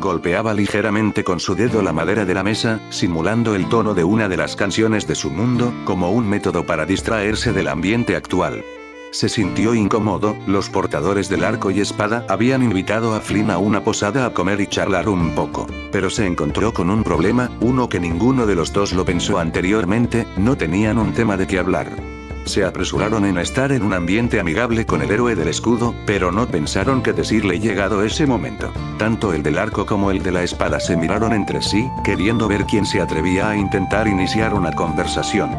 Golpeaba ligeramente con su dedo la madera de la mesa, simulando el tono de una de las canciones de su mundo, como un método para distraerse del ambiente actual. Se sintió incómodo. Los portadores del arco y espada habían invitado a Flynn a una posada a comer y charlar un poco. Pero se encontró con un problema, uno que ninguno de los dos lo pensó anteriormente: no tenían un tema de qué hablar. Se apresuraron en estar en un ambiente amigable con el héroe del escudo, pero no pensaron qué decirle llegado ese momento. Tanto el del arco como el de la espada se miraron entre sí, queriendo ver quién se atrevía a intentar iniciar una conversación.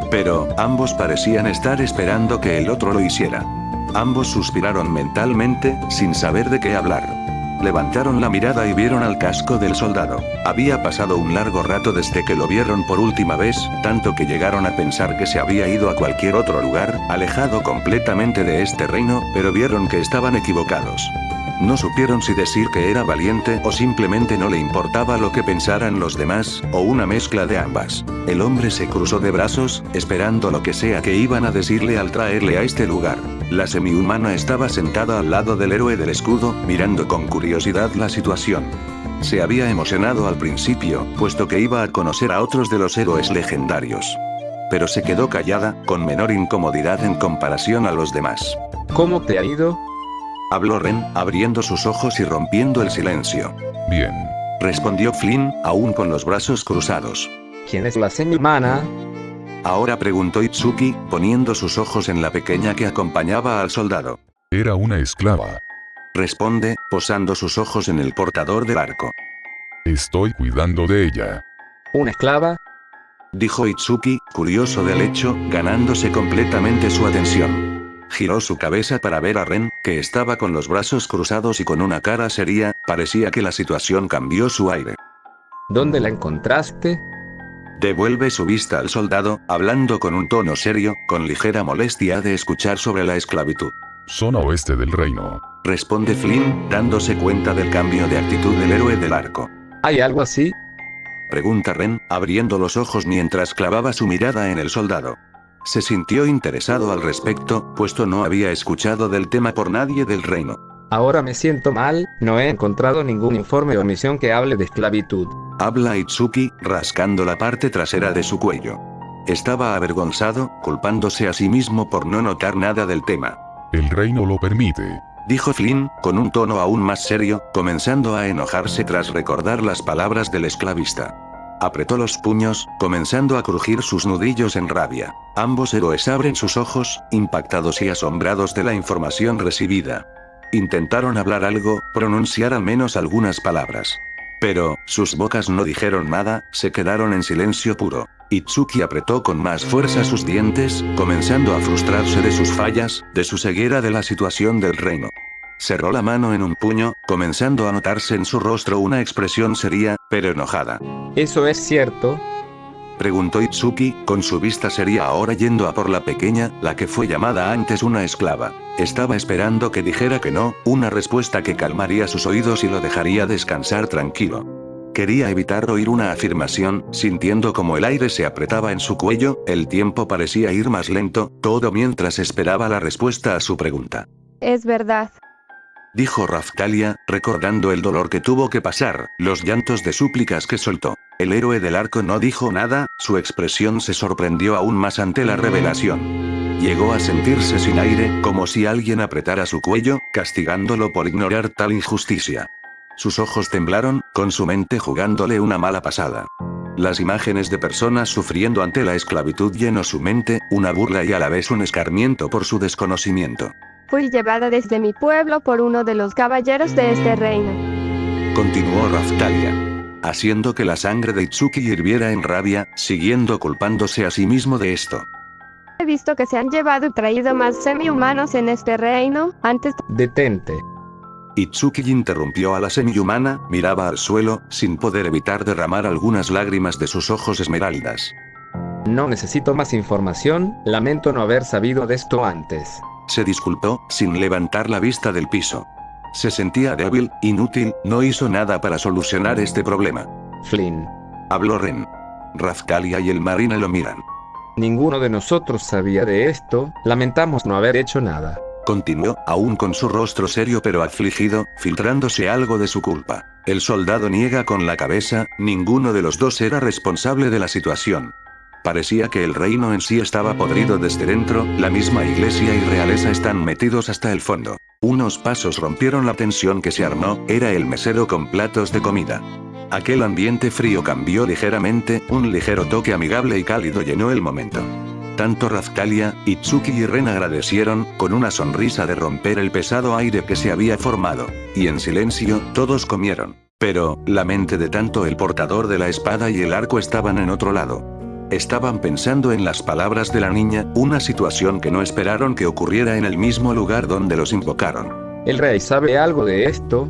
Pero, ambos parecían estar esperando que el otro lo hiciera. Ambos suspiraron mentalmente, sin saber de qué hablar. Levantaron la mirada y vieron al casco del soldado. Había pasado un largo rato desde que lo vieron por última vez, tanto que llegaron a pensar que se había ido a cualquier otro lugar, alejado completamente de este reino, pero vieron que estaban equivocados. No supieron si decir que era valiente o simplemente no le importaba lo que pensaran los demás, o una mezcla de ambas. El hombre se cruzó de brazos, esperando lo que sea que iban a decirle al traerle a este lugar. La semihumana estaba sentada al lado del héroe del escudo, mirando con curiosidad la situación. Se había emocionado al principio, puesto que iba a conocer a otros de los héroes legendarios. Pero se quedó callada, con menor incomodidad en comparación a los demás. ¿Cómo te ha ido? Habló Ren, abriendo sus ojos y rompiendo el silencio. Bien. Respondió Flynn, aún con los brazos cruzados. ¿Quién es la semihumana? Ahora preguntó Itsuki, poniendo sus ojos en la pequeña que acompañaba al soldado. Era una esclava. Responde, posando sus ojos en el portador del arco. Estoy cuidando de ella. ¿Una esclava? Dijo Itsuki, curioso del hecho, ganándose completamente su atención. Giró su cabeza para ver a Ren, que estaba con los brazos cruzados y con una cara seria. Parecía que la situación cambió su aire. ¿Dónde la encontraste? Devuelve su vista al soldado, hablando con un tono serio, con ligera molestia de escuchar sobre la esclavitud. Zona oeste del reino. Responde Flynn, dándose cuenta del cambio de actitud del héroe del arco. ¿Hay algo así? Pregunta Ren, abriendo los ojos mientras clavaba su mirada en el soldado. Se sintió interesado al respecto, puesto no había escuchado del tema por nadie del reino. Ahora me siento mal, no he encontrado ningún informe o misión que hable de esclavitud. Habla Itsuki, rascando la parte trasera de su cuello. Estaba avergonzado, culpándose a sí mismo por no notar nada del tema. El reino lo permite. Dijo Flynn, con un tono aún más serio, comenzando a enojarse tras recordar las palabras del esclavista. Apretó los puños, comenzando a crujir sus nudillos en rabia. Ambos héroes abren sus ojos, impactados y asombrados de la información recibida. Intentaron hablar algo, pronunciar al menos algunas palabras. Pero, sus bocas no dijeron nada, se quedaron en silencio puro. Itsuki apretó con más fuerza sus dientes, comenzando a frustrarse de sus fallas, de su ceguera de la situación del reino. Cerró la mano en un puño, comenzando a notarse en su rostro una expresión seria, pero enojada. ¿Eso es cierto? Preguntó Itsuki, con su vista seria ahora yendo a por la pequeña, la que fue llamada antes una esclava. Estaba esperando que dijera que no, una respuesta que calmaría sus oídos y lo dejaría descansar tranquilo. Quería evitar oír una afirmación, sintiendo como el aire se apretaba en su cuello. El tiempo parecía ir más lento, todo mientras esperaba la respuesta a su pregunta. Es verdad. Dijo Raphtalia, recordando el dolor que tuvo que pasar, los llantos de súplicas que soltó. El héroe del arco no dijo nada, su expresión se sorprendió aún más ante la revelación. Llegó a sentirse sin aire, como si alguien apretara su cuello, castigándolo por ignorar tal injusticia. Sus ojos temblaron, con su mente jugándole una mala pasada. Las imágenes de personas sufriendo ante la esclavitud llenó su mente, una burla y a la vez un escarmiento por su desconocimiento. Fui llevada desde mi pueblo por uno de los caballeros de este reino. Continuó Raphtalia, haciendo que la sangre de Itsuki hirviera en rabia, siguiendo culpándose a sí mismo de esto. He visto que se han llevado y traído más semi-humanos en este reino, antes... Detente. Itsuki interrumpió a la semihumana, miraba al suelo, sin poder evitar derramar algunas lágrimas de sus ojos esmeraldas. No necesito más información, lamento no haber sabido de esto antes. Se disculpó, sin levantar la vista del piso. Se sentía débil, inútil, no hizo nada para solucionar este problema. Flynn. Habló Ren. Raphtalia y el marine lo miran. Ninguno de nosotros sabía de esto, lamentamos no haber hecho nada. Continuó, aún con su rostro serio pero afligido, filtrándose algo de su culpa. El soldado niega con la cabeza, ninguno de los dos era responsable de la situación. Parecía que el reino en sí estaba podrido desde dentro, la misma iglesia y realeza están metidos hasta el fondo. Unos pasos rompieron la tensión que se armó, era el mesero con platos de comida. Aquel ambiente frío cambió ligeramente, un ligero toque amigable y cálido llenó el momento. Tanto Razkalia, Itsuki y Ren agradecieron, con una sonrisa de romper el pesado aire que se había formado. Y en silencio, todos comieron. Pero, la mente de tanto el portador de la espada y el arco estaban en otro lado. Estaban pensando en las palabras de la niña, una situación que no esperaron que ocurriera en el mismo lugar donde los invocaron. ¿El rey sabe algo de esto?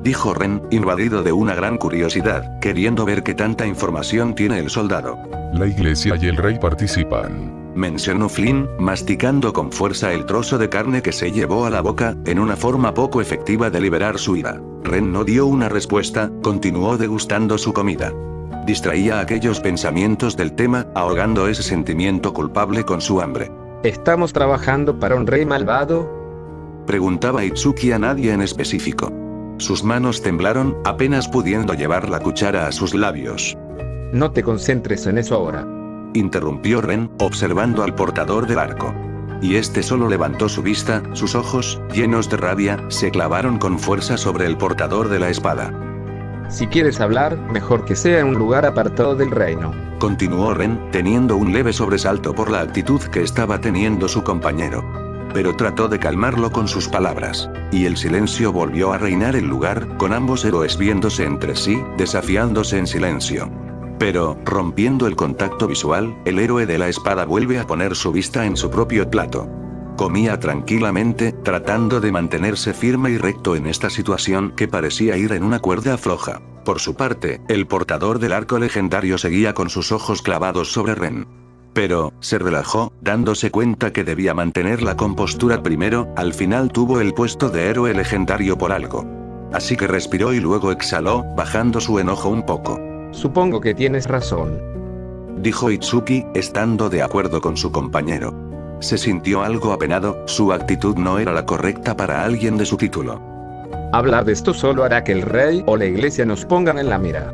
Dijo Ren, invadido de una gran curiosidad, queriendo ver qué tanta información tiene el soldado. La iglesia y el rey participan. Mencionó Flynn, masticando con fuerza el trozo de carne que se llevó a la boca, en una forma poco efectiva de liberar su ira. Ren no dio una respuesta, continuó degustando su comida. Distraía aquellos pensamientos del tema, ahogando ese sentimiento culpable con su hambre. ¿Estamos trabajando para un rey malvado? Preguntaba Itsuki a nadie en específico. Sus manos temblaron, apenas pudiendo llevar la cuchara a sus labios. No te concentres en eso ahora. Interrumpió Ren, observando al portador del arco. Y este solo levantó su vista, sus ojos, llenos de rabia, se clavaron con fuerza sobre el portador de la espada. Si quieres hablar, mejor que sea en un lugar apartado del reino. Continuó Ren, teniendo un leve sobresalto por la actitud que estaba teniendo su compañero. Pero trató de calmarlo con sus palabras. Y el silencio volvió a reinar el lugar, con ambos héroes viéndose entre sí, desafiándose en silencio. Pero, rompiendo el contacto visual, el héroe de la espada vuelve a poner su vista en su propio plato. Comía tranquilamente, tratando de mantenerse firme y recto en esta situación que parecía ir en una cuerda floja. Por su parte, el portador del arco legendario seguía con sus ojos clavados sobre Ren. Pero, se relajó, dándose cuenta que debía mantener la compostura primero, al final tuvo el puesto de héroe legendario por algo. Así que respiró y luego exhaló, bajando su enojo un poco. Supongo que tienes razón. Dijo Itsuki, estando de acuerdo con su compañero. Se sintió algo apenado, su actitud no era la correcta para alguien de su título. Hablar de esto solo hará que el rey o la iglesia nos pongan en la mira.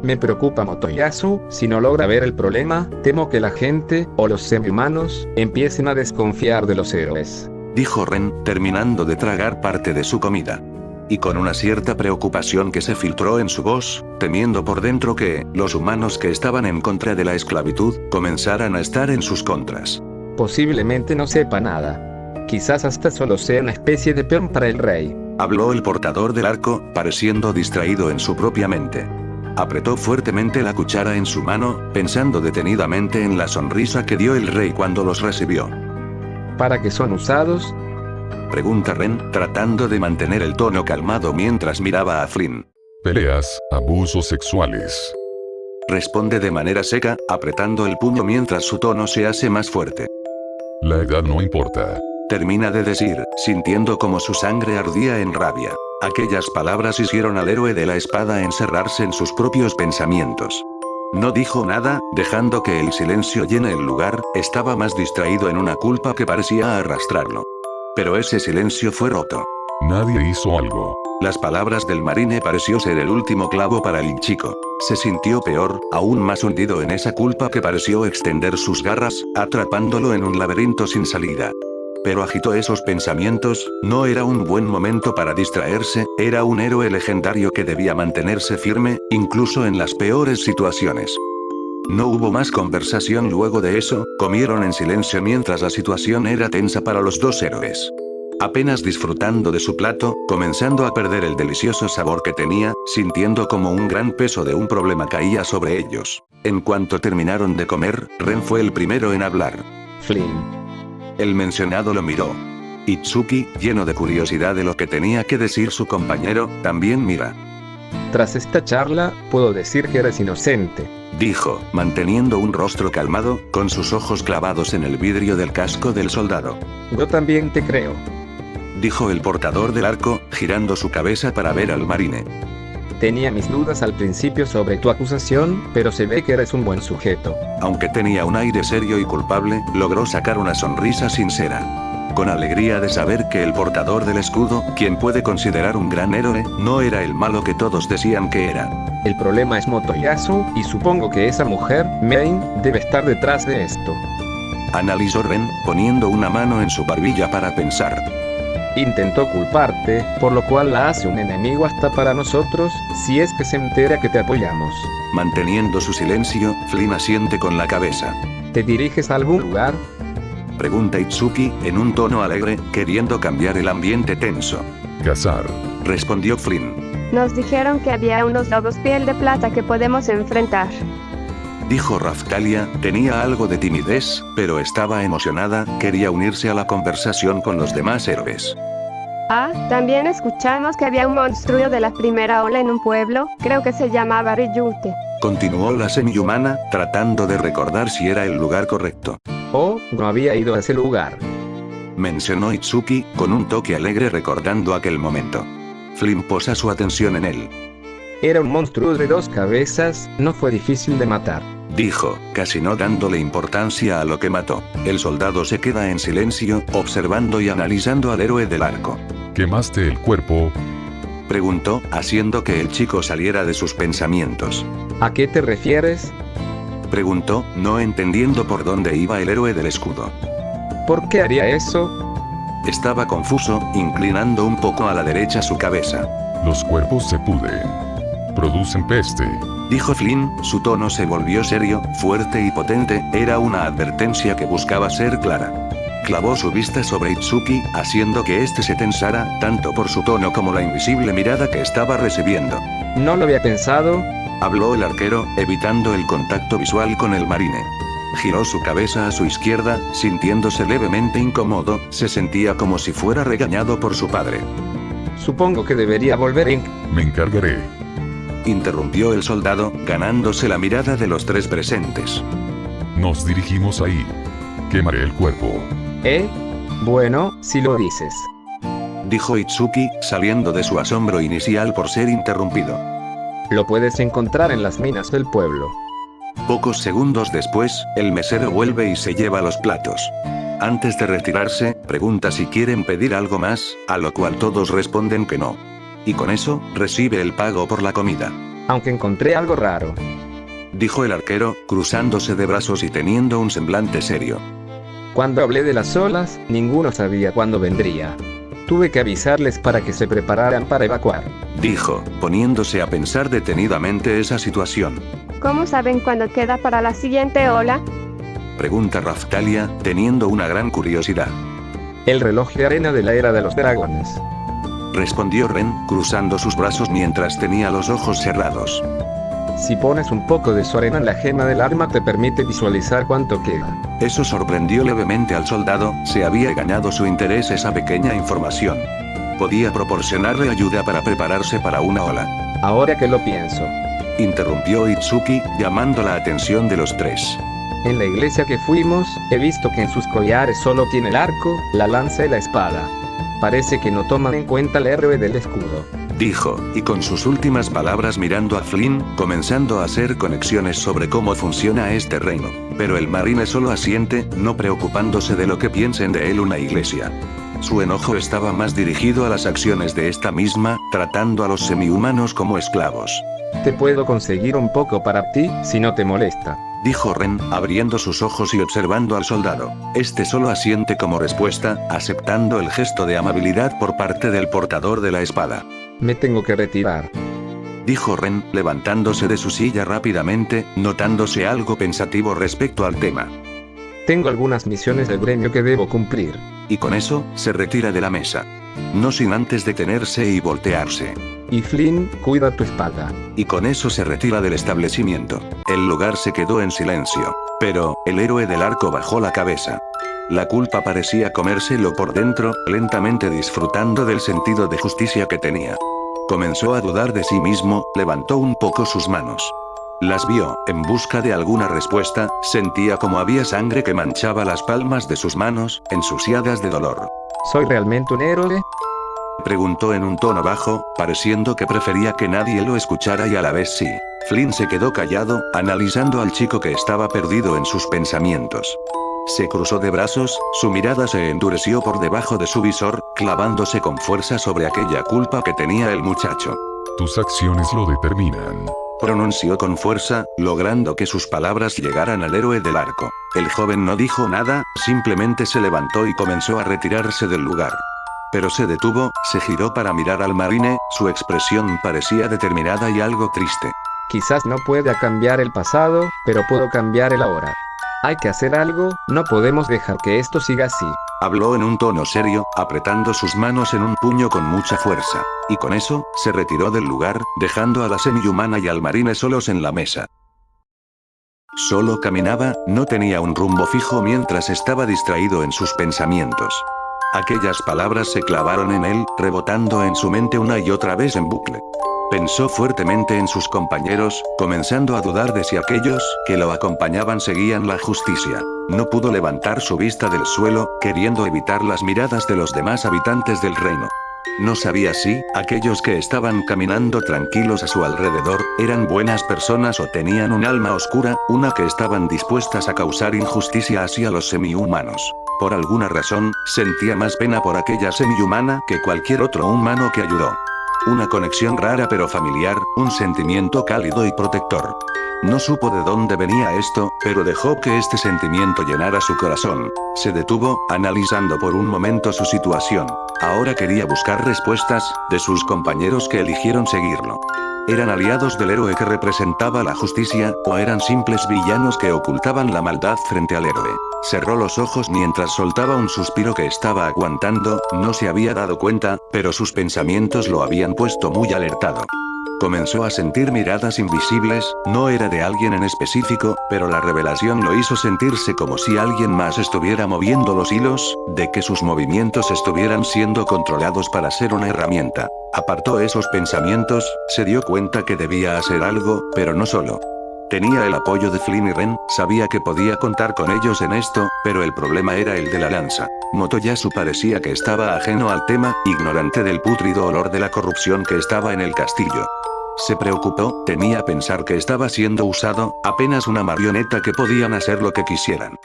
Me preocupa Motoyasu, si no logra ver el problema, temo que la gente, o los semi-humanos, empiecen a desconfiar de los héroes. Dijo Ren, terminando de tragar parte de su comida. Y con una cierta preocupación que se filtró en su voz, temiendo por dentro que, los humanos que estaban en contra de la esclavitud, comenzaran a estar en sus contras. Posiblemente no sepa nada. Quizás hasta solo sea una especie de peón para el rey. Habló el portador del arco, pareciendo distraído en su propia mente. Apretó fuertemente la cuchara en su mano, pensando detenidamente en la sonrisa que dio el rey cuando los recibió. ¿Para qué son usados? Pregunta Ren, tratando de mantener el tono calmado mientras miraba a Flynn. Peleas, abusos sexuales. Responde de manera seca, apretando el puño mientras su tono se hace más fuerte. La edad no importa. Termina de decir, sintiendo como su sangre ardía en rabia. Aquellas palabras hicieron al héroe de la espada encerrarse en sus propios pensamientos. No dijo nada, dejando que el silencio llene el lugar, estaba más distraído en una culpa que parecía arrastrarlo. Pero ese silencio fue roto. Nadie hizo algo. Las palabras del marine pareció ser el último clavo para el chico. Se sintió peor, aún más hundido en esa culpa que pareció extender sus garras, atrapándolo en un laberinto sin salida. Pero agitó esos pensamientos, no era un buen momento para distraerse, era un héroe legendario que debía mantenerse firme, incluso en las peores situaciones. No hubo más conversación luego de eso, comieron en silencio mientras la situación era tensa para los dos héroes. Apenas disfrutando de su plato, comenzando a perder el delicioso sabor que tenía, sintiendo como un gran peso de un problema caía sobre ellos. En cuanto terminaron de comer, Ren fue el primero en hablar. Flynn. El mencionado lo miró. Itsuki, lleno de curiosidad de lo que tenía que decir su compañero, también mira. Tras esta charla, puedo decir que eres inocente. Dijo, manteniendo un rostro calmado, con sus ojos clavados en el vidrio del casco del soldado. Yo también te creo. Dijo el portador del arco, girando su cabeza para ver al marine. Tenía mis dudas al principio sobre tu acusación, pero se ve que eres un buen sujeto. Aunque tenía un aire serio y culpable, logró sacar una sonrisa sincera. con alegría de saber que el portador del escudo, quien puede considerar un gran héroe, no era el malo que todos decían que era. El problema es Motoyasu, y supongo que esa mujer, Main, debe estar detrás de esto. Analizó Ren, poniendo una mano en su barbilla para pensar. Intentó culparte, por lo cual la hace un enemigo hasta para nosotros, si es que se entera que te apoyamos. Manteniendo su silencio, Flynn asiente con la cabeza. ¿Te diriges a algún lugar? Pregunta Itsuki, en un tono alegre, queriendo cambiar el ambiente tenso. Cazar. Respondió Flynn. Nos dijeron que había unos lobos piel de plata que podemos enfrentar. Dijo Raftalia, tenía algo de timidez, pero estaba emocionada, quería unirse a la conversación con los demás héroes. Ah, también escuchamos que había un monstruo de la primera ola en un pueblo, creo que se llamaba Ryute. Continuó la semi-humana, tratando de recordar si era el lugar correcto. Oh, no había ido a ese lugar. Mencionó Itsuki, con un toque alegre recordando aquel momento. Flynn posa su atención en él. Era un monstruo de 2 cabezas, no fue difícil de matar. Dijo, casi no dándole importancia a lo que mató. El soldado se queda en silencio, observando y analizando al héroe del arco. ¿Quemaste el cuerpo? Preguntó, haciendo que el chico saliera de sus pensamientos. ¿A qué te refieres? Preguntó, no entendiendo por dónde iba el héroe del escudo. ¿Por qué haría eso? Estaba confuso, inclinando un poco a la derecha su cabeza. Los cuerpos se pudren. Producen peste. Dijo Flynn, su tono se volvió serio, fuerte y potente, era una advertencia que buscaba ser clara. Clavó su vista sobre Itsuki, haciendo que éste se tensara, tanto por su tono como la invisible mirada que estaba recibiendo. No lo había pensado. Habló el arquero, evitando el contacto visual con el marine. Giró su cabeza a su izquierda, sintiéndose levemente incómodo, se sentía como si fuera regañado por su padre. Supongo que debería volver en... Me encargaré. Interrumpió el soldado, ganándose la mirada de los 3 presentes. Nos dirigimos ahí. Quemaré el cuerpo. Bueno, si lo dices. Dijo Itsuki, saliendo de su asombro inicial por ser interrumpido. Lo puedes encontrar en las minas del pueblo. Pocos segundos después, el mesero vuelve y se lleva los platos. Antes de retirarse, pregunta si quieren pedir algo más, a lo cual todos responden que no. Y con eso, recibe el pago por la comida. Aunque encontré algo raro. Dijo el arquero, cruzándose de brazos y teniendo un semblante serio. Cuando hablé de las olas, ninguno sabía cuándo vendría. Tuve que avisarles para que se prepararan para evacuar. Dijo, poniéndose a pensar detenidamente esa situación. ¿Cómo saben cuándo queda para la siguiente ola? Pregunta Raftalia, teniendo una gran curiosidad. El reloj de arena de la era de los dragones. Respondió Ren, cruzando sus brazos mientras tenía los ojos cerrados. Si pones un poco de su arena en la gema del arma te permite visualizar cuánto queda. Eso sorprendió levemente al soldado, se había ganado su interés esa pequeña información. Podía proporcionarle ayuda para prepararse para una ola. Ahora que lo pienso. Interrumpió Itsuki, llamando la atención de los 3. En la iglesia que fuimos, he visto que en sus collares solo tiene el arco, la lanza y la espada. Parece que no toman en cuenta el héroe del escudo. Dijo, y con sus últimas palabras mirando a Flynn, comenzando a hacer conexiones sobre cómo funciona este reino. Pero el marine solo asiente, no preocupándose de lo que piensen de él una iglesia. Su enojo estaba más dirigido a las acciones de esta misma, tratando a los semihumanos como esclavos. Te puedo conseguir un poco para ti, si no te molesta. Dijo Ren, abriendo sus ojos y observando al soldado. Este solo asiente como respuesta, aceptando el gesto de amabilidad por parte del portador de la espada. Me tengo que retirar. Dijo Ren, levantándose de su silla rápidamente, notándose algo pensativo respecto al tema. Tengo algunas misiones del gremio que debo cumplir. Y con eso, se retira de la mesa. No sin antes detenerse y voltearse. Y Flynn, cuida tu espada. Y con eso se retira del establecimiento. El lugar se quedó en silencio. Pero, el héroe del arco bajó la cabeza. La culpa parecía comérselo por dentro, lentamente disfrutando del sentido de justicia que tenía. Comenzó a dudar de sí mismo, levantó un poco sus manos. Las vio, en busca de alguna respuesta, sentía como había sangre que manchaba las palmas de sus manos, ensuciadas de dolor. ¿Soy realmente un héroe? Preguntó en un tono bajo, pareciendo que prefería que nadie lo escuchara y a la vez sí. Flynn se quedó callado, analizando al chico que estaba perdido en sus pensamientos. Se cruzó de brazos, su mirada se endureció por debajo de su visor, clavándose con fuerza sobre aquella culpa que tenía el muchacho. Tus acciones lo determinan. Pronunció con fuerza, logrando que sus palabras llegaran al héroe del arco. El joven no dijo nada, simplemente se levantó y comenzó a retirarse del lugar. Pero se detuvo, se giró para mirar al marine, su expresión parecía determinada y algo triste. Quizás no pueda cambiar el pasado, pero puedo cambiar el ahora. Hay que hacer algo, no podemos dejar que esto siga así. Habló en un tono serio, apretando sus manos en un puño con mucha fuerza. Y con eso, se retiró del lugar, dejando a la semihumana y al marine solos en la mesa. Solo caminaba, no tenía un rumbo fijo mientras estaba distraído en sus pensamientos. Aquellas palabras se clavaron en él, rebotando en su mente una y otra vez en bucle. Pensó fuertemente en sus compañeros, comenzando a dudar de si aquellos que lo acompañaban seguían la justicia. No pudo levantar su vista del suelo, queriendo evitar las miradas de los demás habitantes del reino. No sabía si aquellos que estaban caminando tranquilos a su alrededor eran buenas personas o tenían un alma oscura, una que estaban dispuestas a causar injusticia hacia los semihumanos. Por alguna razón, sentía más pena por aquella semihumana que cualquier otro humano que ayudó. Una conexión rara pero familiar, un sentimiento cálido y protector. No supo de dónde venía esto, pero dejó que este sentimiento llenara su corazón. Se detuvo, analizando por un momento su situación. Ahora quería buscar respuestas de sus compañeros que eligieron seguirlo. ¿Eran aliados del héroe que representaba la justicia, o eran simples villanos que ocultaban la maldad frente al héroe? Cerró los ojos mientras soltaba un suspiro que estaba aguantando, no se había dado cuenta, pero sus pensamientos lo habían puesto muy alertado. Comenzó a sentir miradas invisibles, no era de alguien en específico, pero la revelación lo hizo sentirse como si alguien más estuviera moviendo los hilos, de que sus movimientos estuvieran siendo controlados para ser una herramienta. Apartó esos pensamientos, se dio cuenta que debía hacer algo, pero no solo. Tenía el apoyo de Flynn y Ren, sabía que podía contar con ellos en esto, pero el problema era el de la lanza. Motoyasu parecía que estaba ajeno al tema, ignorante del pútrido olor de la corrupción que estaba en el castillo. Se preocupó, temía pensar que estaba siendo usado, apenas una marioneta que podían hacer lo que quisieran.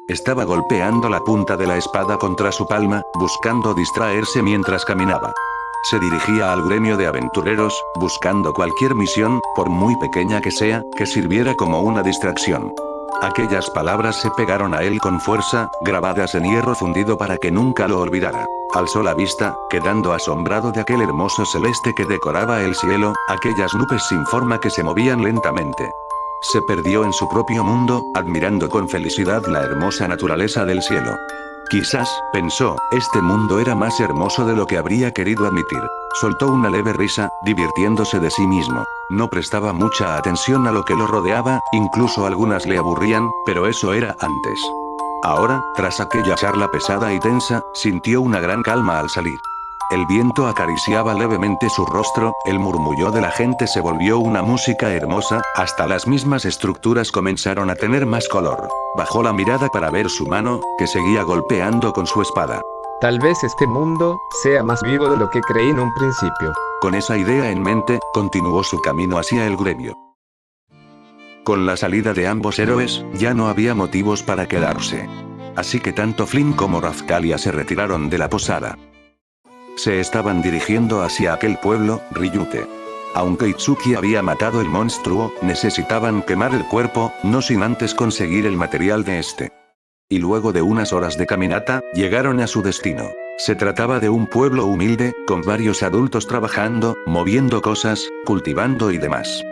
Estaba golpeando la punta de la espada contra su palma, buscando distraerse mientras caminaba. Se dirigía al gremio de aventureros, buscando cualquier misión, por muy pequeña que sea, que sirviera como una distracción. Aquellas palabras se pegaron a él con fuerza, grabadas en hierro fundido para que nunca lo olvidara. Alzó la vista, quedando asombrado de aquel hermoso celeste que decoraba el cielo, aquellas nubes sin forma que se movían lentamente. Se perdió en su propio mundo, admirando con felicidad la hermosa naturaleza del cielo. Quizás, pensó, este mundo era más hermoso de lo que habría querido admitir. Soltó una leve risa, divirtiéndose de sí mismo. No prestaba mucha atención a lo que lo rodeaba, incluso algunas le aburrían, pero eso era antes. Ahora, tras aquella charla pesada y tensa, sintió una gran calma al salir. El viento acariciaba levemente su rostro, el murmullo de la gente se volvió una música hermosa, hasta las mismas estructuras comenzaron a tener más color. Bajó la mirada para ver su mano, que seguía golpeando con su espada. Tal vez este mundo sea más vivo de lo que creí en un principio. Con esa idea en mente, continuó su camino hacia el gremio. Con la salida de ambos héroes, ya no había motivos para quedarse. Así que tanto Flynn como Raphtalia se retiraron de la posada. Se estaban dirigiendo hacia aquel pueblo, Ryute. Aunque Itsuki había matado el monstruo, necesitaban quemar el cuerpo, no sin antes conseguir el material de este. Y luego de unas horas de caminata, llegaron a su destino. Se trataba de un pueblo humilde, con varios adultos trabajando, moviendo cosas, cultivando y demás.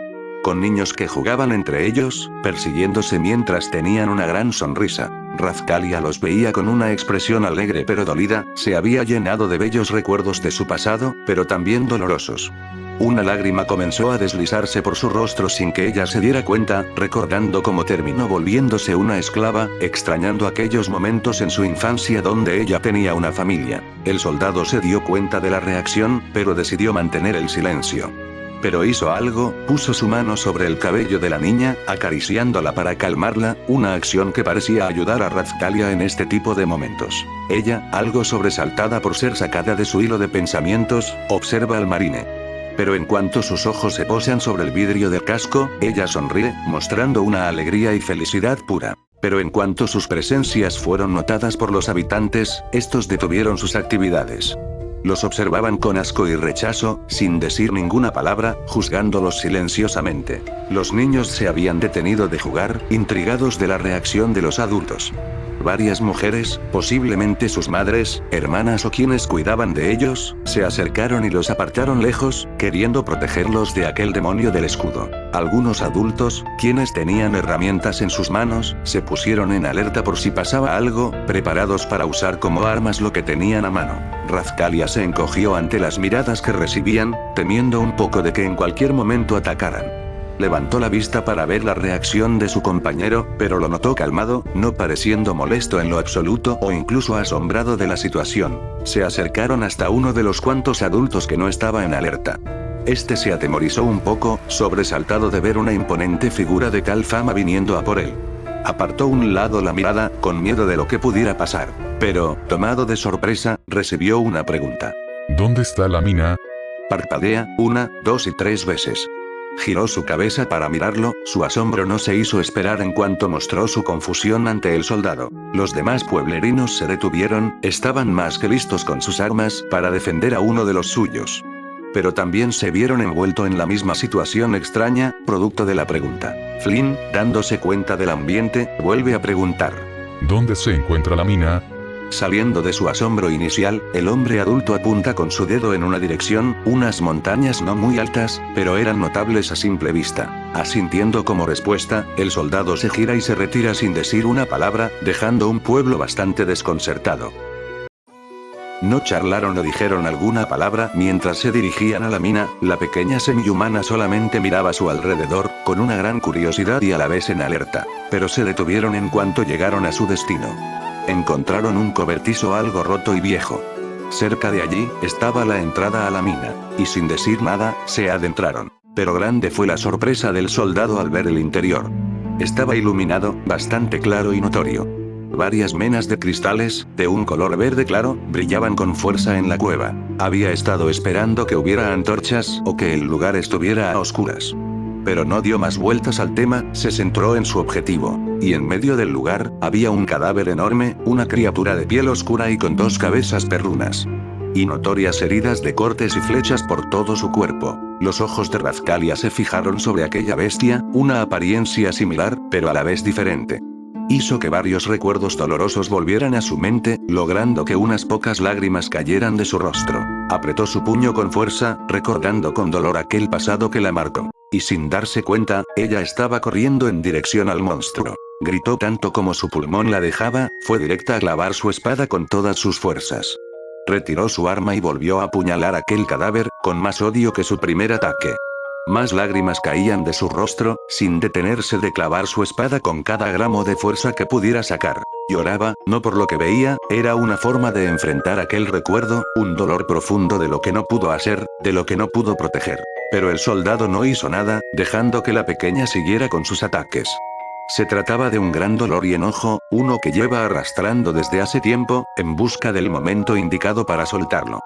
Con niños que jugaban entre ellos, persiguiéndose mientras tenían una gran sonrisa. Raphtalia los veía con una expresión alegre pero dolida, se había llenado de bellos recuerdos de su pasado, pero también dolorosos. Una lágrima comenzó a deslizarse por su rostro sin que ella se diera cuenta, recordando cómo terminó volviéndose una esclava, extrañando aquellos momentos en su infancia donde ella tenía una familia. El soldado se dio cuenta de la reacción, pero decidió mantener el silencio. Pero hizo algo, puso su mano sobre el cabello de la niña, acariciándola para calmarla, una acción que parecía ayudar a Raphtalia en este tipo de momentos. Ella, algo sobresaltada por ser sacada de su hilo de pensamientos, observa al marine. Pero en cuanto sus ojos se posan sobre el vidrio del casco, ella sonríe, mostrando una alegría y felicidad pura. Pero en cuanto sus presencias fueron notadas por los habitantes, estos detuvieron sus actividades. Los observaban con asco y rechazo, sin decir ninguna palabra, juzgándolos silenciosamente. Los niños se habían detenido de jugar, intrigados de la reacción de los adultos. Varias mujeres, posiblemente sus madres, hermanas o quienes cuidaban de ellos, se acercaron y los apartaron lejos, queriendo protegerlos de aquel demonio del escudo. Algunos adultos, quienes tenían herramientas en sus manos, se pusieron en alerta por si pasaba algo, preparados para usar como armas lo que tenían a mano. Razcalia se encogió ante las miradas que recibían, temiendo un poco de que en cualquier momento atacaran. Levantó la vista para ver la reacción de su compañero, pero lo notó calmado, no pareciendo molesto en lo absoluto o incluso asombrado de la situación. Se acercaron hasta uno de los cuantos adultos que no estaba en alerta. Este se atemorizó un poco, sobresaltado de ver una imponente figura de tal fama viniendo a por él. Apartó un lado la mirada, con miedo de lo que pudiera pasar. Pero, tomado de sorpresa, recibió una pregunta. ¿Dónde está la mina? Parpadea, 1, 2 y 3 veces. Giró su cabeza para mirarlo, su asombro no se hizo esperar en cuanto mostró su confusión ante el soldado. Los demás pueblerinos se detuvieron, estaban más que listos con sus armas, para defender a uno de los suyos. Pero también se vieron envuelto en la misma situación extraña, producto de la pregunta. Flynn, dándose cuenta del ambiente, vuelve a preguntar. ¿Dónde se encuentra la mina? Saliendo de su asombro inicial, el hombre adulto apunta con su dedo en una dirección, unas montañas no muy altas, pero eran notables a simple vista. Asintiendo como respuesta, el soldado se gira y se retira sin decir una palabra, dejando un pueblo bastante desconcertado. No charlaron o dijeron alguna palabra mientras se dirigían a la mina. La pequeña semihumana solamente miraba a su alrededor, con una gran curiosidad y a la vez en alerta. Pero se detuvieron en cuanto llegaron a su destino. Encontraron un cobertizo algo roto y viejo. Cerca de allí, estaba la entrada a la mina, y sin decir nada, se adentraron. Pero grande fue la sorpresa del soldado al ver el interior. Estaba iluminado, bastante claro y notorio. Varias menas de cristales, de un color verde claro, brillaban con fuerza en la cueva. Había estado esperando que hubiera antorchas o que el lugar estuviera a oscuras. Pero no dio más vueltas al tema, se centró en su objetivo. Y en medio del lugar, había un cadáver enorme, una criatura de piel oscura y con 2 cabezas perrunas. Y notorias heridas de cortes y flechas por todo su cuerpo. Los ojos de Razcalia se fijaron sobre aquella bestia, una apariencia similar, pero a la vez diferente. Hizo que varios recuerdos dolorosos volvieran a su mente, logrando que unas pocas lágrimas cayeran de su rostro. Apretó su puño con fuerza, recordando con dolor aquel pasado que la marcó. Y sin darse cuenta, ella estaba corriendo en dirección al monstruo. Gritó tanto como su pulmón la dejaba, fue directa a clavar su espada con todas sus fuerzas. Retiró su arma y volvió a apuñalar aquel cadáver, con más odio que su primer ataque. Más lágrimas caían de su rostro, sin detenerse de clavar su espada con cada gramo de fuerza que pudiera sacar. Lloraba, no por lo que veía, era una forma de enfrentar aquel recuerdo, un dolor profundo de lo que no pudo hacer, de lo que no pudo proteger. Pero el soldado no hizo nada, dejando que la pequeña siguiera con sus ataques. Se trataba de un gran dolor y enojo, uno que lleva arrastrando desde hace tiempo, en busca del momento indicado para soltarlo.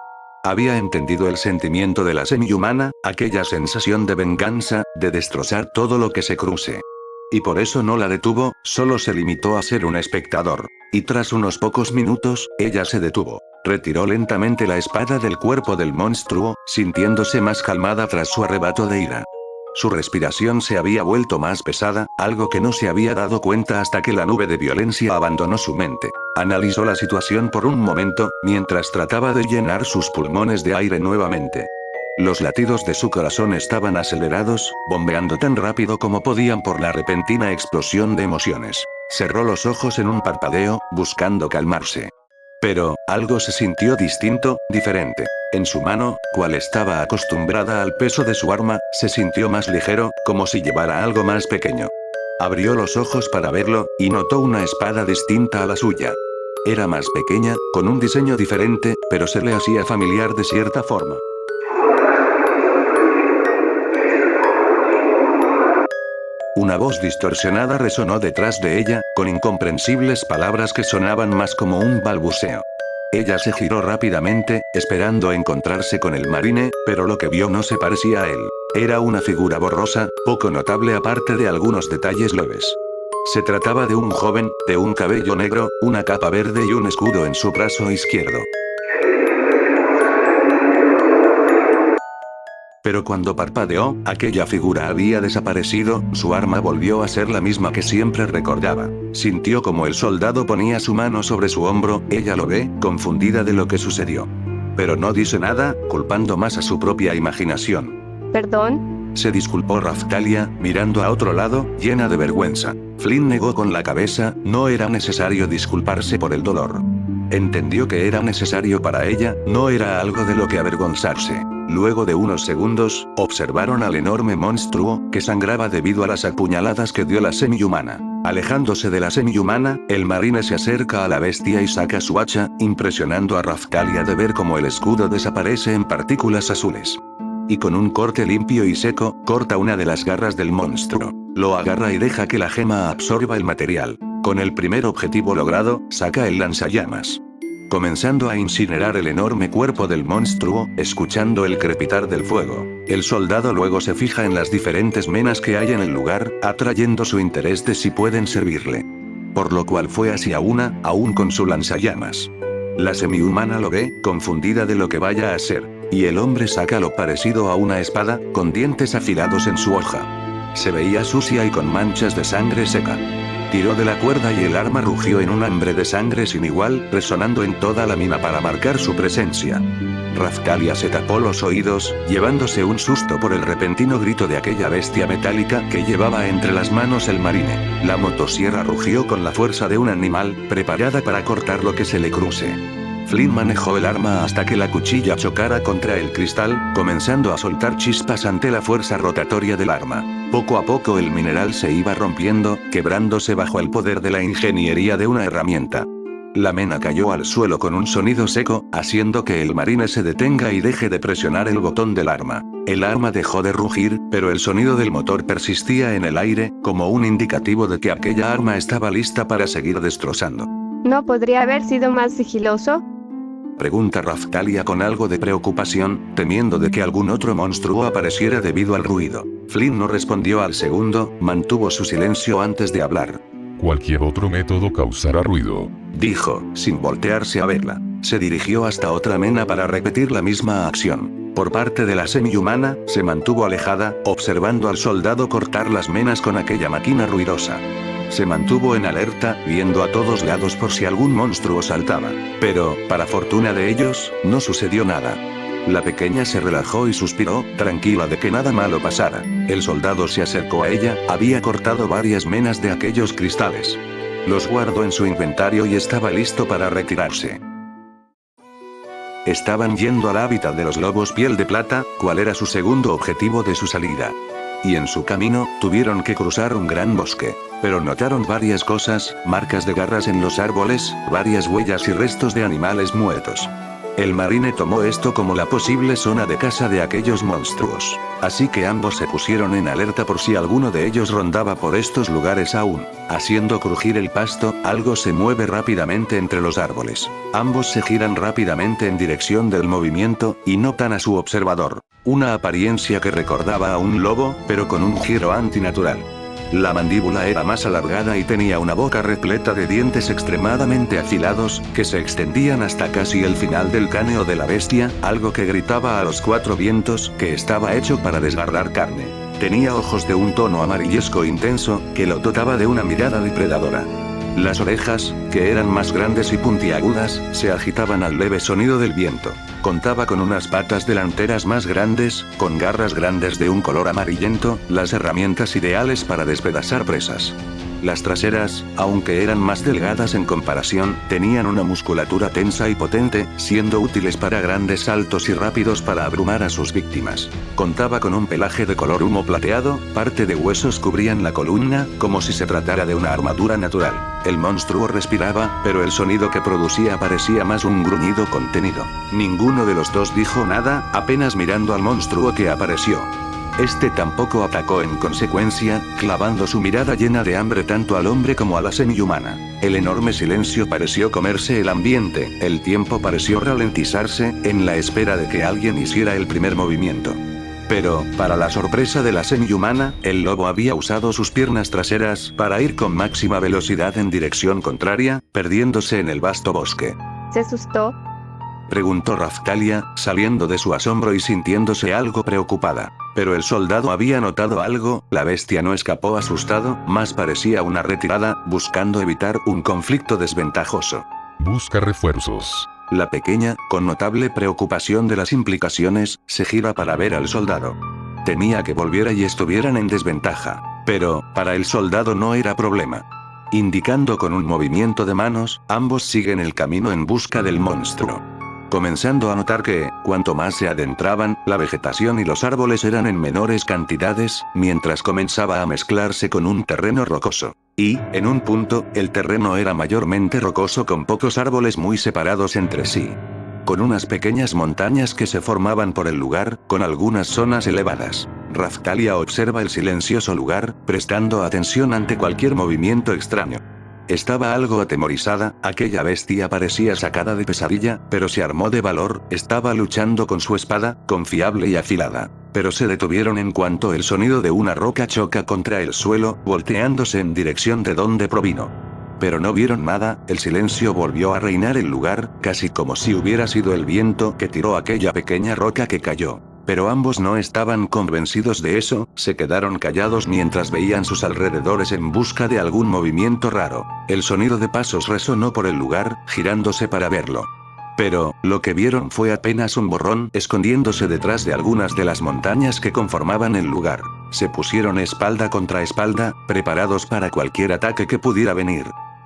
Había entendido el sentimiento de la semihumana, aquella sensación de venganza, de destrozar todo lo que se cruce. Y por eso no la detuvo, solo se limitó a ser un espectador. Y tras unos pocos minutos, ella se detuvo. Retiró lentamente la espada del cuerpo del monstruo, sintiéndose más calmada tras su arrebato de ira. Su respiración se había vuelto más pesada, algo que no se había dado cuenta hasta que la nube de violencia abandonó su mente. Analizó la situación por un momento, mientras trataba de llenar sus pulmones de aire nuevamente. Los latidos de su corazón estaban acelerados, bombeando tan rápido como podían por la repentina explosión de emociones. Cerró los ojos en un parpadeo, buscando calmarse. Pero, algo se sintió distinto, diferente. En su mano, cual estaba acostumbrada al peso de su arma, se sintió más ligero, como si llevara algo más pequeño. Abrió los ojos para verlo, y notó una espada distinta a la suya. Era más pequeña, con un diseño diferente, pero se le hacía familiar de cierta forma. Una voz distorsionada resonó detrás de ella, con incomprensibles palabras que sonaban más como un balbuceo. Ella se giró rápidamente, esperando encontrarse con el marine, pero lo que vio no se parecía a él. Era una figura borrosa, poco notable aparte de algunos detalles leves. Se trataba de un joven, de un cabello negro, una capa verde y un escudo en su brazo izquierdo. Pero cuando parpadeó, aquella figura había desaparecido, su arma volvió a ser la misma que siempre recordaba. Sintió como el soldado ponía su mano sobre su hombro, ella lo ve, confundida de lo que sucedió. Pero no dice nada, culpando más a su propia imaginación. ¿Perdón? Se disculpó Raftalia, mirando a otro lado, llena de vergüenza. Flynn negó con la cabeza, no era necesario disculparse por el dolor. Entendió que era necesario para ella, no era algo de lo que avergonzarse. Luego de unos segundos, observaron al enorme monstruo, que sangraba debido a las apuñaladas que dio la semihumana. Alejándose de la semihumana, el marine se acerca a la bestia y saca su hacha, impresionando a Raftalia de ver cómo el escudo desaparece en partículas azules. Y con un corte limpio y seco, corta una de las garras del monstruo. Lo agarra y deja que la gema absorba el material. Con el primer objetivo logrado, saca el lanzallamas. Comenzando a incinerar el enorme cuerpo del monstruo, escuchando el crepitar del fuego. El soldado luego se fija en las diferentes menas que hay en el lugar, atrayendo su interés de si pueden servirle. Por lo cual fue hacia una, aún con su lanzallamas. La semihumana lo ve, confundida de lo que vaya a ser. Y el hombre saca lo parecido a una espada, con dientes afilados en su hoja. Se veía sucia y con manchas de sangre seca. Tiró de la cuerda y el arma rugió en un hambre de sangre sin igual, resonando en toda la mina para marcar su presencia. Raftalia se tapó los oídos, llevándose un susto por el repentino grito de aquella bestia metálica que llevaba entre las manos el marine. La motosierra rugió con la fuerza de un animal, preparada para cortar lo que se le cruce. Flynn manejó el arma hasta que la cuchilla chocara contra el cristal, comenzando a soltar chispas ante la fuerza rotatoria del arma. Poco a poco el mineral se iba rompiendo, quebrándose bajo el poder de la ingeniería de una herramienta. La mena cayó al suelo con un sonido seco, haciendo que el marine se detenga y deje de presionar el botón del arma. El arma dejó de rugir, pero el sonido del motor persistía en el aire, como un indicativo de que aquella arma estaba lista para seguir destrozando. ¿No podría haber sido más sigiloso? Pregunta Raftalia con algo de preocupación, temiendo de que algún otro monstruo apareciera debido al ruido. Flynn no respondió al segundo, mantuvo su silencio antes de hablar. Cualquier otro método causará ruido, Dijo, sin voltearse a verla. Se dirigió hasta otra mena para repetir la misma acción. Por parte de la semihumana, se mantuvo alejada, observando al soldado cortar las menas con aquella máquina ruidosa. Se mantuvo en alerta, viendo a todos lados por si algún monstruo saltaba. Pero, para fortuna de ellos, no sucedió nada. La pequeña se relajó y suspiró, tranquila de que nada malo pasara. El soldado se acercó a ella, había cortado varias menas de aquellos cristales. Los guardó en su inventario y estaba listo para retirarse. Estaban yendo al hábitat de los lobos piel de plata, cuál era su segundo objetivo de su salida. Y en su camino, tuvieron que cruzar un gran bosque. Pero notaron varias cosas, marcas de garras en los árboles, varias huellas y restos de animales muertos. El marine tomó esto como la posible zona de caza de aquellos monstruos. Así que ambos se pusieron en alerta por si alguno de ellos rondaba por estos lugares aún. Haciendo crujir el pasto, algo se mueve rápidamente entre los árboles. Ambos se giran rápidamente en dirección del movimiento, y notan a su observador. Una apariencia que recordaba a un lobo, pero con un giro antinatural. La mandíbula era más alargada y tenía una boca repleta de dientes extremadamente afilados, que se extendían hasta casi el final del cráneo de la bestia, algo que gritaba a los cuatro vientos que estaba hecho para desgarrar carne. Tenía ojos de un tono amarillesco intenso, que lo dotaba de una mirada depredadora. Las orejas, que eran más grandes y puntiagudas, se agitaban al leve sonido del viento. Contaba con unas patas delanteras más grandes, con garras grandes de un color amarillento, las herramientas ideales para despedazar presas. Las traseras, aunque eran más delgadas en comparación, tenían una musculatura tensa y potente, siendo útiles para grandes saltos y rápidos para abrumar a sus víctimas. Contaba con un pelaje de color humo plateado, parte de huesos cubrían la columna, como si se tratara de una armadura natural. El monstruo respiraba, pero el sonido que producía parecía más un gruñido contenido. Ninguno de los dos dijo nada, apenas mirando al monstruo que apareció. Este tampoco atacó en consecuencia, clavando su mirada llena de hambre tanto al hombre como a la semihumana. El enorme silencio pareció comerse el ambiente, el tiempo pareció ralentizarse, en la espera de que alguien hiciera el primer movimiento. Pero, para la sorpresa de la semi-humana, el lobo había usado sus piernas traseras para ir con máxima velocidad en dirección contraria, perdiéndose en el vasto bosque. ¿Se asustó? Preguntó Raftalia, saliendo de su asombro y sintiéndose algo preocupada. Pero el soldado había notado algo, la bestia no escapó asustado, más parecía una retirada, buscando evitar un conflicto desventajoso. Busca refuerzos. La pequeña, con notable preocupación de las implicaciones, se gira para ver al soldado. Temía que volviera y estuvieran en desventaja. Pero, para el soldado no era problema. Indicando con un movimiento de manos, ambos siguen el camino en busca del monstruo. Comenzando a notar que, cuanto más se adentraban, la vegetación y los árboles eran en menores cantidades, mientras comenzaba a mezclarse con un terreno rocoso. Y, en un punto, el terreno era mayormente rocoso con pocos árboles muy separados entre sí. Con unas pequeñas montañas que se formaban por el lugar, con algunas zonas elevadas. Raftalia observa el silencioso lugar, prestando atención ante cualquier movimiento extraño. Estaba algo atemorizada, aquella bestia parecía sacada de pesadilla, pero se armó de valor, estaba luchando con su espada, confiable y afilada. Pero se detuvieron en cuanto el sonido de una roca choca contra el suelo, volteándose en dirección de donde provino. Pero no vieron nada, el silencio volvió a reinar el lugar, casi como si hubiera sido el viento que tiró aquella pequeña roca que cayó. Pero ambos no estaban convencidos de eso, se quedaron callados mientras veían sus alrededores en busca de algún movimiento raro. El sonido de pasos resonó por el lugar, girándose para verlo. Pero, lo que vieron fue apenas un borrón escondiéndose detrás de algunas de las montañas que conformaban el lugar. Se pusieron espalda contra espalda, preparados para cualquier ataque que pudiera venir.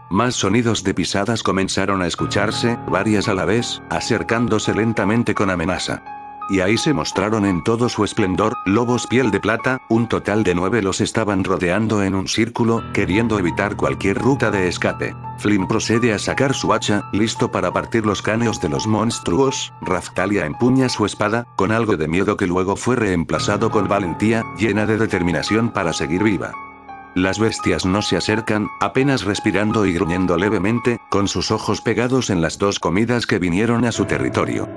Más sonidos de pisadas comenzaron a escucharse, varias a la vez, acercándose lentamente con amenaza. Y ahí se mostraron en todo su esplendor, lobos piel de plata, un total de 9 los estaban rodeando en un círculo, queriendo evitar cualquier ruta de escape. Flynn procede a sacar su hacha, listo para partir los cráneos de los monstruos. Raftalia empuña su espada, con algo de miedo que luego fue reemplazado con valentía, llena de determinación para seguir viva. Las bestias no se acercan, apenas respirando y gruñendo levemente, con sus ojos pegados en las dos comidas que vinieron a su territorio.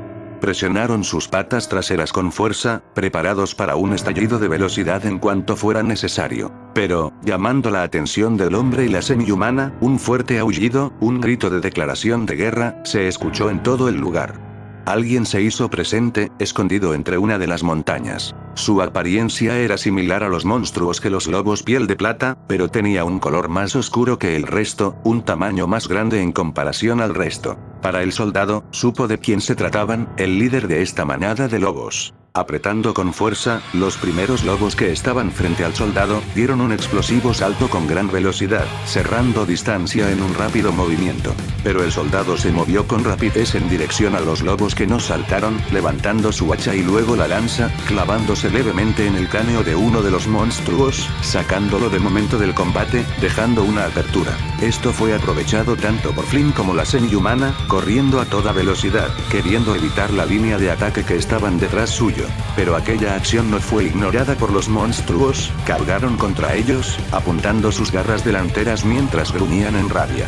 Presionaron sus patas traseras con fuerza, preparados para un estallido de velocidad en cuanto fuera necesario. Pero, llamando la atención del hombre y la semi-humana, un fuerte aullido, un grito de declaración de guerra, se escuchó en todo el lugar. Alguien se hizo presente, escondido entre una de las montañas. Su apariencia era similar a los monstruos que los lobos piel de plata, pero tenía un color más oscuro que el resto, un tamaño más grande en comparación al resto. Para el soldado, supo de quién se trataban, el líder de esta manada de lobos. Apretando con fuerza, los primeros lobos que estaban frente al soldado, dieron un explosivo salto con gran velocidad, cerrando distancia en un rápido movimiento. Pero el soldado se movió con rapidez en dirección a los lobos que no saltaron, levantando su hacha y luego la lanza, clavándose levemente en el cráneo de uno de los monstruos, sacándolo de momento del combate, dejando una apertura. Esto fue aprovechado tanto por Flynn como la semi-humana, corriendo a toda velocidad, queriendo evitar la línea de ataque que estaban detrás suyo. Pero aquella acción no fue ignorada por los monstruos, cargaron contra ellos, apuntando sus garras delanteras mientras gruñían en rabia.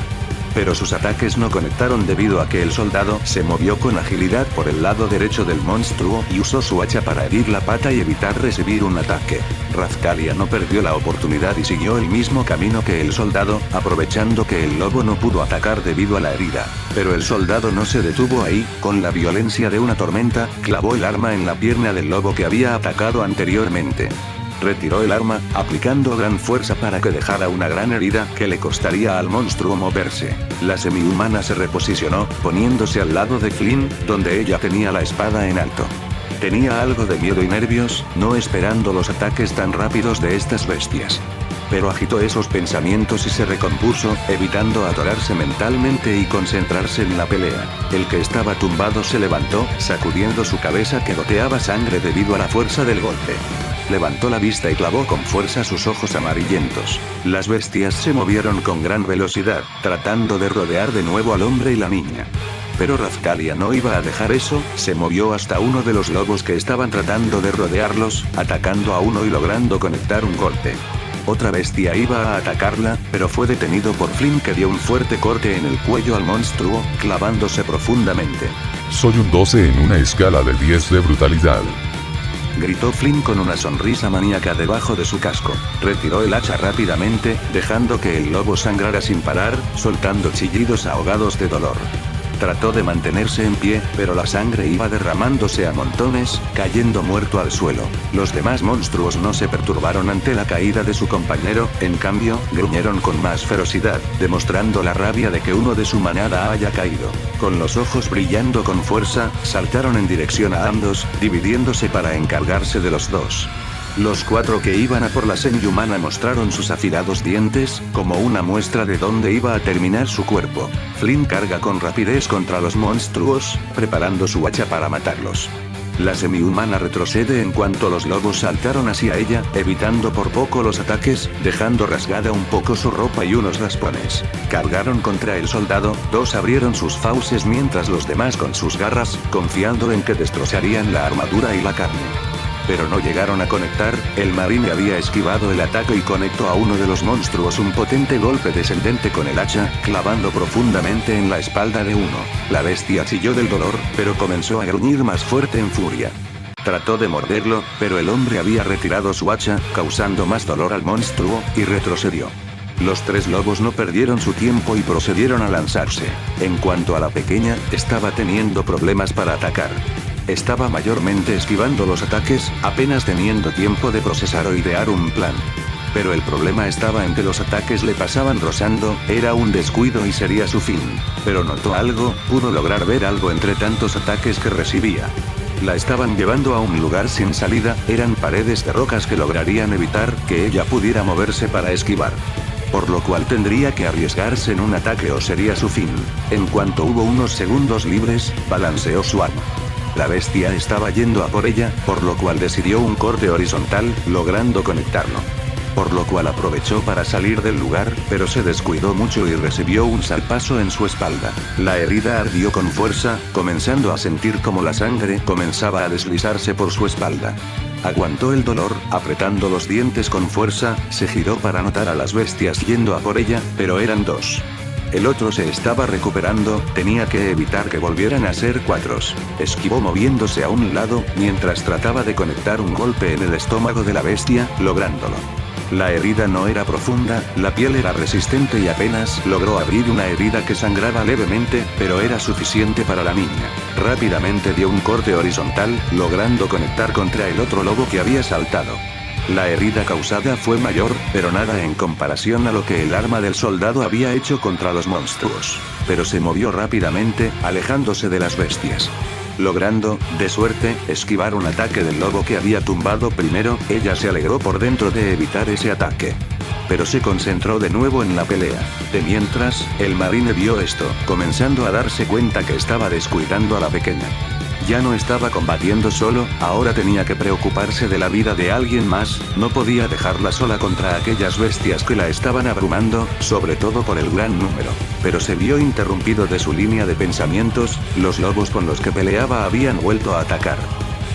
Pero sus ataques no conectaron debido a que el soldado se movió con agilidad por el lado derecho del monstruo y usó su hacha para herir la pata y evitar recibir un ataque. Raftalia no perdió la oportunidad y siguió el mismo camino que el soldado, aprovechando que el lobo no pudo atacar debido a la herida. Pero el soldado no se detuvo ahí, con la violencia de una tormenta, clavó el arma en la pierna del lobo que había atacado anteriormente. Retiró el arma, aplicando gran fuerza para que dejara una gran herida que le costaría al monstruo moverse. La semi-humana se reposicionó, poniéndose al lado de Flynn, donde ella tenía la espada en alto. Tenía algo de miedo y nervios, no esperando los ataques tan rápidos de estas bestias. Pero agitó esos pensamientos y se recompuso, evitando atorarse mentalmente y concentrarse en la pelea. El que estaba tumbado se levantó, sacudiendo su cabeza que goteaba sangre debido a la fuerza del golpe. Levantó la vista y clavó con fuerza sus ojos amarillentos. Las bestias se movieron con gran velocidad, tratando de rodear de nuevo al hombre y la niña. Pero Raftalia no iba a dejar eso, se movió hasta uno de los lobos que estaban tratando de rodearlos, atacando a uno y logrando conectar un golpe. Otra bestia iba a atacarla, pero fue detenido por Flynn que dio un fuerte corte en el cuello al monstruo, clavándose profundamente. Soy un 12 en una escala de 10 de brutalidad. gritó Flynn con una sonrisa maníaca debajo de su casco. Retiró el hacha rápidamente, dejando que el lobo sangrara sin parar, soltando chillidos ahogados de dolor. Trató de mantenerse en pie, pero la sangre iba derramándose a montones, cayendo muerto al suelo. Los demás monstruos no se perturbaron ante la caída de su compañero, en cambio, gruñeron con más ferocidad, demostrando la rabia de que uno de su manada haya caído. Con los ojos brillando con fuerza, saltaron en dirección a ambos, dividiéndose para encargarse de los dos. Los 4 que iban a por la semi-humana mostraron sus afilados dientes, como una muestra de dónde iba a terminar su cuerpo. Flynn carga con rapidez contra los monstruos, preparando su hacha para matarlos. La semi-humana retrocede en cuanto los lobos saltaron hacia ella, evitando por poco los ataques, dejando rasgada un poco su ropa y unos raspones. Cargaron contra el soldado, 2 abrieron sus fauces mientras los demás con sus garras, confiando en que destrozarían la armadura y la carne. Pero no llegaron a conectar, el marine había esquivado el ataque y conectó a uno de los monstruos un potente golpe descendente con el hacha, clavando profundamente en la espalda de uno. La bestia chilló del dolor, pero comenzó a gruñir más fuerte en furia. Trató de morderlo, pero el hombre había retirado su hacha, causando más dolor al monstruo, y retrocedió. Los 3 lobos no perdieron su tiempo y procedieron a lanzarse. En cuanto a la pequeña, estaba teniendo problemas para atacar. Estaba mayormente esquivando los ataques, apenas teniendo tiempo de procesar o idear un plan. Pero el problema estaba en que los ataques le pasaban rozando, era un descuido y sería su fin. Pero notó algo, pudo lograr ver algo entre tantos ataques que recibía. La estaban llevando a un lugar sin salida, eran paredes de rocas que lograrían evitar que ella pudiera moverse para esquivar. Por lo cual tendría que arriesgarse en un ataque o sería su fin. En cuanto hubo unos segundos libres, balanceó su arma. La bestia estaba yendo a por ella, por lo cual decidió un corte horizontal, logrando conectarlo. Por lo cual aprovechó para salir del lugar, pero se descuidó mucho y recibió un zarpazo en su espalda. La herida ardió con fuerza, comenzando a sentir como la sangre comenzaba a deslizarse por su espalda. Aguantó el dolor, apretando los dientes con fuerza, se giró para notar a las bestias yendo a por ella, pero eran 2. El otro se estaba recuperando, tenía que evitar que volvieran a ser 4. Esquivó moviéndose a un lado, mientras trataba de conectar un golpe en el estómago de la bestia, lográndolo. La herida no era profunda, la piel era resistente y apenas logró abrir una herida que sangraba levemente, pero era suficiente para la niña. Rápidamente dio un corte horizontal, logrando conectar contra el otro lobo que había saltado. La herida causada fue mayor, pero nada en comparación a lo que el arma del soldado había hecho contra los monstruos. Pero se movió rápidamente, alejándose de las bestias. Logrando, de suerte, esquivar un ataque del lobo que había tumbado primero, ella se alegró por dentro de evitar ese ataque. Pero se concentró de nuevo en la pelea. De mientras, el marine vio esto, comenzando a darse cuenta que estaba descuidando a la pequeña. Ya no estaba combatiendo solo, ahora tenía que preocuparse de la vida de alguien más, no podía dejarla sola contra aquellas bestias que la estaban abrumando, sobre todo por el gran número. Pero se vio interrumpido de su línea de pensamientos, los lobos con los que peleaba habían vuelto a atacar.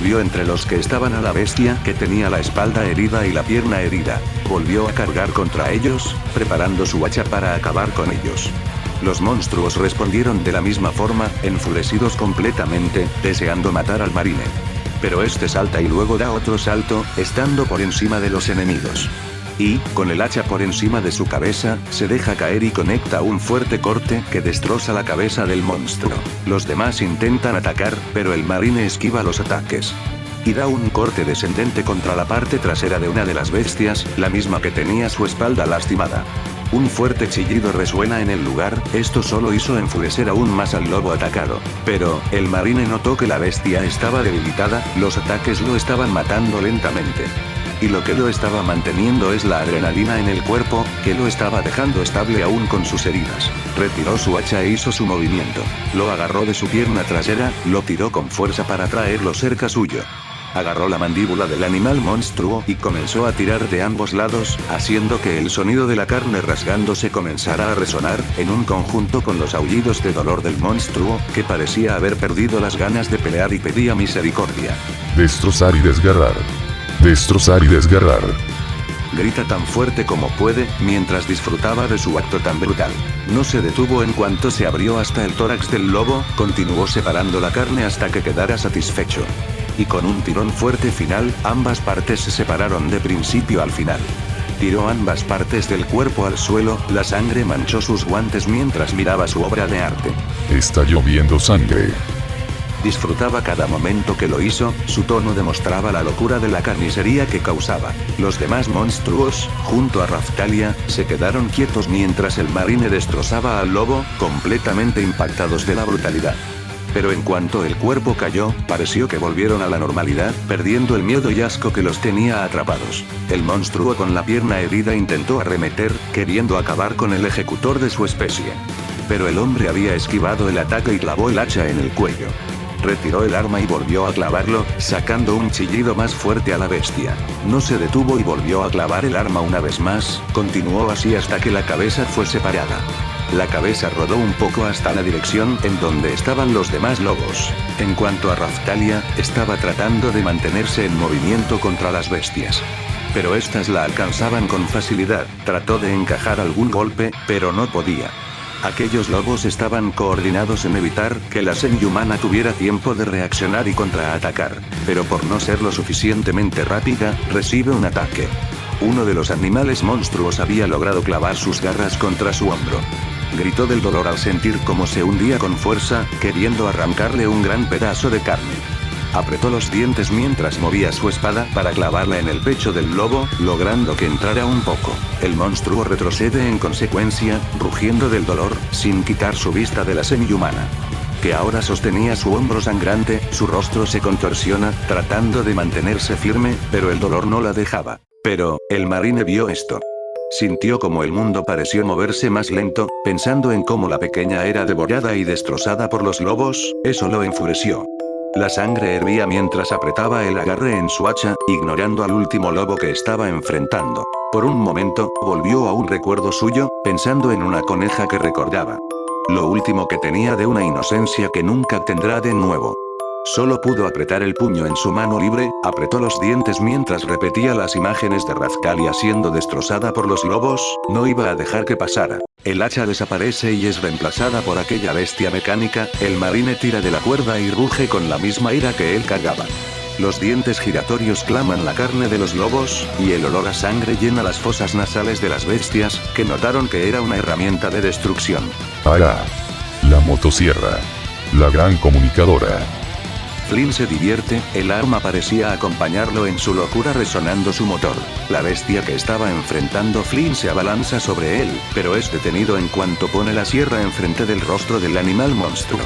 Vio entre los que estaban a la bestia que tenía la espalda herida y la pierna herida. Volvió a cargar contra ellos, preparando su hacha para acabar con ellos. Los monstruos respondieron de la misma forma, enfurecidos completamente, deseando matar al marine. Pero este salta y luego da otro salto, estando por encima de los enemigos. Y, con el hacha por encima de su cabeza, se deja caer y conecta un fuerte corte que destroza la cabeza del monstruo. Los demás intentan atacar, pero el marine esquiva los ataques. Y da un corte descendente contra la parte trasera de una de las bestias, la misma que tenía su espalda lastimada. Un fuerte chillido resuena en el lugar, esto solo hizo enfurecer aún más al lobo atacado. Pero, el marine notó que la bestia estaba debilitada, los ataques lo estaban matando lentamente. Y lo que lo estaba manteniendo es la adrenalina en el cuerpo, que lo estaba dejando estable aún con sus heridas. Retiró su hacha e hizo su movimiento. Lo agarró de su pierna trasera, lo tiró con fuerza para traerlo cerca suyo. Agarró la mandíbula del animal monstruo y comenzó a tirar de ambos lados, haciendo que el sonido de la carne rasgándose comenzara a resonar, en un conjunto con los aullidos de dolor del monstruo, que parecía haber perdido las ganas de pelear y pedía misericordia. Destrozar y desgarrar. Destrozar y desgarrar. Grita tan fuerte como puede, mientras disfrutaba de su acto tan brutal. No se detuvo en cuanto se abrió hasta el tórax del lobo, continuó separando la carne hasta que quedara satisfecho. Y con un tirón fuerte final, ambas partes se separaron de principio al final. Tiró ambas partes del cuerpo al suelo, la sangre manchó sus guantes mientras miraba su obra de arte. Está lloviendo sangre. Disfrutaba cada momento que lo hizo, su tono demostraba la locura de la carnicería que causaba. Los demás monstruos, junto a Raphtalia, se quedaron quietos mientras el marine destrozaba al lobo, completamente impactados de la brutalidad. Pero en cuanto el cuerpo cayó, pareció que volvieron a la normalidad, perdiendo el miedo y asco que los tenía atrapados. El monstruo con la pierna herida intentó arremeter, queriendo acabar con el ejecutor de su especie. Pero el hombre había esquivado el ataque y clavó el hacha en el cuello. Retiró el arma y volvió a clavarlo, sacando un chillido más fuerte a la bestia. No se detuvo y volvió a clavar el arma una vez más, continuó así hasta que la cabeza fue separada. La cabeza rodó un poco hasta la dirección en donde estaban los demás lobos. En cuanto a Raphtalia, estaba tratando de mantenerse en movimiento contra las bestias. Pero estas la alcanzaban con facilidad, trató de encajar algún golpe, pero no podía. Aquellos lobos estaban coordinados en evitar que la semi-humana tuviera tiempo de reaccionar y contraatacar, pero por no ser lo suficientemente rápida, recibe un ataque. Uno de los animales monstruos había logrado clavar sus garras contra su hombro. Gritó del dolor al sentir cómo se hundía con fuerza, queriendo arrancarle un gran pedazo de carne. Apretó los dientes mientras movía su espada para clavarla en el pecho del lobo, logrando que entrara un poco. El monstruo retrocede en consecuencia, rugiendo del dolor, sin quitar su vista de la semi-humana, que ahora sostenía su hombro sangrante. Su rostro se contorsiona, tratando de mantenerse firme, pero el dolor no la dejaba. Pero, el marine vio esto. Sintió como el mundo pareció moverse más lento, pensando en cómo la pequeña era devorada y destrozada por los lobos, eso lo enfureció. La sangre hervía mientras apretaba el agarre en su hacha, ignorando al último lobo que estaba enfrentando. Por un momento, volvió a un recuerdo suyo, pensando en una coneja que recordaba. Lo último que tenía de una inocencia que nunca tendrá de nuevo. Solo pudo apretar el puño en su mano libre, apretó los dientes mientras repetía las imágenes de Raphtalia siendo destrozada por los lobos, no iba a dejar que pasara. El hacha desaparece y es reemplazada por aquella bestia mecánica, el marine tira de la cuerda y ruge con la misma ira que él cargaba. Los dientes giratorios claman la carne de los lobos, y el olor a sangre llena las fosas nasales de las bestias, que notaron que era una herramienta de destrucción. ¡Ara! La motosierra. La gran comunicadora. Flynn se divierte, el arma parecía acompañarlo en su locura resonando su motor. La bestia que estaba enfrentando Flynn se abalanza sobre él, pero es detenido en cuanto pone la sierra enfrente del rostro del animal monstruo.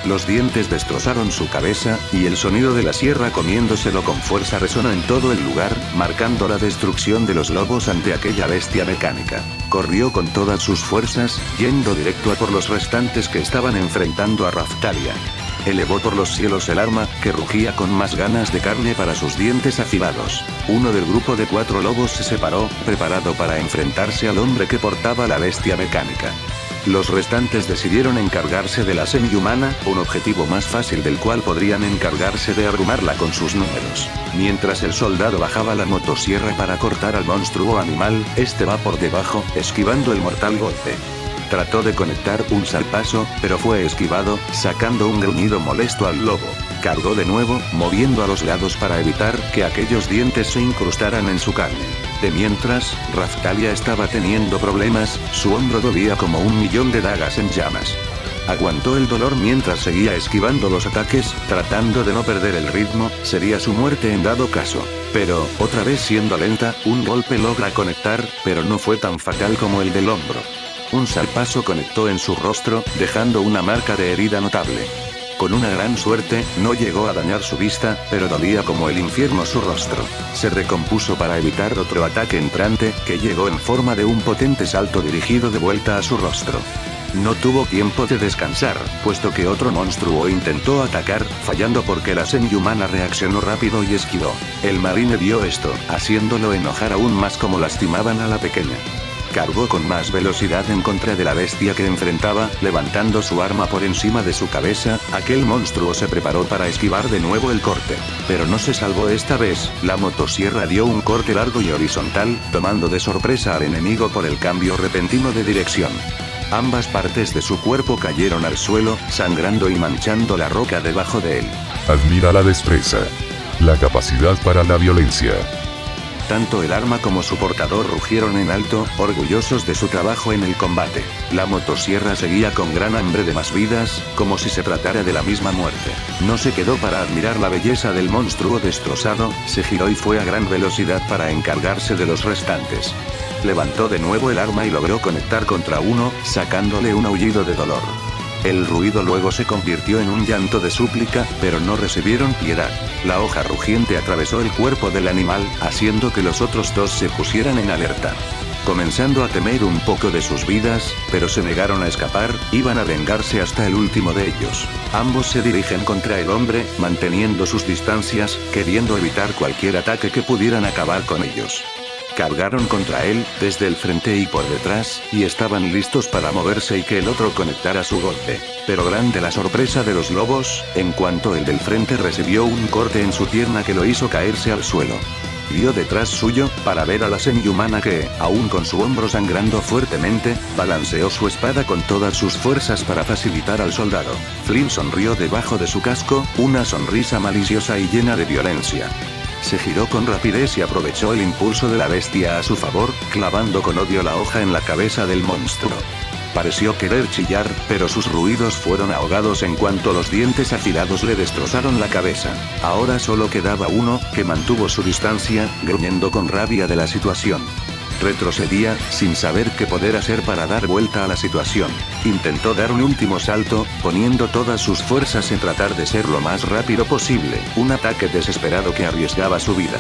Los dientes destrozaron su cabeza, y el sonido de la sierra comiéndoselo con fuerza resonó en todo el lugar, marcando la destrucción de los lobos ante aquella bestia mecánica. Corrió con todas sus fuerzas, yendo directo a por los restantes que estaban enfrentando a Raphtalia. Elevó por los cielos el arma, que rugía con más ganas de carne para sus dientes afilados. Uno del grupo de 4 lobos se separó, preparado para enfrentarse al hombre que portaba la bestia mecánica. Los restantes decidieron encargarse de la semi-humana, un objetivo más fácil del cual podrían encargarse de abrumarla con sus números. Mientras el soldado bajaba la motosierra para cortar al monstruo animal, este va por debajo, esquivando el mortal golpe. Trató de conectar un zarpazo, pero fue esquivado, sacando un gruñido molesto al lobo. Cargó de nuevo, moviendo a los lados para evitar que aquellos dientes se incrustaran en su carne. De mientras, Raphtalia estaba teniendo problemas, su hombro dolía como 1.000.000 de dagas en llamas. Aguantó el dolor mientras seguía esquivando los ataques, tratando de no perder el ritmo, sería su muerte en dado caso. Pero, otra vez siendo lenta, un golpe logra conectar, pero no fue tan fatal como el del hombro. Un zarpazo conectó en su rostro, dejando una marca de herida notable. Con una gran suerte, no llegó a dañar su vista, pero dolía como el infierno su rostro. Se recompuso para evitar otro ataque entrante, que llegó en forma de un potente salto dirigido de vuelta a su rostro. No tuvo tiempo de descansar, puesto que otro monstruo intentó atacar, fallando porque la semi-humana reaccionó rápido y esquivó. El marine vio esto, haciéndolo enojar aún más como lastimaban a la pequeña. Cargó con más velocidad en contra de la bestia que enfrentaba, levantando su arma por encima de su cabeza. Aquel monstruo se preparó para esquivar de nuevo el corte. Pero no se salvó esta vez, la motosierra dio un corte largo y horizontal, tomando de sorpresa al enemigo por el cambio repentino de dirección. Ambas partes de su cuerpo cayeron al suelo, sangrando y manchando la roca debajo de él. Admira la destreza. La capacidad para la violencia. Tanto el arma como su portador rugieron en alto, orgullosos de su trabajo en el combate. La motosierra seguía con gran hambre de más vidas, como si se tratara de la misma muerte. No se quedó para admirar la belleza del monstruo destrozado, se giró y fue a gran velocidad para encargarse de los restantes. Levantó de nuevo el arma y logró conectar contra uno, sacándole un aullido de dolor. El ruido luego se convirtió en un llanto de súplica, pero no recibieron piedad. La hoja rugiente atravesó el cuerpo del animal, haciendo que los otros dos se pusieran en alerta. Comenzando a temer un poco de sus vidas, pero se negaron a escapar, iban a vengarse hasta el último de ellos. Ambos se dirigen contra el hombre, manteniendo sus distancias, queriendo evitar cualquier ataque que pudieran acabar con ellos. Cargaron contra él, desde el frente y por detrás, y estaban listos para moverse y que el otro conectara su golpe. Pero grande la sorpresa de los lobos, en cuanto el del frente recibió un corte en su pierna que lo hizo caerse al suelo. Vio detrás suyo, para ver a la semihumana que, aún con su hombro sangrando fuertemente, balanceó su espada con todas sus fuerzas para facilitar al soldado. Flynn sonrió debajo de su casco, una sonrisa maliciosa y llena de violencia. Se giró con rapidez y aprovechó el impulso de la bestia a su favor, clavando con odio la hoja en la cabeza del monstruo. Pareció querer chillar, pero sus ruidos fueron ahogados en cuanto los dientes afilados le destrozaron la cabeza. Ahora solo quedaba uno, que mantuvo su distancia, gruñendo con rabia de la situación. Retrocedía, sin saber qué poder hacer para dar vuelta a la situación. Intentó dar un último salto, poniendo todas sus fuerzas en tratar de ser lo más rápido posible, un ataque desesperado que arriesgaba su vida.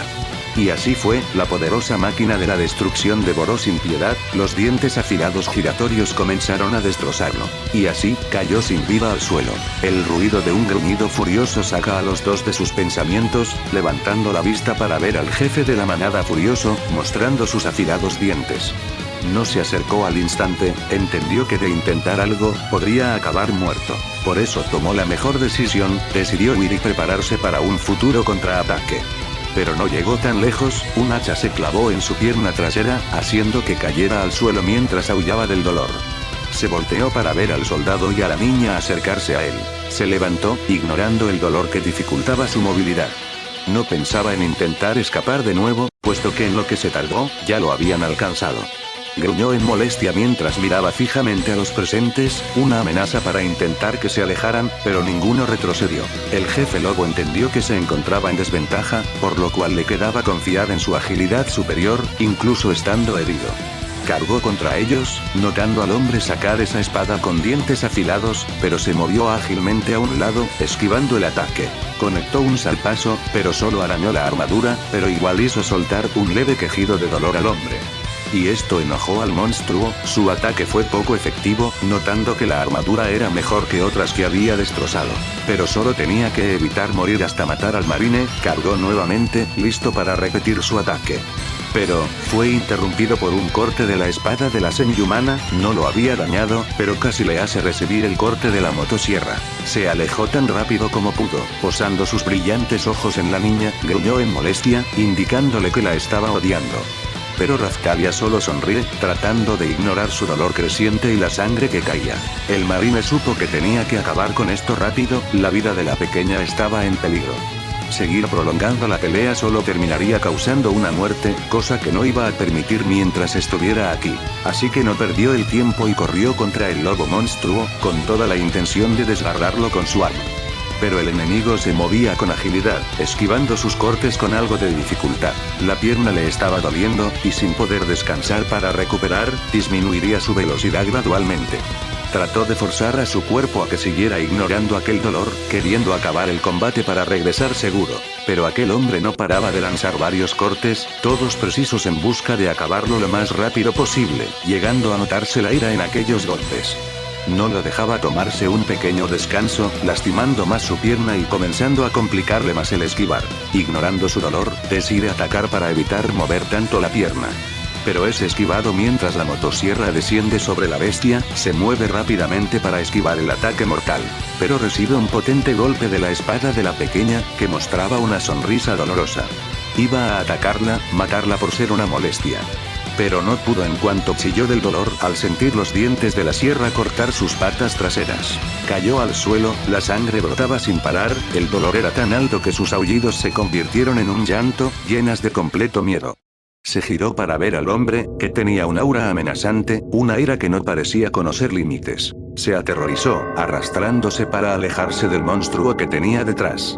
Y así fue, la poderosa máquina de la destrucción devoró sin piedad, los dientes afilados giratorios comenzaron a destrozarlo. Y así, cayó sin vida al suelo. El ruido de un gruñido furioso saca a los dos de sus pensamientos, levantando la vista para ver al jefe de la manada furioso, mostrando sus afilados dientes. No se acercó al instante, entendió que de intentar algo, podría acabar muerto. Por eso tomó la mejor decisión, decidió huir y prepararse para un futuro contraataque. Pero no llegó tan lejos, un hacha se clavó en su pierna trasera, haciendo que cayera al suelo mientras aullaba del dolor. Se volteó para ver al soldado y a la niña acercarse a él. Se levantó, ignorando el dolor que dificultaba su movilidad. No pensaba en intentar escapar de nuevo, puesto que en lo que se tardó, ya lo habían alcanzado. Gruñó en molestia mientras miraba fijamente a los presentes, una amenaza para intentar que se alejaran, pero ninguno retrocedió. El jefe lobo entendió que se encontraba en desventaja, por lo cual le quedaba confiar en su agilidad superior, incluso estando herido. Cargó contra ellos, notando al hombre sacar esa espada con dientes afilados, pero se movió ágilmente a un lado, esquivando el ataque. Conectó un salpazo, pero solo arañó la armadura, pero igual hizo soltar un leve quejido de dolor al hombre. Y esto enojó al monstruo, su ataque fue poco efectivo, notando que la armadura era mejor que otras que había destrozado. Pero solo tenía que evitar morir hasta matar al marine, cargó nuevamente, listo para repetir su ataque. Pero, fue interrumpido por un corte de la espada de la semihumana, no lo había dañado, pero casi le hace recibir el corte de la motosierra. Se alejó tan rápido como pudo, posando sus brillantes ojos en la niña, gruñó en molestia, indicándole que la estaba odiando. Pero Raftalia solo sonríe, tratando de ignorar su dolor creciente y la sangre que caía. El marine supo que tenía que acabar con esto rápido, la vida de la pequeña estaba en peligro. Seguir prolongando la pelea solo terminaría causando una muerte, cosa que no iba a permitir mientras estuviera aquí. Así que no perdió el tiempo y corrió contra el lobo monstruo, con toda la intención de desgarrarlo con su arma. Pero el enemigo se movía con agilidad, esquivando sus cortes con algo de dificultad. La pierna le estaba doliendo, y sin poder descansar para recuperar, disminuiría su velocidad gradualmente. Trató de forzar a su cuerpo a que siguiera ignorando aquel dolor, queriendo acabar el combate para regresar seguro. Pero aquel hombre no paraba de lanzar varios cortes, todos precisos en busca de acabarlo lo más rápido posible, llegando a notarse la ira en aquellos golpes. No lo dejaba tomarse un pequeño descanso, lastimando más su pierna y comenzando a complicarle más el esquivar. Ignorando su dolor, decide atacar para evitar mover tanto la pierna. Pero es esquivado mientras la motosierra desciende sobre la bestia, se mueve rápidamente para esquivar el ataque mortal. Pero recibe un potente golpe de la espada de la pequeña, que mostraba una sonrisa dolorosa. Iba a atacarla, matarla por ser una molestia. pero no pudo en cuanto chilló del dolor al sentir los dientes de la sierra cortar sus patas traseras. Cayó al suelo, la sangre brotaba sin parar, el dolor era tan alto que sus aullidos se convirtieron en un llanto, llenas de completo miedo. Se giró para ver al hombre, que tenía un aura amenazante, una ira que no parecía conocer límites. Se aterrorizó, arrastrándose para alejarse del monstruo que tenía detrás.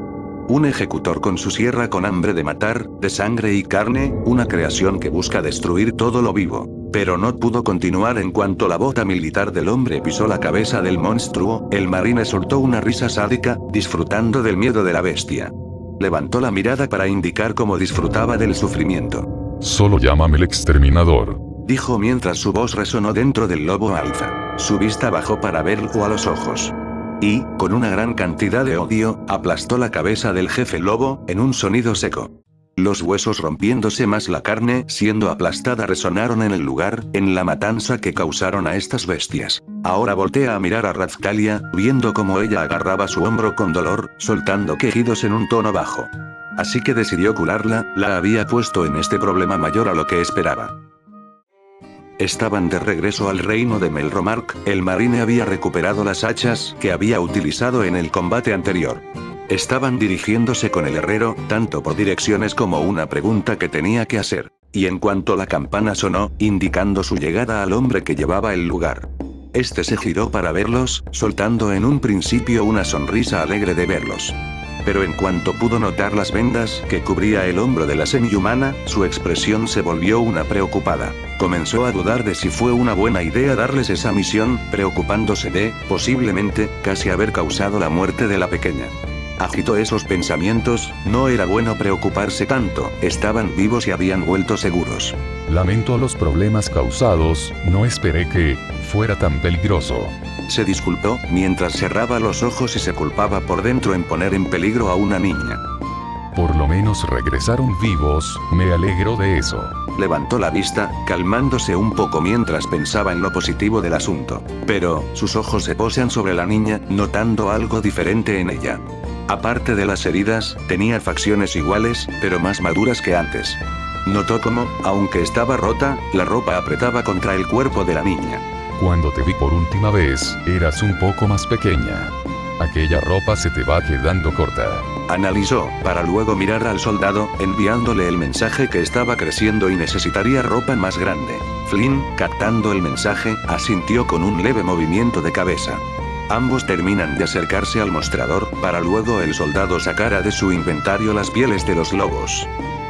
Un ejecutor con su sierra con hambre de matar, de sangre y carne, una creación que busca destruir todo lo vivo. Pero no pudo continuar en cuanto la bota militar del hombre pisó la cabeza del monstruo, el marine soltó una risa sádica, disfrutando del miedo de la bestia. Levantó la mirada para indicar cómo disfrutaba del sufrimiento. Solo llámame el exterminador. Dijo mientras su voz resonó dentro del lobo alfa. Su vista bajó para verlo a los ojos. Y, con una gran cantidad de odio, aplastó la cabeza del jefe lobo, en un sonido seco. Los huesos rompiéndose más la carne siendo aplastada resonaron en el lugar, en la matanza que causaron a estas bestias. Ahora voltea a mirar a Raphtalia, viendo cómo ella agarraba su hombro con dolor, soltando quejidos en un tono bajo. Así que decidió curarla, la había puesto en este problema mayor a lo que esperaba. Estaban de regreso al reino de Melromark, el marine había recuperado las hachas que había utilizado en el combate anterior. Estaban dirigiéndose con el herrero, tanto por direcciones como una pregunta que tenía que hacer. Y en cuanto la campana sonó, indicando su llegada al hombre que llevaba el lugar. Este se giró para verlos, soltando en un principio una sonrisa alegre de verlos. Pero en cuanto pudo notar las vendas que cubría el hombro de la semihumana, su expresión se volvió una preocupada. Comenzó a dudar de si fue una buena idea darles esa misión, preocupándose de, posiblemente, casi haber causado la muerte de la pequeña. Agitó esos pensamientos, no era bueno preocuparse tanto, estaban vivos y habían vuelto seguros. Lamento los problemas causados, no esperé que fuera tan peligroso. Se disculpó, mientras cerraba los ojos y se culpaba por dentro en poner en peligro a una niña. Por lo menos regresaron vivos, me alegro de eso. Levantó la vista, calmándose un poco mientras pensaba en lo positivo del asunto. Pero, sus ojos se posan sobre la niña, notando algo diferente en ella. Aparte de las heridas, tenía facciones iguales, pero más maduras que antes. Notó cómo, aunque estaba rota, la ropa apretaba contra el cuerpo de la niña. Cuando te vi por última vez, eras un poco más pequeña. Aquella ropa se te va quedando corta. Analizó, para luego mirar al soldado, enviándole el mensaje que estaba creciendo y necesitaría ropa más grande. Flynn, captando el mensaje, asintió con un leve movimiento de cabeza. Ambos terminan de acercarse al mostrador, para luego el soldado sacara de su inventario las pieles de los lobos.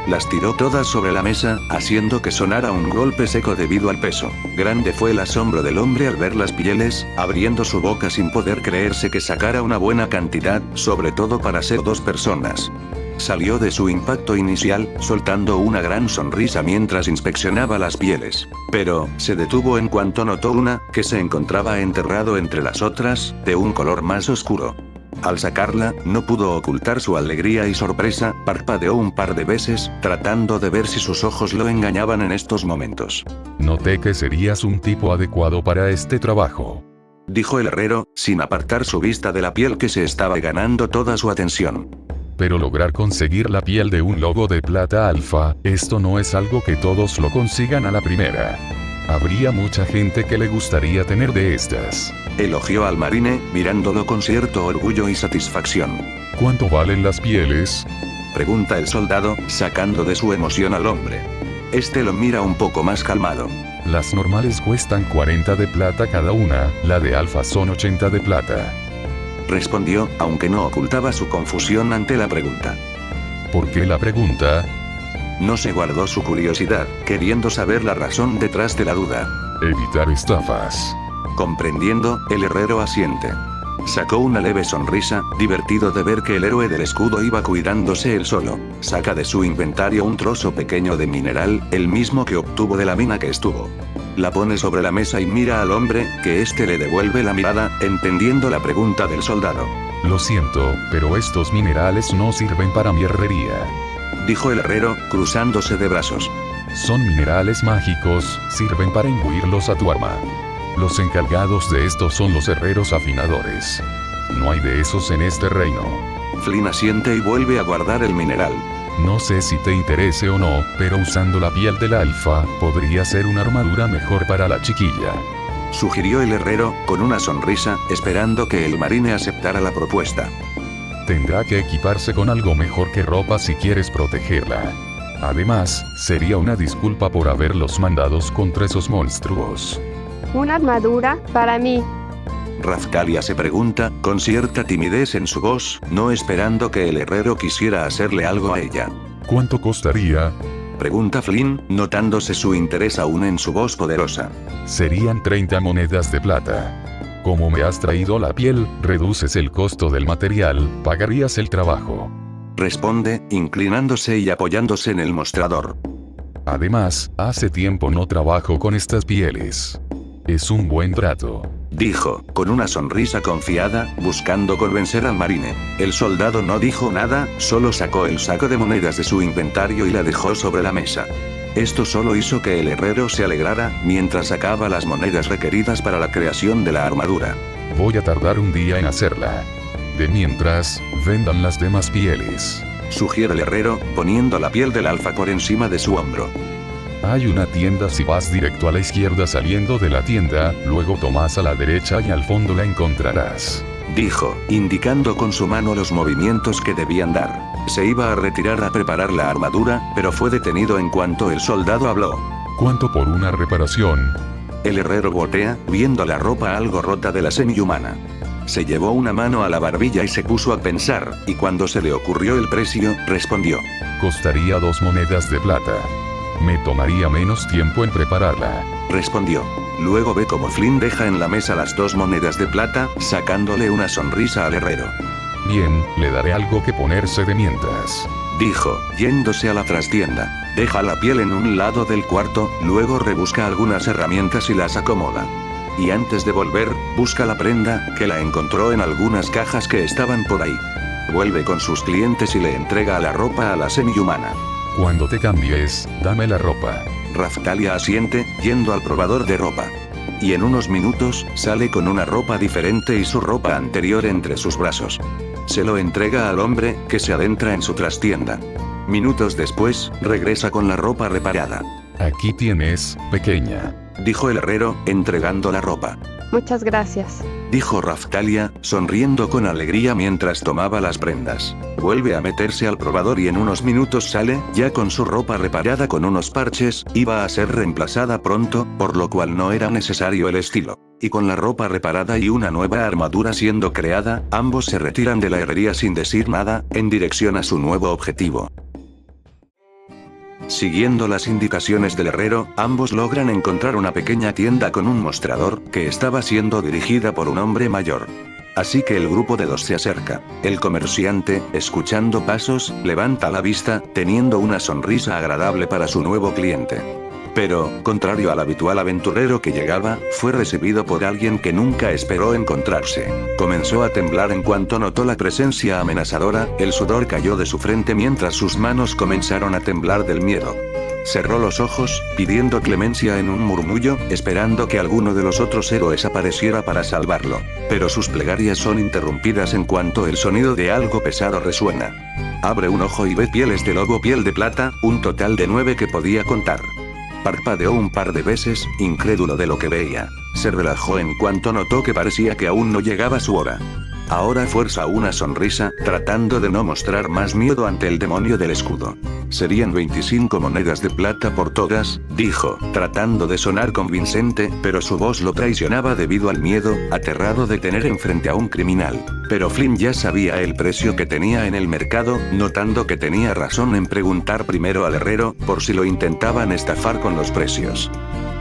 Las tiró todas sobre la mesa, haciendo que sonara un golpe seco debido al peso. Grande fue el asombro del hombre al ver las pieles, abriendo su boca sin poder creerse que sacara una buena cantidad, sobre todo para ser dos personas. Salió de su impacto inicial, soltando una gran sonrisa mientras inspeccionaba las pieles. Pero, se detuvo en cuanto notó una, que se encontraba enterrado entre las otras, de un color más oscuro. Al sacarla, no pudo ocultar su alegría y sorpresa, parpadeó un par de veces, tratando de ver si sus ojos lo engañaban en estos momentos. Noté que serías un tipo adecuado para este trabajo. Dijo el herrero, sin apartar su vista de la piel que se estaba ganando toda su atención. Pero lograr conseguir la piel de un lobo de plata alfa, esto no es algo que todos lo consigan a la primera. Habría mucha gente que le gustaría tener de estas. Elogió al marine, mirándolo con cierto orgullo y satisfacción. ¿Cuánto valen las pieles? Pregunta el soldado, sacando de su emoción al hombre. Este lo mira un poco más calmado. Las normales cuestan 40 de plata cada una, la de alfa son 80 de plata. Respondió, aunque no ocultaba su confusión ante la pregunta. ¿Por qué la pregunta? No se guardó su curiosidad, queriendo saber la razón detrás de la duda. Evitar estafas. Comprendiendo, el herrero asiente. Sacó una leve sonrisa, divertido de ver que el héroe del escudo iba cuidándose él solo. Saca de su inventario un trozo pequeño de mineral, el mismo que obtuvo de la mina que estuvo. La pone sobre la mesa y mira al hombre, que éste le devuelve la mirada, entendiendo la pregunta del soldado. Lo siento, pero estos minerales no sirven para mi herrería. Dijo el herrero, cruzándose de brazos. Son minerales mágicos, sirven para imbuirlos a tu arma. Los encargados de estos son los herreros afinadores. No hay de esos en este reino. Flynn asiente y vuelve a guardar el mineral. No sé si te interese o no, pero usando la piel del alfa, podría ser una armadura mejor para la chiquilla. Sugirió el herrero, con una sonrisa, esperando que el marine aceptara la propuesta. Tendrá que equiparse con algo mejor que ropa si quieres protegerla. Además, sería una disculpa por haberlos mandados contra esos monstruos. ¿Una armadura? Para mí. Raftalia se pregunta, con cierta timidez en su voz, no esperando que el herrero quisiera hacerle algo a ella. ¿Cuánto costaría? Pregunta Flynn, notándose su interés aún en su voz poderosa. Serían 30 monedas de plata. Como me has traído la piel, reduces el costo del material, pagarías el trabajo. Responde, inclinándose y apoyándose en el mostrador. Además, hace tiempo no trabajo con estas pieles. Es un buen trato. Dijo, con una sonrisa confiada, buscando convencer al marine. El soldado no dijo nada, solo sacó el saco de monedas de su inventario y la dejó sobre la mesa. Esto solo hizo que el herrero se alegrara, mientras sacaba las monedas requeridas para la creación de la armadura. Voy a tardar un día en hacerla. De mientras, vendan las demás pieles. Sugiere el herrero, poniendo la piel del alfa por encima de su hombro. Hay una tienda si vas directo a la izquierda saliendo de la tienda, luego tomas a la derecha y al fondo la encontrarás. Dijo, indicando con su mano los movimientos que debían dar. Se iba a retirar a preparar la armadura, pero fue detenido en cuanto el soldado habló. ¿Cuánto por una reparación? El herrero voltea, viendo la ropa algo rota de la semi-humana. Se llevó una mano a la barbilla y se puso a pensar, y cuando se le ocurrió el precio, respondió. Costaría 2 monedas de plata. Me tomaría menos tiempo en prepararla. Respondió. Luego ve como Flynn deja en la mesa las 2 monedas de plata, sacándole una sonrisa al herrero. Bien, le daré algo que ponerse de mientras. Dijo, yéndose a la trastienda. Deja la piel en un lado del cuarto, luego rebusca algunas herramientas y las acomoda. Y antes de volver, busca la prenda, que la encontró en algunas cajas que estaban por ahí. Vuelve con sus clientes y le entrega la ropa a la semi-humana. Cuando te cambies, dame la ropa. Raftalia asiente, yendo al probador de ropa. Y en unos minutos, sale con una ropa diferente y su ropa anterior entre sus brazos. Se lo entrega al hombre, que se adentra en su trastienda. Minutos después, regresa con la ropa reparada. Aquí tienes, pequeña. Dijo el herrero, entregando la ropa. Muchas gracias. Dijo Raftalia, sonriendo con alegría mientras tomaba las prendas. Vuelve a meterse al probador y en unos minutos sale, ya con su ropa reparada con unos parches, iba a ser reemplazada pronto, por lo cual no era necesario el estilo. Y con la ropa reparada y una nueva armadura siendo creada, ambos se retiran de la herrería sin decir nada, en dirección a su nuevo objetivo. Siguiendo las indicaciones del herrero, ambos logran encontrar una pequeña tienda con un mostrador, que estaba siendo dirigida por un hombre mayor. Así que el grupo de 2 se acerca. El comerciante, escuchando pasos, levanta la vista, teniendo una sonrisa agradable para su nuevo cliente. Pero, contrario al habitual aventurero que llegaba, fue recibido por alguien que nunca esperó encontrarse. Comenzó a temblar en cuanto notó la presencia amenazadora, el sudor cayó de su frente mientras sus manos comenzaron a temblar del miedo. Cerró los ojos, pidiendo clemencia en un murmullo, esperando que alguno de los otros héroes apareciera para salvarlo. Pero sus plegarias son interrumpidas en cuanto el sonido de algo pesado resuena. Abre un ojo y ve pieles de lobo, piel de plata, un total de 9 que podía contar. Parpadeó un par de veces, incrédulo de lo que veía. Se relajó en cuanto notó que parecía que aún no llegaba su hora. Ahora fuerza una sonrisa, tratando de no mostrar más miedo ante el demonio del escudo. Serían 25 monedas de plata por todas, dijo, tratando de sonar convincente, pero su voz lo traicionaba debido al miedo, aterrado de tener enfrente a un criminal. Pero Flynn ya sabía el precio que tenía en el mercado, notando que tenía razón en preguntar primero al herrero, por si lo intentaban estafar con los precios.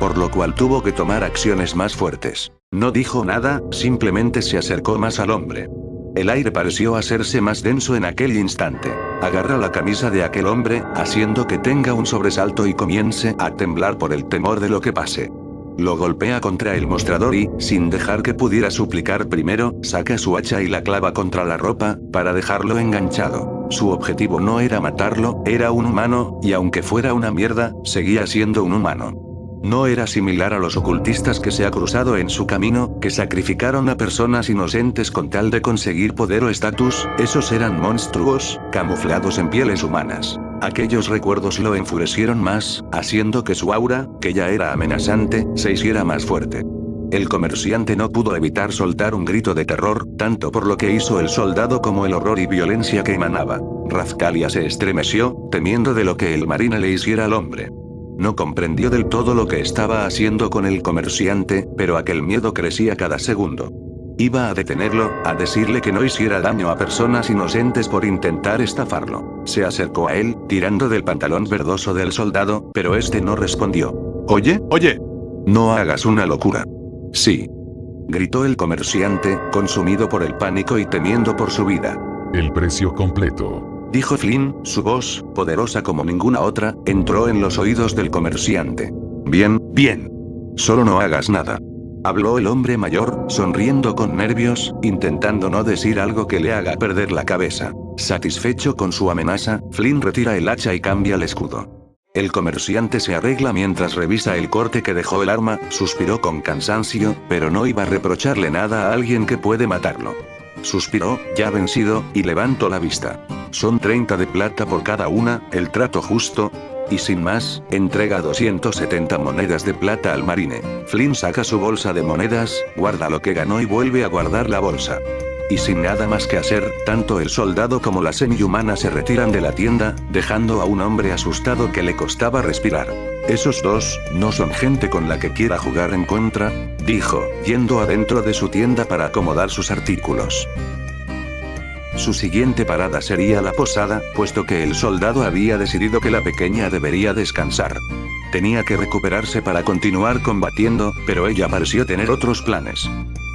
Por lo cual tuvo que tomar acciones más fuertes. No dijo nada, simplemente se acercó más al hombre. El aire pareció hacerse más denso en aquel instante. Agarra la camisa de aquel hombre, haciendo que tenga un sobresalto y comience a temblar por el temor de lo que pase. Lo golpea contra el mostrador y, sin dejar que pudiera suplicar primero, saca su hacha y la clava contra la ropa, para dejarlo enganchado. Su objetivo no era matarlo, era un humano, y aunque fuera una mierda, seguía siendo un humano. No era similar a los ocultistas que se ha cruzado en su camino, que sacrificaron a personas inocentes con tal de conseguir poder o estatus. Esos eran monstruos, camuflados en pieles humanas. Aquellos recuerdos lo enfurecieron más, haciendo que su aura, que ya era amenazante, se hiciera más fuerte. El comerciante no pudo evitar soltar un grito de terror, tanto por lo que hizo el soldado como el horror y violencia que emanaba. Razcalia se estremeció, temiendo de lo que el marine le hiciera al hombre. No comprendió del todo lo que estaba haciendo con el comerciante, pero aquel miedo crecía cada segundo. Iba a detenerlo, a decirle que no hiciera daño a personas inocentes por intentar estafarlo. Se acercó a él, tirando del pantalón verdoso del soldado, pero este no respondió. Oye, no hagas una locura. Sí, gritó el comerciante, consumido por el pánico y temiendo por su vida. El precio completo. Dijo Flynn, su voz, poderosa como ninguna otra, entró en los oídos del comerciante. Bien. Solo no hagas nada. Habló el hombre mayor, sonriendo con nervios, intentando no decir algo que le haga perder la cabeza. Satisfecho con su amenaza, Flynn retira el hacha y cambia el escudo. El comerciante se arregla mientras revisa el corte que dejó el arma, suspiró con cansancio, pero no iba a reprocharle nada a alguien que puede matarlo. Suspiró, ya vencido, y levantó la vista. Son 30 de plata por cada una, el trato justo. Y sin más, entrega 270 monedas de plata al marine. Flynn saca su bolsa de monedas, guarda lo que ganó y vuelve a guardar la bolsa. Y sin nada más que hacer, tanto el soldado como la semi-humana se retiran de la tienda, dejando a un hombre asustado que le costaba respirar. Esos dos, no son gente con la que quiera jugar en contra, dijo, yendo adentro de su tienda para acomodar sus artículos. Su siguiente parada sería la posada, puesto que el soldado había decidido que la pequeña debería descansar. Tenía que recuperarse para continuar combatiendo, pero ella pareció tener otros planes.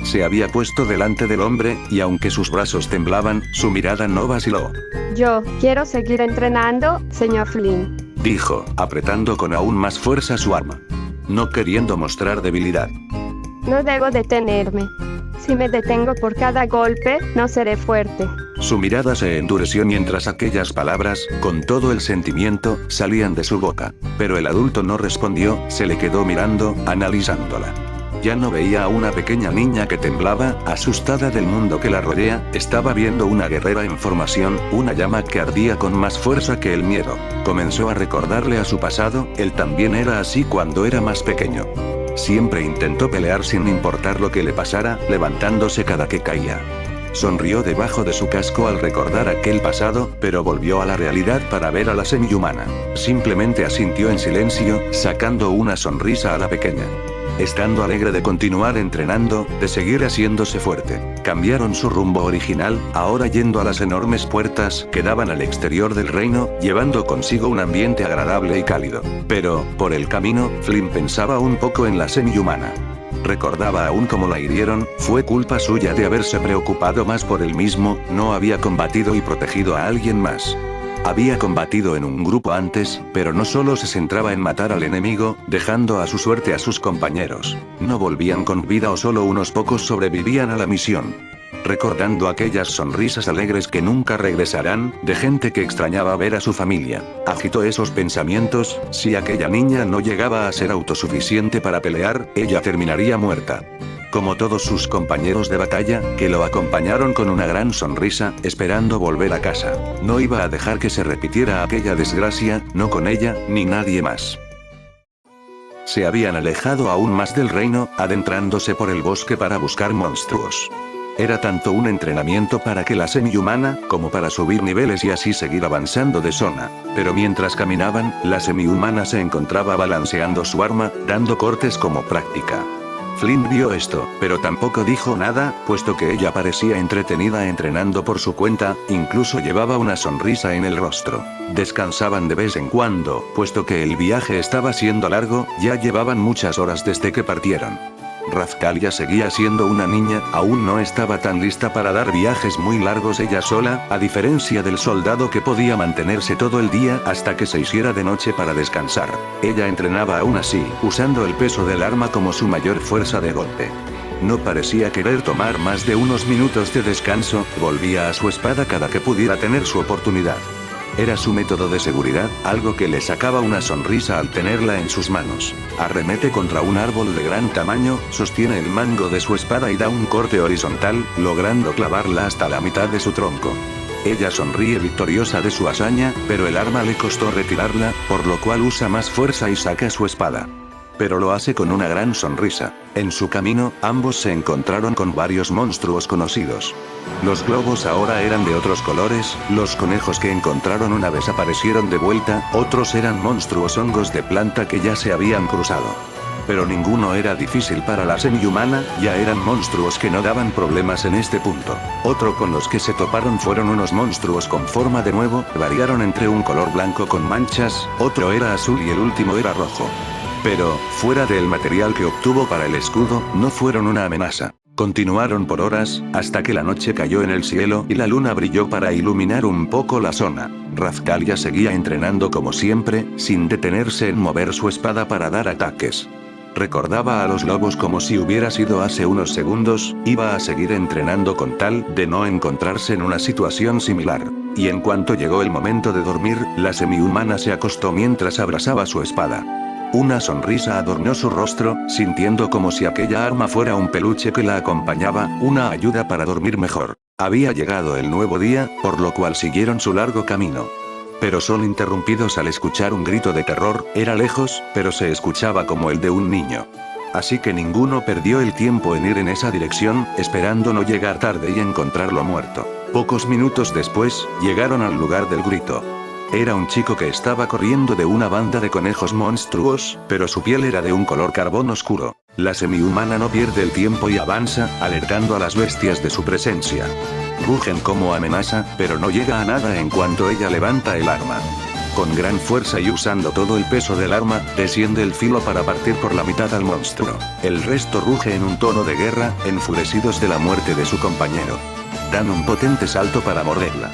Se había puesto delante del hombre, y aunque sus brazos temblaban, su mirada no vaciló. Yo quiero seguir entrenando, señor Flynn. Dijo, apretando con aún más fuerza su arma. No queriendo mostrar debilidad. No debo detenerme. Si me detengo por cada golpe, no seré fuerte. Su mirada se endureció mientras aquellas palabras, con todo el sentimiento, salían de su boca. Pero el adulto no respondió, se le quedó mirando, analizándola. Ya no veía a una pequeña niña que temblaba, asustada del mundo que la rodea, estaba viendo una guerrera en formación, una llama que ardía con más fuerza que el miedo. Comenzó a recordarle a su pasado, él también era así cuando era más pequeño. Siempre intentó pelear sin importar lo que le pasara, levantándose cada que caía. Sonrió debajo de su casco al recordar aquel pasado, pero volvió a la realidad para ver a la semi-humana. Simplemente asintió en silencio, sacando una sonrisa a la pequeña. Estando alegre de continuar entrenando, de seguir haciéndose fuerte. Cambiaron su rumbo original, ahora yendo a las enormes puertas que daban al exterior del reino, llevando consigo un ambiente agradable y cálido. Pero, por el camino, Flynn pensaba un poco en la semi-humana. Recordaba aún cómo la hirieron, fue culpa suya de haberse preocupado más por él mismo, no había combatido y protegido a alguien más. Había combatido en un grupo antes, pero no solo se centraba en matar al enemigo, dejando a su suerte a sus compañeros. No volvían con vida o solo unos pocos sobrevivían a la misión. Recordando aquellas sonrisas alegres que nunca regresarán, de gente que extrañaba ver a su familia. Agitó esos pensamientos, si aquella niña no llegaba a ser autosuficiente para pelear, ella terminaría muerta. Como todos sus compañeros de batalla, que lo acompañaron con una gran sonrisa, esperando volver a casa. No iba a dejar que se repitiera aquella desgracia, no con ella, ni nadie más. Se habían alejado aún más del reino, adentrándose por el bosque para buscar monstruos. Era tanto un entrenamiento para que la semi-humana, como para subir niveles y así seguir avanzando de zona. Pero mientras caminaban, la semi-humana se encontraba balanceando su arma, dando cortes como práctica. Flynn vio esto, pero tampoco dijo nada, puesto que ella parecía entretenida entrenando por su cuenta, incluso llevaba una sonrisa en el rostro. Descansaban de vez en cuando, puesto que el viaje estaba siendo largo, ya llevaban muchas horas desde que partieron. Razcalia seguía siendo una niña, aún no estaba tan lista para dar viajes muy largos ella sola, a diferencia del soldado que podía mantenerse todo el día hasta que se hiciera de noche para descansar. Ella entrenaba aún así, usando el peso del arma como su mayor fuerza de golpe. No parecía querer tomar más de unos minutos de descanso, volvía a su espada cada que pudiera tener su oportunidad. Era su método de seguridad, algo que le sacaba una sonrisa al tenerla en sus manos. Arremete contra un árbol de gran tamaño, sostiene el mango de su espada y da un corte horizontal, logrando clavarla hasta la mitad de su tronco. Ella sonríe victoriosa de su hazaña, pero el arma le costó retirarla, por lo cual usa más fuerza y saca su espada. Pero lo hace con una gran sonrisa. En su camino, ambos se encontraron con varios monstruos conocidos. Los globos ahora eran de otros colores, los conejos que encontraron una vez aparecieron de vuelta, otros eran monstruos hongos de planta que ya se habían cruzado. Pero ninguno era difícil para la semi-humana, ya eran monstruos que no daban problemas en este punto. Otro con los que se toparon fueron unos monstruos con forma de huevo, variaron entre un color blanco con manchas, otro era azul y el último era rojo. Pero, fuera del material que obtuvo para el escudo, no fueron una amenaza. Continuaron por horas, hasta que la noche cayó en el cielo y la luna brilló para iluminar un poco la zona. Raphtalia seguía entrenando como siempre, sin detenerse en mover su espada para dar ataques. Recordaba a los lobos como si hubiera sido hace unos segundos, iba a seguir entrenando con tal de no encontrarse en una situación similar. Y en cuanto llegó el momento de dormir, la semihumana se acostó mientras abrazaba su espada. Una sonrisa adornó su rostro, sintiendo como si aquella arma fuera un peluche que la acompañaba, una ayuda para dormir mejor. Había llegado el nuevo día, por lo cual siguieron su largo camino. Pero son interrumpidos al escuchar un grito de terror, era lejos, pero se escuchaba como el de un niño. Así que ninguno perdió el tiempo en ir en esa dirección, esperando no llegar tarde y encontrarlo muerto. Pocos minutos después, llegaron al lugar del grito. Era un chico que estaba corriendo de una banda de conejos monstruos, pero su piel era de un color carbón oscuro. La semihumana no pierde el tiempo y avanza, alertando a las bestias de su presencia. Rugen como amenaza, pero no llega a nada en cuanto ella levanta el arma. Con gran fuerza y usando todo el peso del arma, desciende el filo para partir por la mitad al monstruo. El resto ruge en un tono de guerra, enfurecidos de la muerte de su compañero. Dan un potente salto para morderla.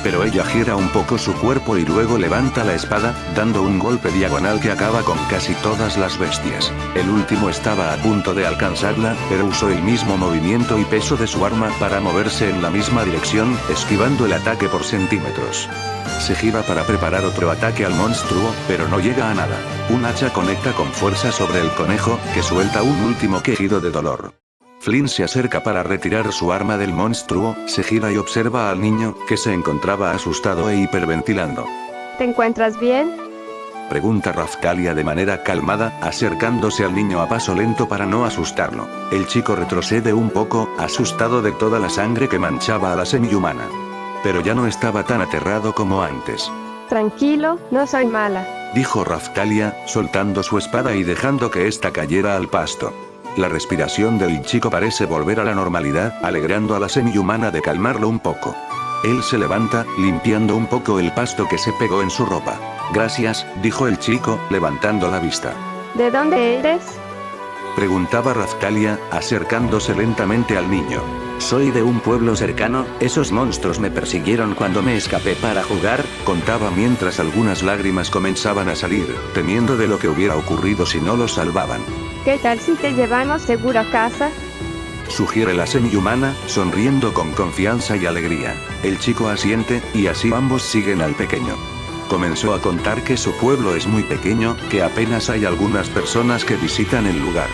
Pero ella gira un poco su cuerpo y luego levanta la espada, dando un golpe diagonal que acaba con casi todas las bestias. El último estaba a punto de alcanzarla, pero usó el mismo movimiento y peso de su arma para moverse en la misma dirección, esquivando el ataque por centímetros. Se gira para preparar otro ataque al monstruo, pero no llega a nada. Un hacha conecta con fuerza sobre el conejo, que suelta un último quejido de dolor. Flynn se acerca para retirar su arma del monstruo, se gira y observa al niño, que se encontraba asustado e hiperventilando. ¿Te encuentras bien? Pregunta Raphtalia de manera calmada, acercándose al niño a paso lento para no asustarlo. El chico retrocede un poco, asustado de toda la sangre que manchaba a la semihumana. Pero ya no estaba tan aterrado como antes. Tranquilo, no soy mala, dijo Raphtalia, soltando su espada y dejando que ésta cayera al pasto. La respiración del chico parece volver a la normalidad, alegrando a la semihumana de calmarlo un poco. Él se levanta, limpiando un poco el pasto que se pegó en su ropa. Gracias, dijo el chico, levantando la vista. ¿De dónde eres? Preguntaba Raphtalia, acercándose lentamente al niño. Soy de un pueblo cercano, esos monstruos me persiguieron cuando me escapé para jugar, contaba mientras algunas lágrimas comenzaban a salir, temiendo de lo que hubiera ocurrido si no los salvaban. ¿Qué tal si te llevamos seguro a casa? Sugiere la semihumana, sonriendo con confianza y alegría. El chico asiente, y así ambos siguen al pequeño. Comenzó a contar que su pueblo es muy pequeño, que apenas hay algunas personas que visitan el lugar.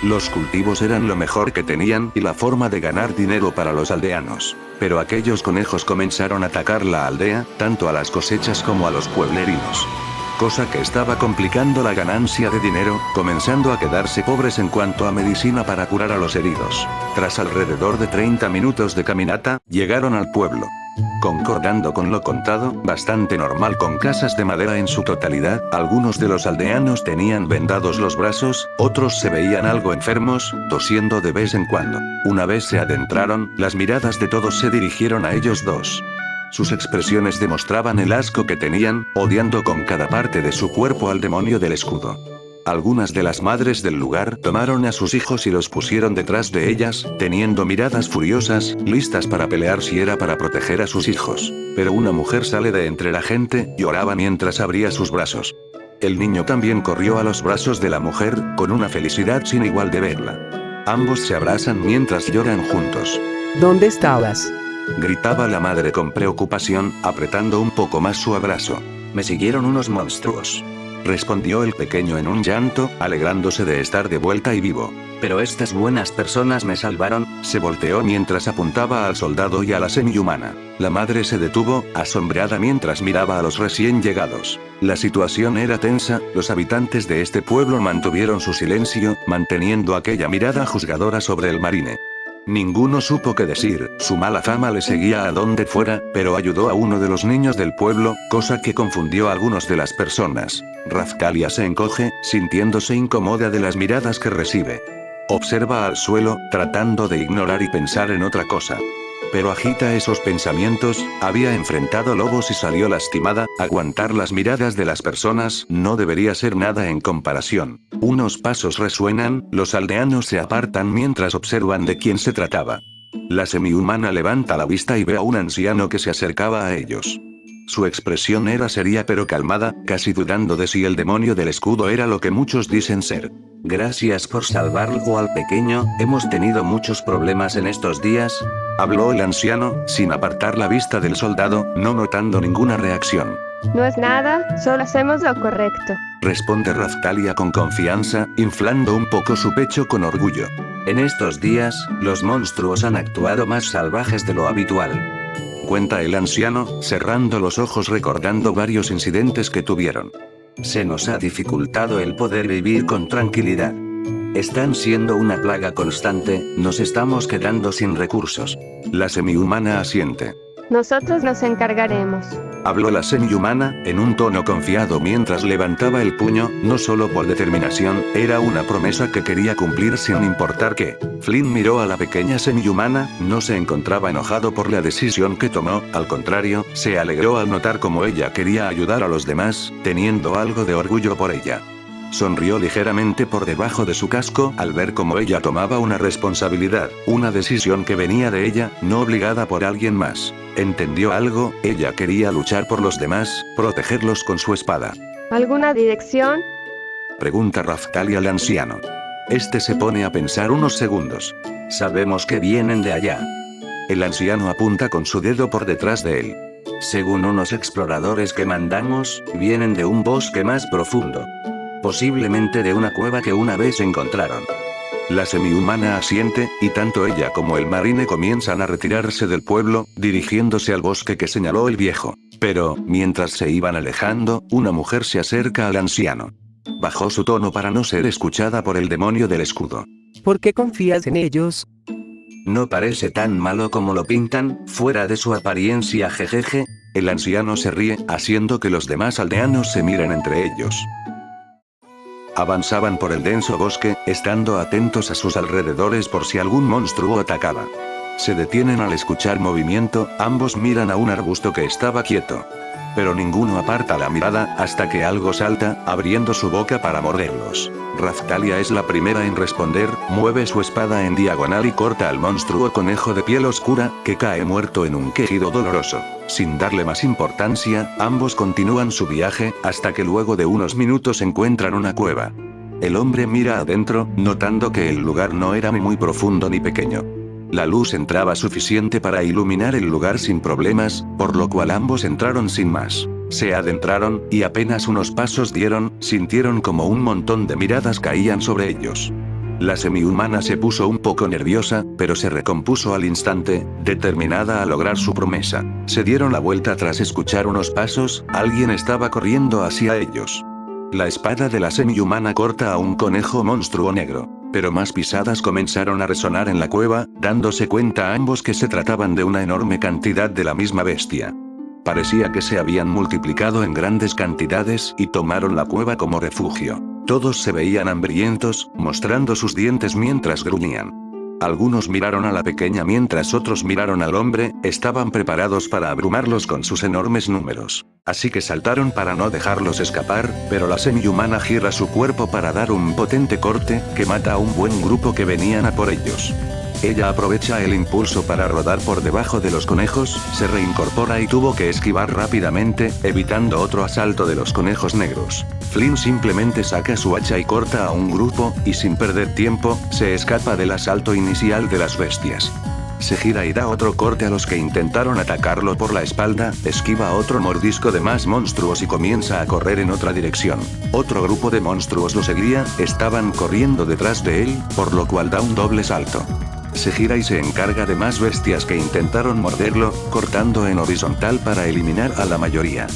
Los cultivos eran lo mejor que tenían y la forma de ganar dinero para los aldeanos. Pero aquellos conejos comenzaron a atacar la aldea, tanto a las cosechas como a los pueblerinos. Cosa que estaba complicando la ganancia de dinero, comenzando a quedarse pobres en cuanto a medicina para curar a los heridos. Tras alrededor de 30 minutos de caminata, llegaron al pueblo. Concordando con lo contado, bastante normal con casas de madera en su totalidad, algunos de los aldeanos tenían vendados los brazos, otros se veían algo enfermos, tosiendo de vez en cuando. Una vez se adentraron, las miradas de todos se dirigieron a ellos dos. Sus expresiones demostraban el asco que tenían, odiando con cada parte de su cuerpo al demonio del escudo. Algunas de las madres del lugar tomaron a sus hijos y los pusieron detrás de ellas, teniendo miradas furiosas, listas para pelear si era para proteger a sus hijos. Pero una mujer sale de entre la gente, lloraba mientras abría sus brazos. El niño también corrió a los brazos de la mujer, con una felicidad sin igual de verla. Ambos se abrazan mientras lloran juntos. ¿Dónde estabas? Gritaba la madre con preocupación, apretando un poco más su abrazo. Me siguieron unos monstruos. Respondió el pequeño en un llanto, alegrándose de estar de vuelta y vivo. Pero estas buenas personas me salvaron. Se volteó mientras apuntaba al soldado y a la semihumana. La madre se detuvo, asombrada mientras miraba a los recién llegados. La situación era tensa, los habitantes de este pueblo mantuvieron su silencio, manteniendo aquella mirada juzgadora sobre el marine. Ninguno supo qué decir, su mala fama le seguía a donde fuera, pero ayudó a uno de los niños del pueblo, cosa que confundió a algunos de las personas. Raphtalia se encoge, sintiéndose incómoda de las miradas que recibe. Observa al suelo, tratando de ignorar y pensar en otra cosa. Pero agita esos pensamientos, había enfrentado lobos y salió lastimada, aguantar las miradas de las personas no debería ser nada en comparación. Unos pasos resuenan, los aldeanos se apartan mientras observan de quién se trataba. La semihumana levanta la vista y ve a un anciano que se acercaba a ellos. Su expresión era seria pero calmada, casi dudando de si el demonio del escudo era lo que muchos dicen ser. Gracias por salvarlo al pequeño, hemos tenido muchos problemas en estos días. Habló el anciano, sin apartar la vista del soldado, no notando ninguna reacción. No es nada, solo hacemos lo correcto. Responde Raphtalia con confianza, inflando un poco su pecho con orgullo. En estos días, los monstruos han actuado más salvajes de lo habitual. Cuenta el anciano, cerrando los ojos recordando varios incidentes que tuvieron. Se nos ha dificultado el poder vivir con tranquilidad. Están siendo una plaga constante, nos estamos quedando sin recursos. La semihumana asiente. Nosotros nos encargaremos. Habló la semihumana, en un tono confiado mientras levantaba el puño, no solo por determinación, era una promesa que quería cumplir sin importar qué. Flynn miró a la pequeña semihumana, no se encontraba enojado por la decisión que tomó, al contrario, se alegró al notar cómo ella quería ayudar a los demás, teniendo algo de orgullo por ella. Sonrió ligeramente por debajo de su casco al ver cómo ella tomaba una responsabilidad, una decisión que venía de ella, no obligada por alguien más. Entendió algo, ella quería luchar por los demás, protegerlos con su espada. ¿Alguna dirección? Pregunta Raphtalia al anciano. Este se pone a pensar unos segundos. Sabemos que vienen de allá. El anciano apunta con su dedo por detrás de él. Según unos exploradores que mandamos, vienen de un bosque más profundo. Posiblemente de una cueva que una vez encontraron. La semihumana asiente, y tanto ella como el marine comienzan a retirarse del pueblo, dirigiéndose al bosque que señaló el viejo. Pero, mientras se iban alejando, una mujer se acerca al anciano. Bajó su tono para no ser escuchada por el demonio del escudo. ¿Por qué confías en ellos? No parece tan malo como lo pintan, fuera de su apariencia, jejeje. El anciano se ríe, haciendo que los demás aldeanos se miren entre ellos. Avanzaban por el denso bosque, estando atentos a sus alrededores por si algún monstruo atacaba. Se detienen al escuchar movimiento, ambos miran a un arbusto que estaba quieto. Pero ninguno aparta la mirada, hasta que algo salta, abriendo su boca para morderlos. Raphtalia es la primera en responder, mueve su espada en diagonal y corta al monstruo conejo de piel oscura, que cae muerto en un quejido doloroso. Sin darle más importancia, ambos continúan su viaje, hasta que luego de unos minutos encuentran una cueva. El hombre mira adentro, notando que el lugar no era ni muy profundo ni pequeño. La luz entraba suficiente para iluminar el lugar sin problemas, por lo cual ambos entraron sin más. Se adentraron, y apenas unos pasos dieron, sintieron como un montón de miradas caían sobre ellos. La semihumana se puso un poco nerviosa, pero se recompuso al instante, determinada a lograr su promesa. Se dieron la vuelta tras escuchar unos pasos, alguien estaba corriendo hacia ellos. La espada de la semihumana corta a un conejo monstruo negro. Pero más pisadas comenzaron a resonar en la cueva, dándose cuenta ambos que se trataban de una enorme cantidad de la misma bestia. Parecía que se habían multiplicado en grandes cantidades y tomaron la cueva como refugio. Todos se veían hambrientos, mostrando sus dientes mientras gruñían. Algunos miraron a la pequeña mientras otros miraron al hombre, estaban preparados para abrumarlos con sus enormes números. Así que saltaron para no dejarlos escapar, pero la semihumana gira su cuerpo para dar un potente corte, que mata a un buen grupo que venían a por ellos. Ella aprovecha el impulso para rodar por debajo de los conejos, se reincorpora y tuvo que esquivar rápidamente, evitando otro asalto de los conejos negros. Flynn simplemente saca su hacha y corta a un grupo, y sin perder tiempo, se escapa del asalto inicial de las bestias. Se gira y da otro corte a los que intentaron atacarlo por la espalda, esquiva otro mordisco de más monstruos y comienza a correr en otra dirección. Otro grupo de monstruos lo seguía, estaban corriendo detrás de él, por lo cual da un doble salto. Se gira y se encarga de más bestias que intentaron morderlo, cortando en horizontal para eliminar a la mayoría.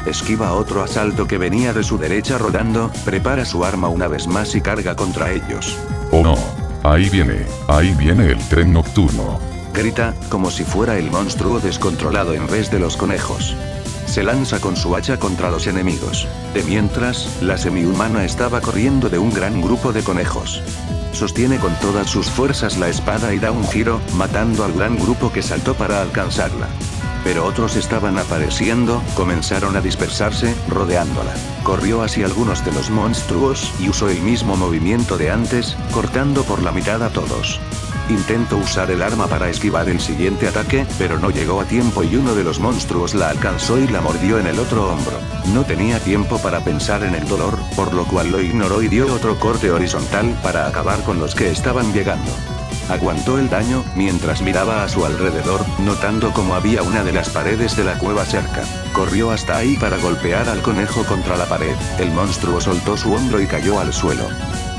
Esquiva otro asalto que venía de su derecha rodando, prepara su arma una vez más y carga contra ellos. Oh no. Ahí viene el tren nocturno. Grita, como si fuera el monstruo descontrolado en vez de los conejos. Se lanza con su hacha contra los enemigos. De mientras, la semihumana estaba corriendo de un gran grupo de conejos. Sostiene con todas sus fuerzas la espada y da un giro, matando al gran grupo que saltó para alcanzarla. Pero otros estaban apareciendo, comenzaron a dispersarse, rodeándola. Corrió hacia algunos de los monstruos y usó el mismo movimiento de antes, cortando por la mitad a todos. Intentó usar el arma para esquivar el siguiente ataque, pero no llegó a tiempo y uno de los monstruos la alcanzó y la mordió en el otro hombro. No tenía tiempo para pensar en el dolor, por lo cual lo ignoró y dio otro corte horizontal para acabar con los que estaban llegando. Aguantó el daño, mientras miraba a su alrededor, notando como había una de las paredes de la cueva cerca. Corrió hasta ahí para golpear al conejo contra la pared. El monstruo soltó su hombro y cayó al suelo.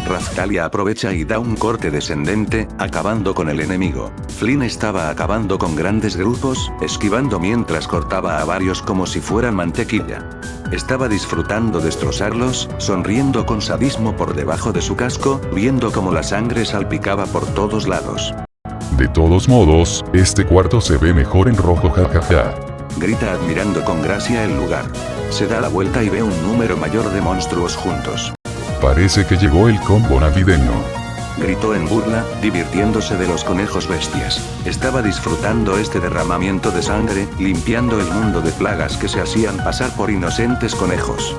Raphtalia aprovecha y da un corte descendente, acabando con el enemigo. Flynn estaba acabando con grandes grupos, esquivando mientras cortaba a varios como si fueran mantequilla. Estaba disfrutando destrozarlos, sonriendo con sadismo por debajo de su casco, viendo cómo la sangre salpicaba por todos lados. De todos modos, este cuarto se ve mejor en rojo, jajaja. Grita admirando con gracia el lugar. Se da la vuelta y ve un número mayor de monstruos juntos. Parece que llegó el combo navideño. Gritó en burla, divirtiéndose de los conejos bestias. Estaba disfrutando este derramamiento de sangre, limpiando el mundo de plagas que se hacían pasar por inocentes conejos.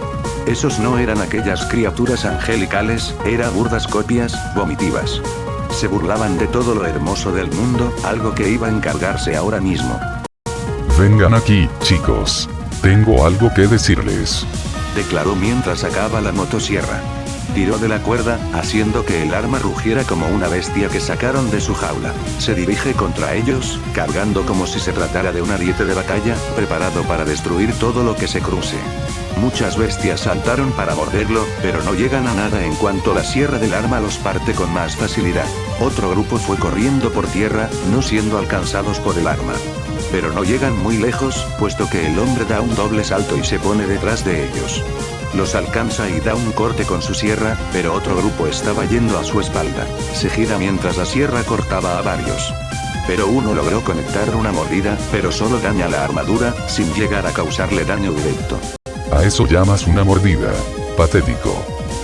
Esos no eran aquellas criaturas angelicales, eran burdas copias, vomitivas. Se burlaban de todo lo hermoso del mundo, algo que iba a encargarse ahora mismo. Vengan aquí, chicos. Tengo algo que decirles. Declaró mientras sacaba la motosierra. Tiró de la cuerda, haciendo que el arma rugiera como una bestia que sacaron de su jaula. Se dirige contra ellos, cargando como si se tratara de un ariete de batalla, preparado para destruir todo lo que se cruce. Muchas bestias saltaron para morderlo, pero no llegan a nada en cuanto la sierra del arma los parte con más facilidad. Otro grupo fue corriendo por tierra, no siendo alcanzados por el arma. Pero no llegan muy lejos, puesto que el hombre da un doble salto y se pone detrás de ellos. Los alcanza y da un corte con su sierra, pero otro grupo estaba yendo a su espalda. Se gira mientras la sierra cortaba a varios. Pero uno logró conectar una mordida, pero solo daña la armadura, sin llegar a causarle daño directo. A eso llamas una mordida. Patético.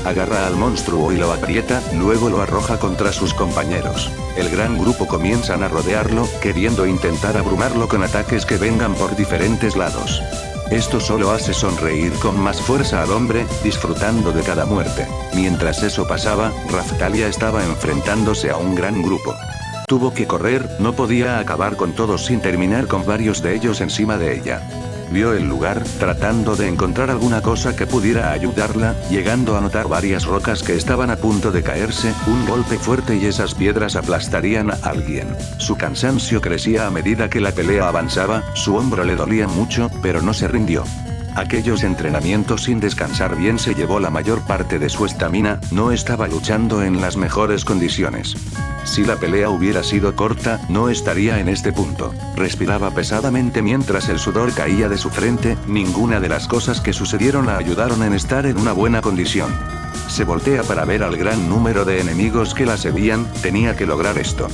Agarra al monstruo y lo aprieta, luego lo arroja contra sus compañeros. El gran grupo comienzan a rodearlo, queriendo intentar abrumarlo con ataques que vengan por diferentes lados. Esto solo hace sonreír con más fuerza al hombre, disfrutando de cada muerte. Mientras eso pasaba, Raphtalia estaba enfrentándose a un gran grupo. Tuvo que correr, no podía acabar con todos sin terminar con varios de ellos encima de ella. Vio el lugar, tratando de encontrar alguna cosa que pudiera ayudarla, llegando a notar varias rocas que estaban a punto de caerse, un golpe fuerte y esas piedras aplastarían a alguien. Su cansancio crecía a medida que la pelea avanzaba, su hombro le dolía mucho, pero no se rindió. Aquellos entrenamientos sin descansar bien se llevó la mayor parte de su estamina, no estaba luchando en las mejores condiciones. Si la pelea hubiera sido corta, no estaría en este punto. Respiraba pesadamente mientras el sudor caía de su frente, ninguna de las cosas que sucedieron la ayudaron en estar en una buena condición. Se voltea para ver al gran número de enemigos que la seguían, tenía que lograr esto.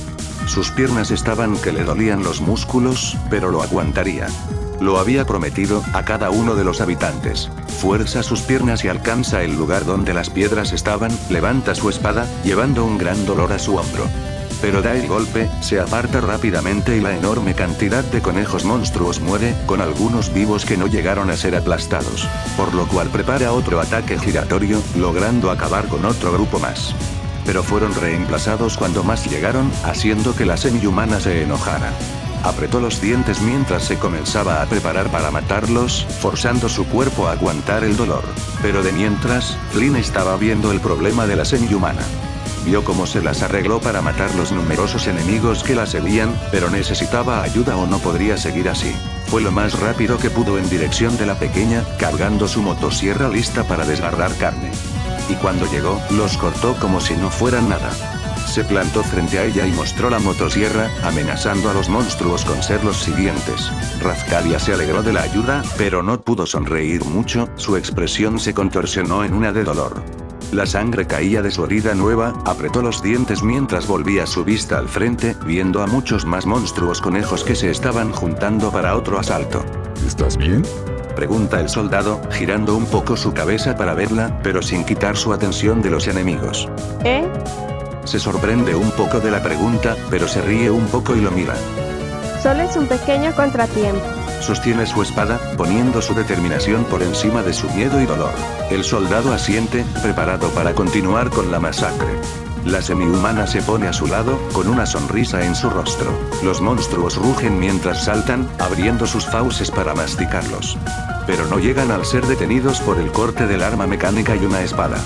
Sus piernas estaban que le dolían los músculos, pero lo aguantaría. Lo había prometido a cada uno de los habitantes. Fuerza sus piernas y alcanza el lugar donde las piedras estaban, levanta su espada, llevando un gran dolor a su hombro. Pero da el golpe, se aparta rápidamente y la enorme cantidad de conejos monstruos muere, con algunos vivos que no llegaron a ser aplastados. Por lo cual prepara otro ataque giratorio, logrando acabar con otro grupo más. Pero fueron reemplazados cuando más llegaron, haciendo que la semihumana se enojara. Apretó los dientes mientras se comenzaba a preparar para matarlos, forzando su cuerpo a aguantar el dolor. Pero de mientras, Flynn estaba viendo el problema de la semihumana. vio cómo se las arregló para matar los numerosos enemigos que la seguían, pero necesitaba ayuda o no podría seguir así. Fue lo más rápido que pudo en dirección de la pequeña, cargando su motosierra lista para desgarrar carne. Y cuando llegó, los cortó como si no fueran nada. Se plantó frente a ella y mostró la motosierra, amenazando a los monstruos con ser los siguientes. Ravkalia se alegró de la ayuda, pero no pudo sonreír mucho, su expresión se contorsionó en una de dolor. La sangre caía de su herida nueva, apretó los dientes mientras volvía su vista al frente, viendo a muchos más monstruos conejos que se estaban juntando para otro asalto. ¿Estás bien? Pregunta el soldado, girando un poco su cabeza para verla, pero sin quitar su atención de los enemigos. Se sorprende un poco de la pregunta, pero se ríe un poco y lo mira. Solo es un pequeño contratiempo. Sostiene su espada, poniendo su determinación por encima de su miedo y dolor. El soldado asiente, preparado para continuar con la masacre. La semihumana se pone a su lado, con una sonrisa en su rostro. Los monstruos rugen mientras saltan, abriendo sus fauces para masticarlos. Pero no llegan al ser detenidos por el corte del arma mecánica y una espada.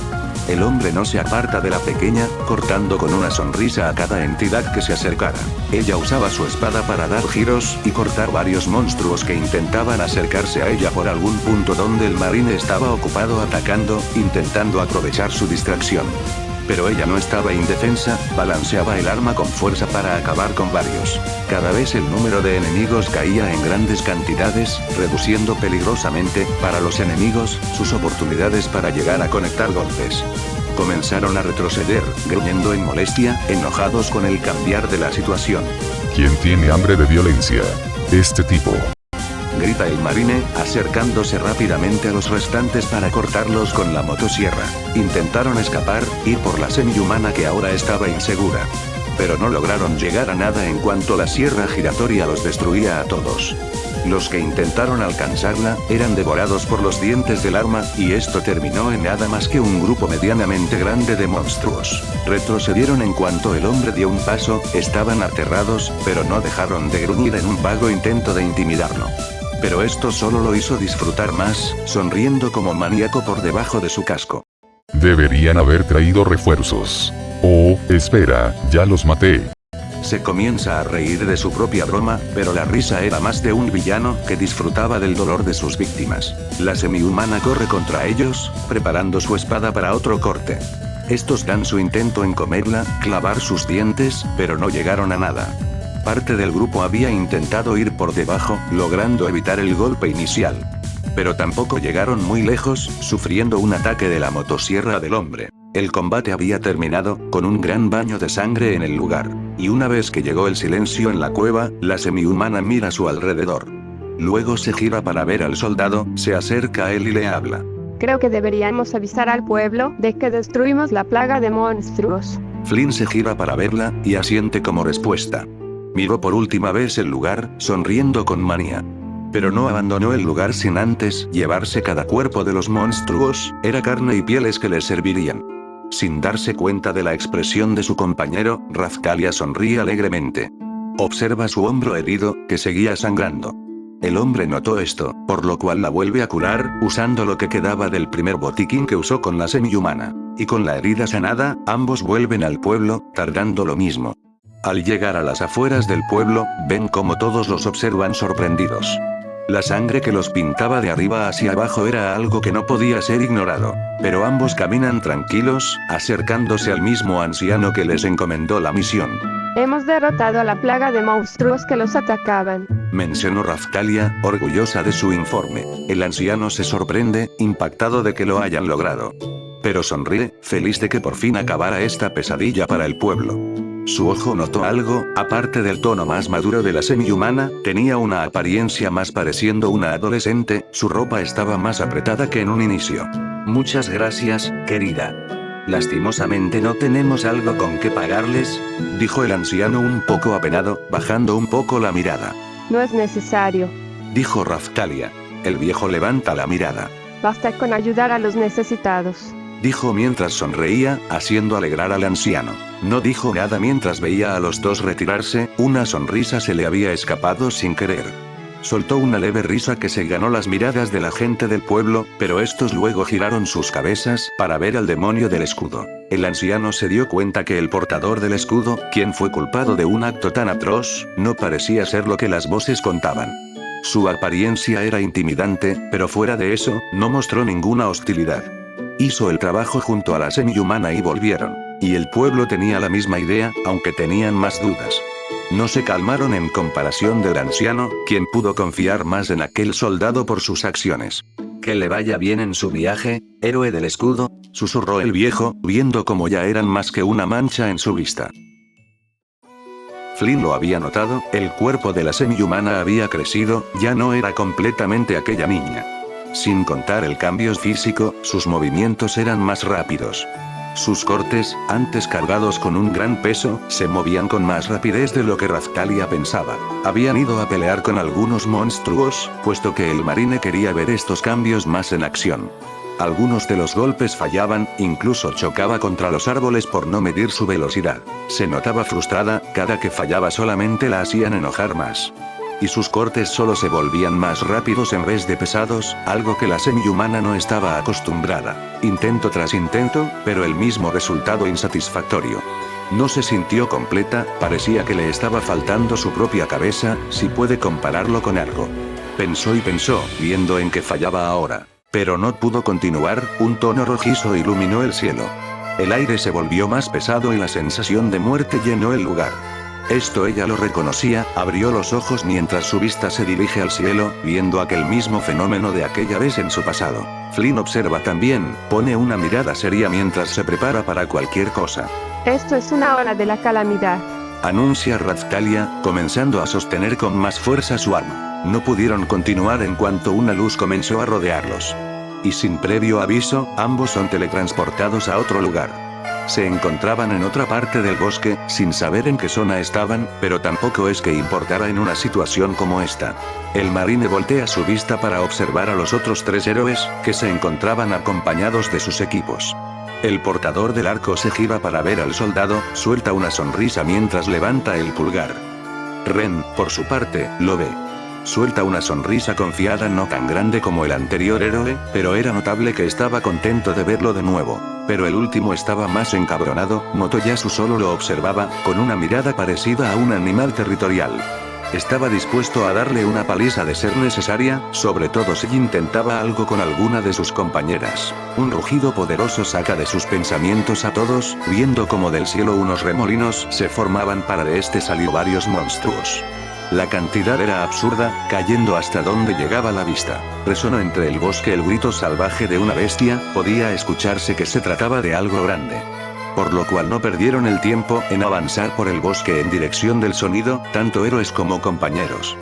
El hombre no se aparta de la pequeña, cortando con una sonrisa a cada entidad que se acercara. Ella usaba su espada para dar giros y cortar varios monstruos que intentaban acercarse a ella por algún punto donde el marine estaba ocupado atacando, intentando aprovechar su distracción. Pero ella no estaba indefensa, balanceaba el arma con fuerza para acabar con varios. Cada vez el número de enemigos caía en grandes cantidades, reduciendo peligrosamente, para los enemigos, sus oportunidades para llegar a conectar golpes. Comenzaron a retroceder, gruñendo en molestia, enojados con el cambiar de la situación. ¿Quién tiene hambre de violencia? Este tipo. Grita el marine, acercándose rápidamente a los restantes para cortarlos con la motosierra. Intentaron escapar, ir por la semihumana que ahora estaba insegura. Pero no lograron llegar a nada en cuanto la sierra giratoria los destruía a todos. Los que intentaron alcanzarla, eran devorados por los dientes del arma, y esto terminó en nada más que un grupo medianamente grande de monstruos. Retrocedieron en cuanto el hombre dio un paso, estaban aterrados, pero no dejaron de gruñir en un vago intento de intimidarlo. Pero esto solo lo hizo disfrutar más, sonriendo como maníaco por debajo de su casco. Deberían haber traído refuerzos. Oh, espera, ya los maté. Se comienza a reír de su propia broma, pero la risa era más de un villano que disfrutaba del dolor de sus víctimas. La semihumana corre contra ellos, preparando su espada para otro corte. Estos dan su intento en comerla, clavar sus dientes, pero no llegaron a nada. Parte del grupo había intentado ir por debajo, logrando evitar el golpe inicial. Pero tampoco llegaron muy lejos, sufriendo un ataque de la motosierra del hombre. El combate había terminado, con un gran baño de sangre en el lugar. Y una vez que llegó el silencio en la cueva, la semihumana mira a su alrededor. Luego se gira para ver al soldado, se acerca a él y le habla. Creo que deberíamos avisar al pueblo de que destruimos la plaga de monstruos. Flynn se gira para verla, y asiente como respuesta. Miró por última vez el lugar, sonriendo con manía. Pero no abandonó el lugar sin antes llevarse cada cuerpo de los monstruos, era carne y pieles que les servirían. Sin darse cuenta de la expresión de su compañero, Ravkalia sonríe alegremente. Observa su hombro herido, que seguía sangrando. El hombre notó esto, por lo cual la vuelve a curar, usando lo que quedaba del primer botiquín que usó con la semihumana. Y con la herida sanada, ambos vuelven al pueblo, tardando lo mismo. Al llegar a las afueras del pueblo, ven cómo todos los observan sorprendidos. La sangre que los pintaba de arriba hacia abajo era algo que no podía ser ignorado. Pero ambos caminan tranquilos, acercándose al mismo anciano que les encomendó la misión. Hemos derrotado a la plaga de monstruos que los atacaban. Mencionó Ravkalia, orgullosa de su informe. El anciano se sorprende, impactado de que lo hayan logrado. Pero sonríe, feliz de que por fin acabara esta pesadilla para el pueblo. Su ojo notó algo, aparte del tono más maduro de la semihumana, tenía una apariencia más pareciendo una adolescente, su ropa estaba más apretada que en un inicio. Muchas gracias, querida. Lastimosamente no tenemos algo con que pagarles, dijo el anciano un poco apenado, bajando un poco la mirada. No es necesario. Dijo Ravkalia. El viejo levanta la mirada. Basta con ayudar a los necesitados. Dijo mientras sonreía, haciendo alegrar al anciano. No dijo nada mientras veía a los dos retirarse, una sonrisa se le había escapado sin querer. Soltó una leve risa que se ganó las miradas de la gente del pueblo, pero estos luego giraron sus cabezas para ver al demonio del escudo. El anciano se dio cuenta que el portador del escudo, quien fue culpado de un acto tan atroz, no parecía ser lo que las voces contaban. Su apariencia era intimidante, pero fuera de eso, no mostró ninguna hostilidad. Hizo el trabajo junto a la semi-humana y volvieron. Y el pueblo tenía la misma idea, aunque tenían más dudas. No se calmaron en comparación del anciano, quien pudo confiar más en aquel soldado por sus acciones. Que le vaya bien en su viaje, héroe del escudo, susurró el viejo, viendo como ya eran más que una mancha en su vista. Flynn lo había notado, el cuerpo de la semi-humana había crecido, ya no era completamente aquella niña. Sin contar el cambio físico, sus movimientos eran más rápidos. Sus cortes, antes cargados con un gran peso, se movían con más rapidez de lo que Raftalia pensaba. Habían ido a pelear con algunos monstruos, puesto que el marine quería ver estos cambios más en acción. Algunos de los golpes fallaban, incluso chocaba contra los árboles por no medir su velocidad. Se notaba frustrada, cada que fallaba solamente la hacían enojar más. Y sus cortes solo se volvían más rápidos en vez de pesados, algo que la semi-humana no estaba acostumbrada. Intento tras intento, pero el mismo resultado insatisfactorio. No se sintió completa, parecía que le estaba faltando su propia cabeza, si puede compararlo con algo. Pensó y pensó, viendo en que fallaba ahora. Pero no pudo continuar, un tono rojizo iluminó el cielo. El aire se volvió más pesado y la sensación de muerte llenó el lugar. Esto ella lo reconocía, abrió los ojos mientras su vista se dirige al cielo, viendo aquel mismo fenómeno de aquella vez en su pasado. Flynn observa también, pone una mirada seria mientras se prepara para cualquier cosa. Esto es una hora de la calamidad, anuncia Raftalia, comenzando a sostener con más fuerza su arma. No pudieron continuar en cuanto una luz comenzó a rodearlos. Y sin previo aviso, ambos son teletransportados a otro lugar. Se encontraban en otra parte del bosque, sin saber en qué zona estaban, pero tampoco es que importara en una situación como esta. El marine voltea su vista para observar a los otros tres héroes, que se encontraban acompañados de sus equipos. El portador del arco se gira para ver al soldado, suelta una sonrisa mientras levanta el pulgar. Ren, por su parte, lo ve. Suelta una sonrisa confiada no tan grande como el anterior héroe, pero era notable que estaba contento de verlo de nuevo. Pero el último estaba más encabronado, Motoyasu solo lo observaba, con una mirada parecida a un animal territorial. Estaba dispuesto a darle una paliza de ser necesaria, sobre todo si intentaba algo con alguna de sus compañeras. Un rugido poderoso saca de sus pensamientos a todos, viendo como del cielo unos remolinos se formaban para de este salió varios monstruos. La cantidad era absurda, cayendo hasta donde llegaba la vista. Resonó entre el bosque el grito salvaje de una bestia, podía escucharse que se trataba de algo grande. Por lo cual no perdieron el tiempo en avanzar por el bosque en dirección del sonido, tanto héroes como compañeros.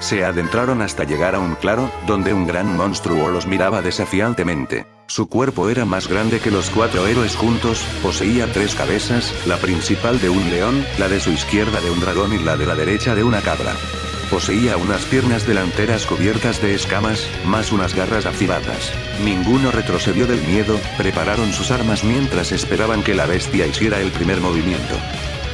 Se adentraron hasta llegar a un claro, donde un gran monstruo los miraba desafiantemente. Su cuerpo era más grande que los cuatro héroes juntos, poseía 3 cabezas, la principal de un león, la de su izquierda de un dragón y la de la derecha de una cabra. Poseía unas piernas delanteras cubiertas de escamas, más unas garras afiladas. Ninguno retrocedió del miedo, prepararon sus armas mientras esperaban que la bestia hiciera el primer movimiento.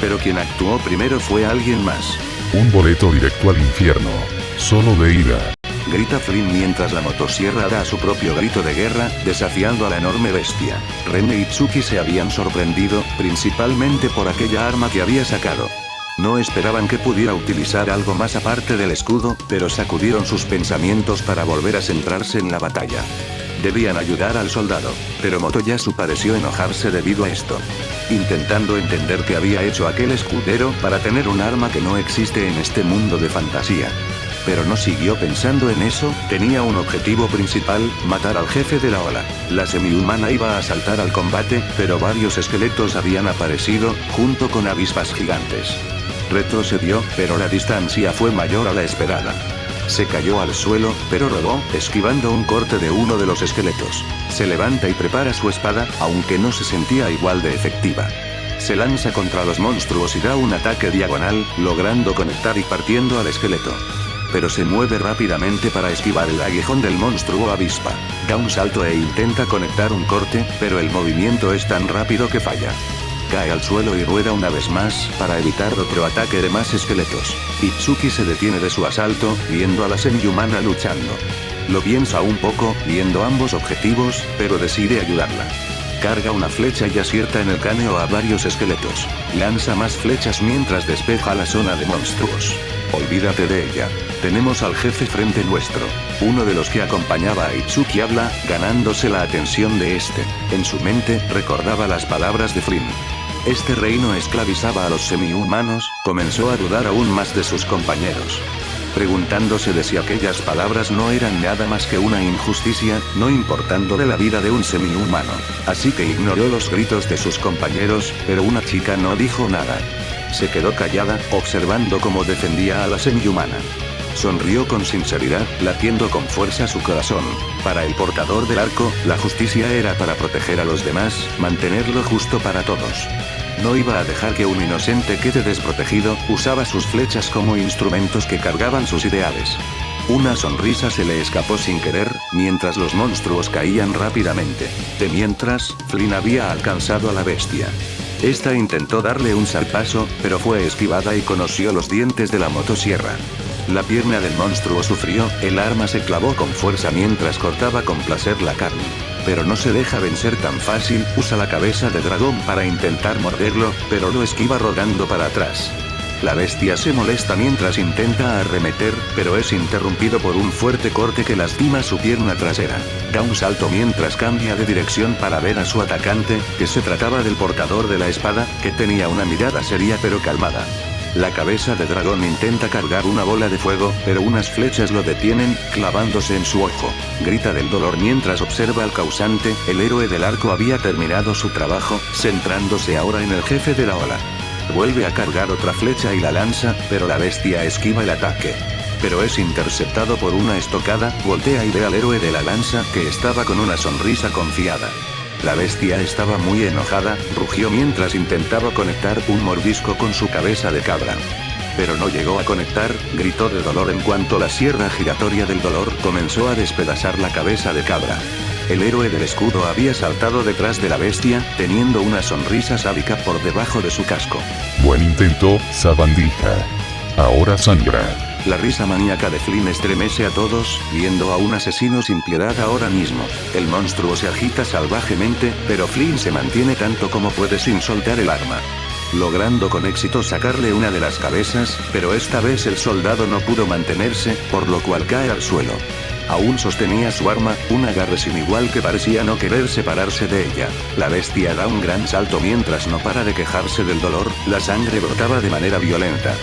Pero quien actuó primero fue alguien más. Un boleto directo al infierno. Solo de ida. Grita Flynn mientras la motosierra da su propio grito de guerra, desafiando a la enorme bestia. Ren e Itsuki se habían sorprendido, principalmente por aquella arma que había sacado. No esperaban que pudiera utilizar algo más aparte del escudo, pero sacudieron sus pensamientos para volver a centrarse en la batalla. Debían ayudar al soldado, pero Motoyasu pareció enojarse debido a esto. Intentando entender qué había hecho aquel escudero para tener un arma que no existe en este mundo de fantasía. Pero no siguió pensando en eso, tenía un objetivo principal, matar al jefe de la ola. La semi-humana iba a saltar al combate, pero varios esqueletos habían aparecido, junto con avispas gigantes. Retrocedió, pero la distancia fue mayor a la esperada. Se cayó al suelo, pero rodó, esquivando un corte de uno de los esqueletos. Se levanta y prepara su espada, aunque no se sentía igual de efectiva. Se lanza contra los monstruos y da un ataque diagonal, logrando conectar y partiendo al esqueleto. Pero se mueve rápidamente para esquivar el aguijón del monstruo avispa. Da un salto e intenta conectar un corte, pero el movimiento es tan rápido que falla. cae al suelo y rueda una vez más, para evitar otro ataque de más esqueletos. Itsuki se detiene de su asalto, viendo a la semi-humana luchando. Lo piensa un poco, viendo ambos objetivos, pero decide ayudarla. Carga una flecha y acierta en el cráneo a varios esqueletos. Lanza más flechas mientras despeja la zona de monstruos. Olvídate de ella. Tenemos al jefe frente nuestro. Uno de los que acompañaba a Itsuki habla, ganándose la atención de este. En su mente, recordaba las palabras de Flynn. Este reino esclavizaba a los semi-humanos, comenzó a dudar aún más de sus compañeros. Preguntándose de si aquellas palabras no eran nada más que una injusticia, no importando de la vida de un semi-humano. Así que ignoró los gritos de sus compañeros, pero una chica no dijo nada. Se quedó callada, observando cómo defendía a la semi-humana. Sonrió con sinceridad, latiendo con fuerza su corazón. Para el portador del arco, la justicia era para proteger a los demás, mantenerlo justo para todos. No iba a dejar que un inocente quede desprotegido, usaba sus flechas como instrumentos que cargaban sus ideales. Una sonrisa se le escapó sin querer, mientras los monstruos caían rápidamente. De mientras, Flynn había alcanzado a la bestia. Esta intentó darle un zarpazo, pero fue esquivada y conoció los dientes de la motosierra. La pierna del monstruo sufrió, el arma se clavó con fuerza mientras cortaba con placer la carne. Pero no se deja vencer tan fácil, usa la cabeza de dragón para intentar morderlo, pero lo esquiva rodando para atrás. La bestia se molesta mientras intenta arremeter, pero es interrumpido por un fuerte corte que lastima su pierna trasera. Da un salto mientras cambia de dirección para ver a su atacante, que se trataba del portador de la espada, que tenía una mirada seria pero calmada. La cabeza de dragón intenta cargar una bola de fuego, pero unas flechas lo detienen, clavándose en su ojo. Grita del dolor mientras observa al causante, el héroe del arco había terminado su trabajo, centrándose ahora en el jefe de la ola. Vuelve a cargar otra flecha y la lanza, pero la bestia esquiva el ataque. Pero es interceptado por una estocada, voltea y ve al héroe de la lanza, que estaba con una sonrisa confiada. La bestia estaba muy enojada, rugió mientras intentaba conectar un mordisco con su cabeza de cabra. Pero no llegó a conectar, gritó de dolor en cuanto la sierra giratoria del dolor comenzó a despedazar la cabeza de cabra. El héroe del escudo había saltado detrás de la bestia, teniendo una sonrisa sádica por debajo de su casco. Buen intento, sabandija. Ahora sangra. La risa maníaca de Flynn estremece a todos, viendo a un asesino sin piedad ahora mismo. El monstruo se agita salvajemente, pero Flynn se mantiene tanto como puede sin soltar el arma. Logrando con éxito sacarle una de las cabezas, pero esta vez el soldado no pudo mantenerse, por lo cual cae al suelo. Aún sostenía su arma, un agarre sin igual que parecía no querer separarse de ella. La bestia da un gran salto mientras no para de quejarse del dolor, la sangre brotaba de manera violenta.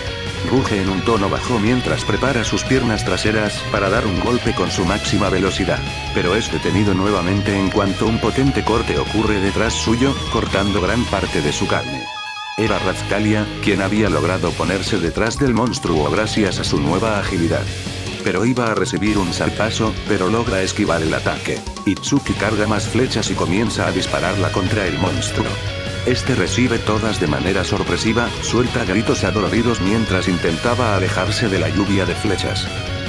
Ruge en un tono bajo mientras prepara sus piernas traseras para dar un golpe con su máxima velocidad. Pero es detenido nuevamente en cuanto un potente corte ocurre detrás suyo, cortando gran parte de su carne. Era Raftalia, quien había logrado ponerse detrás del monstruo gracias a su nueva agilidad. Pero iba a recibir un zarpazo, pero logra esquivar el ataque. Itsuki carga más flechas y comienza a dispararla contra el monstruo. Este recibe todas de manera sorpresiva, suelta gritos adoloridos mientras intentaba alejarse de la lluvia de flechas.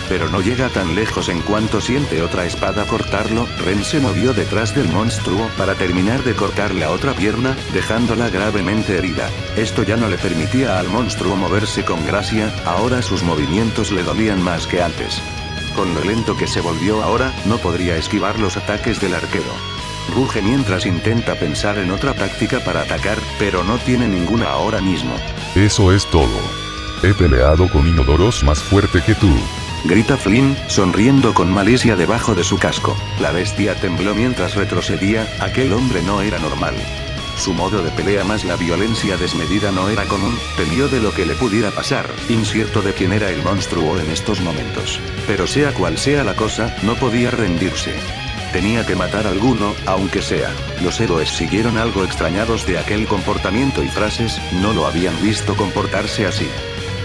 Pero no llega tan lejos en cuanto siente otra espada cortarlo, Ren se movió detrás del monstruo para terminar de cortar la otra pierna, dejándola gravemente herida. Esto ya no le permitía al monstruo moverse con gracia, ahora sus movimientos le dolían más que antes. Con lo lento que se volvió ahora, no podría esquivar los ataques del arquero. Ruge mientras intenta pensar en otra táctica para atacar, pero no tiene ninguna ahora mismo. Eso es todo. He peleado con inodoros más fuerte que tú. Grita Flynn, sonriendo con malicia debajo de su casco. La bestia tembló mientras retrocedía, aquel hombre no era normal. Su modo de pelea más la violencia desmedida no era común, temió de lo que le pudiera pasar, incierto de quién era el monstruo en estos momentos. Pero sea cual sea la cosa, no podía rendirse. Tenía que matar a alguno, aunque sea. Los héroes siguieron algo extrañados de aquel comportamiento y frases, no lo habían visto comportarse así.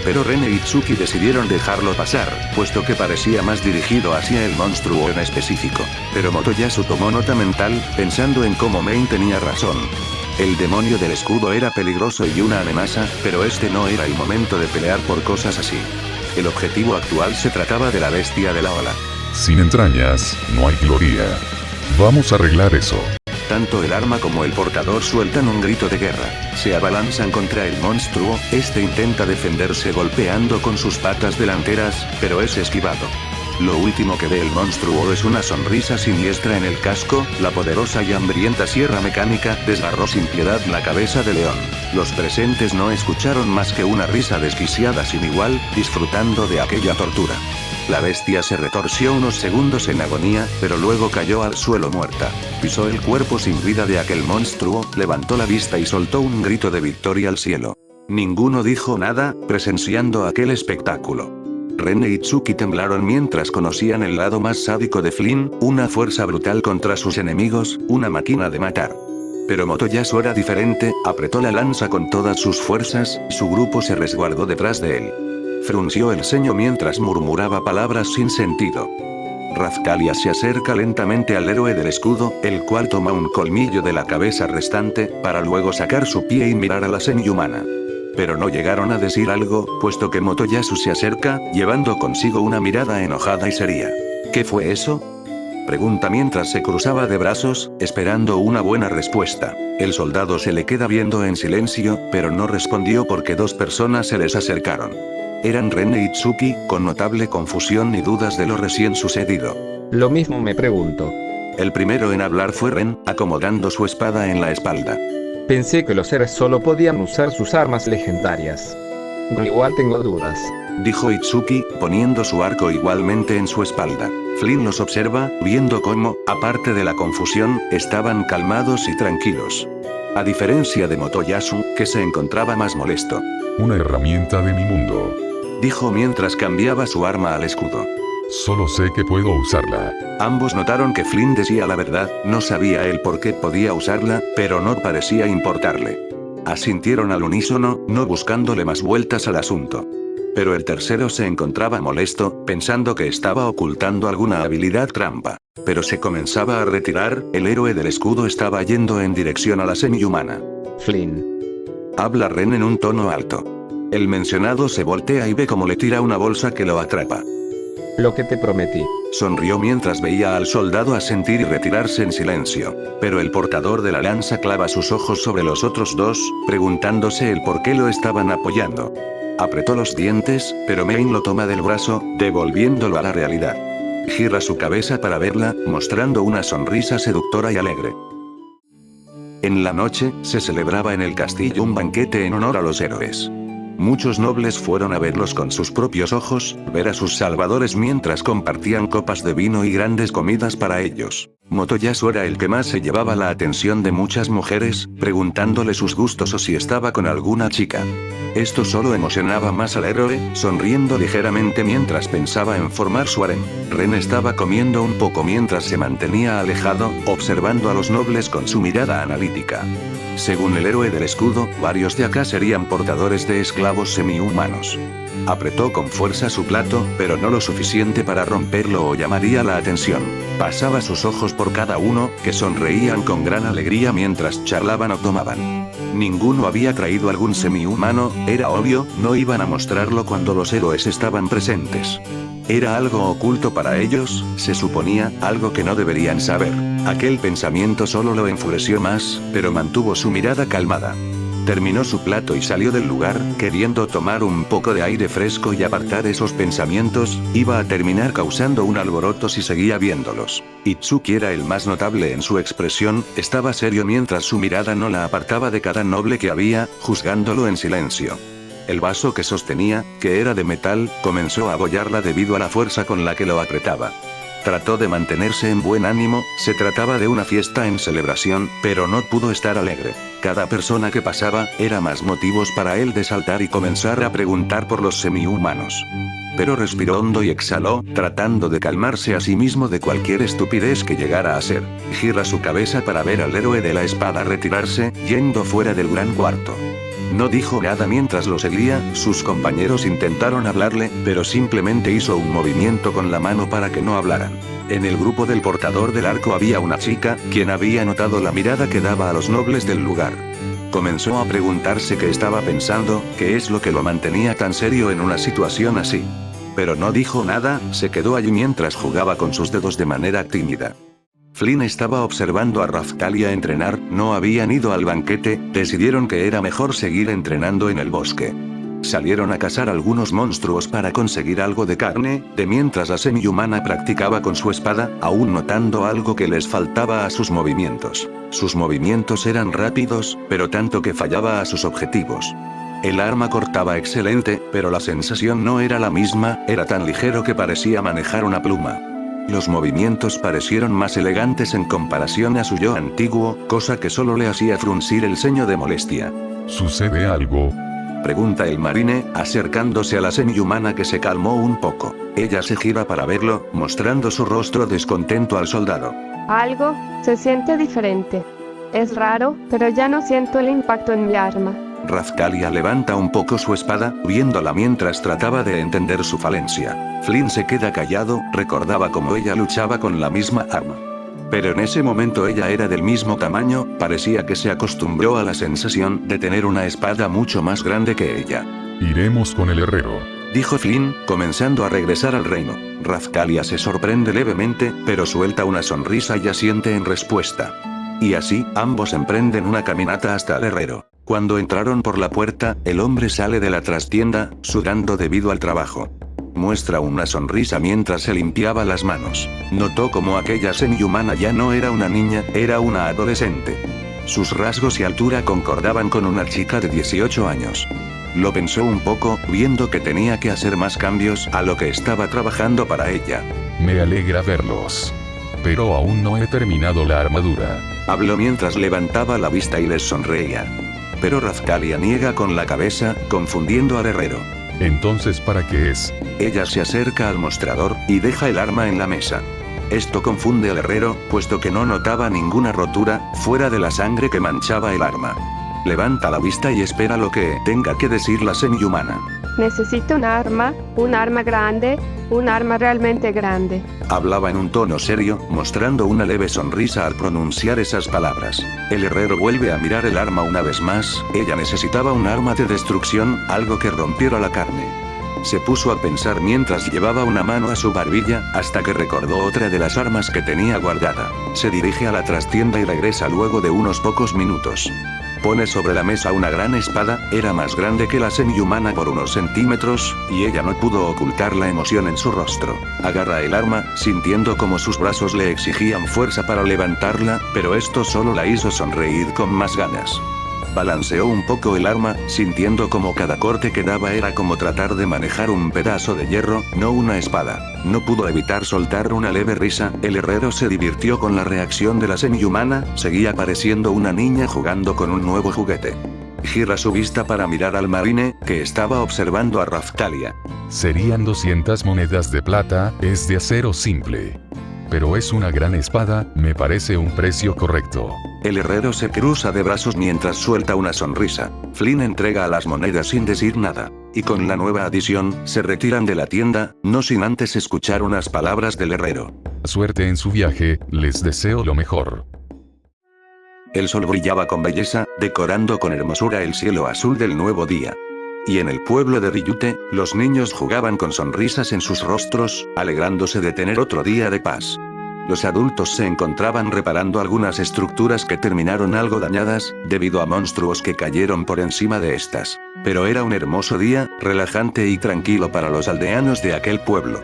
Pero Ren e Itsuki decidieron dejarlo pasar, puesto que parecía más dirigido hacia el monstruo en específico. Pero Motoyasu tomó nota mental, pensando en cómo Main tenía razón. El demonio del escudo era peligroso y una amenaza, pero este no era el momento de pelear por cosas así. El objetivo actual se trataba de la bestia de la ola. Sin entrañas, no hay gloria. Vamos a arreglar eso. Tanto el arma como el portador sueltan un grito de guerra. Se abalanzan contra el monstruo, este intenta defenderse golpeando con sus patas delanteras, pero es esquivado. Lo último que ve el monstruo es una sonrisa siniestra en el casco, la poderosa y hambrienta sierra mecánica desgarró sin piedad la cabeza de León. Los presentes no escucharon más que una risa desquiciada sin igual, disfrutando de aquella tortura. La bestia se retorció unos segundos en agonía, pero luego cayó al suelo muerta. Pisó el cuerpo sin vida de aquel monstruo, levantó la vista y soltó un grito de victoria al cielo. Ninguno dijo nada, presenciando aquel espectáculo. Ren e Itsuki temblaron mientras conocían el lado más sádico de Flynn, una fuerza brutal contra sus enemigos, una máquina de matar. Pero Motoyasu era diferente, apretó la lanza con todas sus fuerzas, su grupo se resguardó detrás de él. Frunció el ceño mientras murmuraba palabras sin sentido. Razcalia se acerca lentamente al héroe del escudo, el cual toma un colmillo de la cabeza restante, para luego sacar su pie y mirar a la semi-humana. Pero no llegaron a decir algo, puesto que Motoyasu se acerca, llevando consigo una mirada enojada y seria. ¿Qué fue eso?, pregunta mientras se cruzaba de brazos, esperando una buena respuesta. El soldado se le queda viendo en silencio, pero no respondió porque dos personas se les acercaron. Eran Ren e Itsuki, con notable confusión y dudas de lo recién sucedido. Lo mismo me pregunto. El primero en hablar fue Ren, acomodando su espada en la espalda. Pensé que los seres solo podían usar sus armas legendarias. Igual tengo dudas, dijo Itsuki, poniendo su arco igualmente en su espalda. Flynn los observa, viendo cómo, aparte de la confusión, estaban calmados y tranquilos. A diferencia de Motoyasu, que se encontraba más molesto. Una herramienta de mi mundo. Dijo mientras cambiaba su arma al escudo. Solo sé que puedo usarla. Ambos notaron que Flynn decía la verdad, no sabía él por qué podía usarla, pero no parecía importarle. Asintieron al unísono, no buscándole más vueltas al asunto. Pero el tercero se encontraba molesto, pensando que estaba ocultando alguna habilidad trampa. Pero se comenzaba a retirar, el héroe del escudo estaba yendo en dirección a la semi-humana. Flynn. Habla Ren en un tono alto. El mencionado se voltea y ve cómo le tira una bolsa que lo atrapa. Lo que te prometí. Sonrió mientras veía al soldado asentir y retirarse en silencio. Pero el portador de la lanza clava sus ojos sobre los otros dos, preguntándose el por qué lo estaban apoyando. Apretó los dientes, pero Main lo toma del brazo, devolviéndolo a la realidad. Gira su cabeza para verla, mostrando una sonrisa seductora y alegre. En la noche, se celebraba en el castillo un banquete en honor a los héroes. Muchos nobles fueron a verlos con sus propios ojos, ver a sus salvadores mientras compartían copas de vino y grandes comidas para ellos. Motoyasu era el que más se llevaba la atención de muchas mujeres, preguntándole sus gustos o si estaba con alguna chica. Esto solo emocionaba más al héroe, sonriendo ligeramente mientras pensaba en formar su harem. Ren estaba comiendo un poco mientras se mantenía alejado, observando a los nobles con su mirada analítica. Según el héroe del escudo, varios de acá serían portadores de esclavos semi-humanos. Apretó con fuerza su plato, pero no lo suficiente para romperlo o llamaría la atención. Pasaba sus ojos por cada uno, que sonreían con gran alegría mientras charlaban o tomaban. Ninguno había traído algún semi-humano, era obvio, no iban a mostrarlo cuando los héroes estaban presentes. Era algo oculto para ellos, se suponía, algo que no deberían saber. Aquel pensamiento solo lo enfureció más, pero mantuvo su mirada calmada. Terminó su plato y salió del lugar, queriendo tomar un poco de aire fresco y apartar esos pensamientos, iba a terminar causando un alboroto si seguía viéndolos. Itsuki era el más notable en su expresión, estaba serio mientras su mirada no la apartaba de cada noble que había, juzgándolo en silencio. El vaso que sostenía, que era de metal, comenzó a abollarla debido a la fuerza con la que lo apretaba. Trató de mantenerse en buen ánimo, se trataba de una fiesta en celebración, pero no pudo estar alegre. Cada persona que pasaba, era más motivos para él de saltar y comenzar a preguntar por los semi-humanos. Pero respiró hondo y exhaló, tratando de calmarse a sí mismo de cualquier estupidez que llegara a ser. Gira su cabeza para ver al héroe de la espada retirarse, yendo fuera del gran cuarto. No dijo nada mientras lo seguía, sus compañeros intentaron hablarle, pero simplemente hizo un movimiento con la mano para que no hablaran. En el grupo del portador del arco había una chica, quien había notado la mirada que daba a los nobles del lugar. Comenzó a preguntarse qué estaba pensando, qué es lo que lo mantenía tan serio en una situación así. Pero no dijo nada, se quedó allí mientras jugaba con sus dedos de manera tímida. Flynn estaba observando a Raphtalia entrenar, no habían ido al banquete, decidieron que era mejor seguir entrenando en el bosque. Salieron a cazar algunos monstruos para conseguir algo de carne, de mientras la semi-humana practicaba con su espada, aún notando algo que les faltaba a sus movimientos. Sus movimientos eran rápidos, pero tanto que fallaba a sus objetivos. El arma cortaba excelente, pero la sensación no era la misma, era tan ligero que parecía manejar una pluma. Los movimientos parecieron más elegantes en comparación a su yo antiguo, cosa que solo le hacía fruncir el ceño de molestia. ¿Sucede algo? Pregunta el marine, acercándose a la semi-humana que se calmó un poco. Ella se gira para verlo, mostrando su rostro descontento al soldado. Algo, se siente diferente. Es raro, pero ya no siento el impacto en mi arma. Raphtalia levanta un poco su espada, viéndola mientras trataba de entender su falencia. Flynn se queda callado, recordaba cómo ella luchaba con la misma arma. Pero en ese momento ella era del mismo tamaño, parecía que se acostumbró a la sensación de tener una espada mucho más grande que ella. Iremos con el herrero, Dijo Flynn, comenzando a regresar al reino. Raphtalia se sorprende levemente, pero suelta una sonrisa y asiente en respuesta. Y así, ambos emprenden una caminata hasta el herrero. Cuando entraron por la puerta, el hombre sale de la trastienda, sudando debido al trabajo. Muestra una sonrisa mientras se limpiaba las manos. Notó como aquella semi-humana ya no era una niña, era una adolescente. Sus rasgos y altura concordaban con una chica de 18 años. Lo pensó un poco, viendo que tenía que hacer más cambios a lo que estaba trabajando para ella. Me alegra verlos. Pero aún no he terminado la armadura. Habló mientras levantaba la vista y les sonreía. Pero Raphtalia niega con la cabeza, confundiendo al herrero. Entonces, ¿para qué es? Ella se acerca al mostrador, y deja el arma en la mesa. Esto confunde al herrero, puesto que no notaba ninguna rotura, fuera de la sangre que manchaba el arma. Levanta la vista y espera lo que tenga que decir la semi-humana. Necesito un arma grande, un arma realmente grande. Hablaba en un tono serio, mostrando una leve sonrisa al pronunciar esas palabras. El herrero vuelve a mirar el arma una vez más, ella necesitaba un arma de destrucción, algo que rompiera la carne. Se puso a pensar mientras llevaba una mano a su barbilla, hasta que recordó otra de las armas que tenía guardada. Se dirige a la trastienda y regresa luego de unos pocos minutos. Pone sobre la mesa una gran espada, era más grande que la semi-humana por unos centímetros, y ella no pudo ocultar la emoción en su rostro. Agarra el arma, sintiendo como sus brazos le exigían fuerza para levantarla, pero esto solo la hizo sonreír con más ganas. Balanceó un poco el arma, sintiendo como cada corte que daba era como tratar de manejar un pedazo de hierro, no una espada. No pudo evitar soltar una leve risa, el herrero se divirtió con la reacción de la semi-humana, seguía pareciendo una niña jugando con un nuevo juguete. Gira su vista para mirar al marine, que estaba observando a Raphtalia. Serían 200 monedas de plata, es de acero simple. Pero es una gran espada, me parece un precio correcto. El herrero se cruza de brazos mientras suelta una sonrisa. Flynn entrega a las monedas sin decir nada. Y con la nueva adición, se retiran de la tienda, no sin antes escuchar unas palabras del herrero. Suerte en su viaje, les deseo lo mejor. El sol brillaba con belleza, decorando con hermosura el cielo azul del nuevo día. Y en el pueblo de Ryute, los niños jugaban con sonrisas en sus rostros, alegrándose de tener otro día de paz. Los adultos se encontraban reparando algunas estructuras que terminaron algo dañadas, debido a monstruos que cayeron por encima de estas. Pero era un hermoso día, relajante y tranquilo para los aldeanos de aquel pueblo.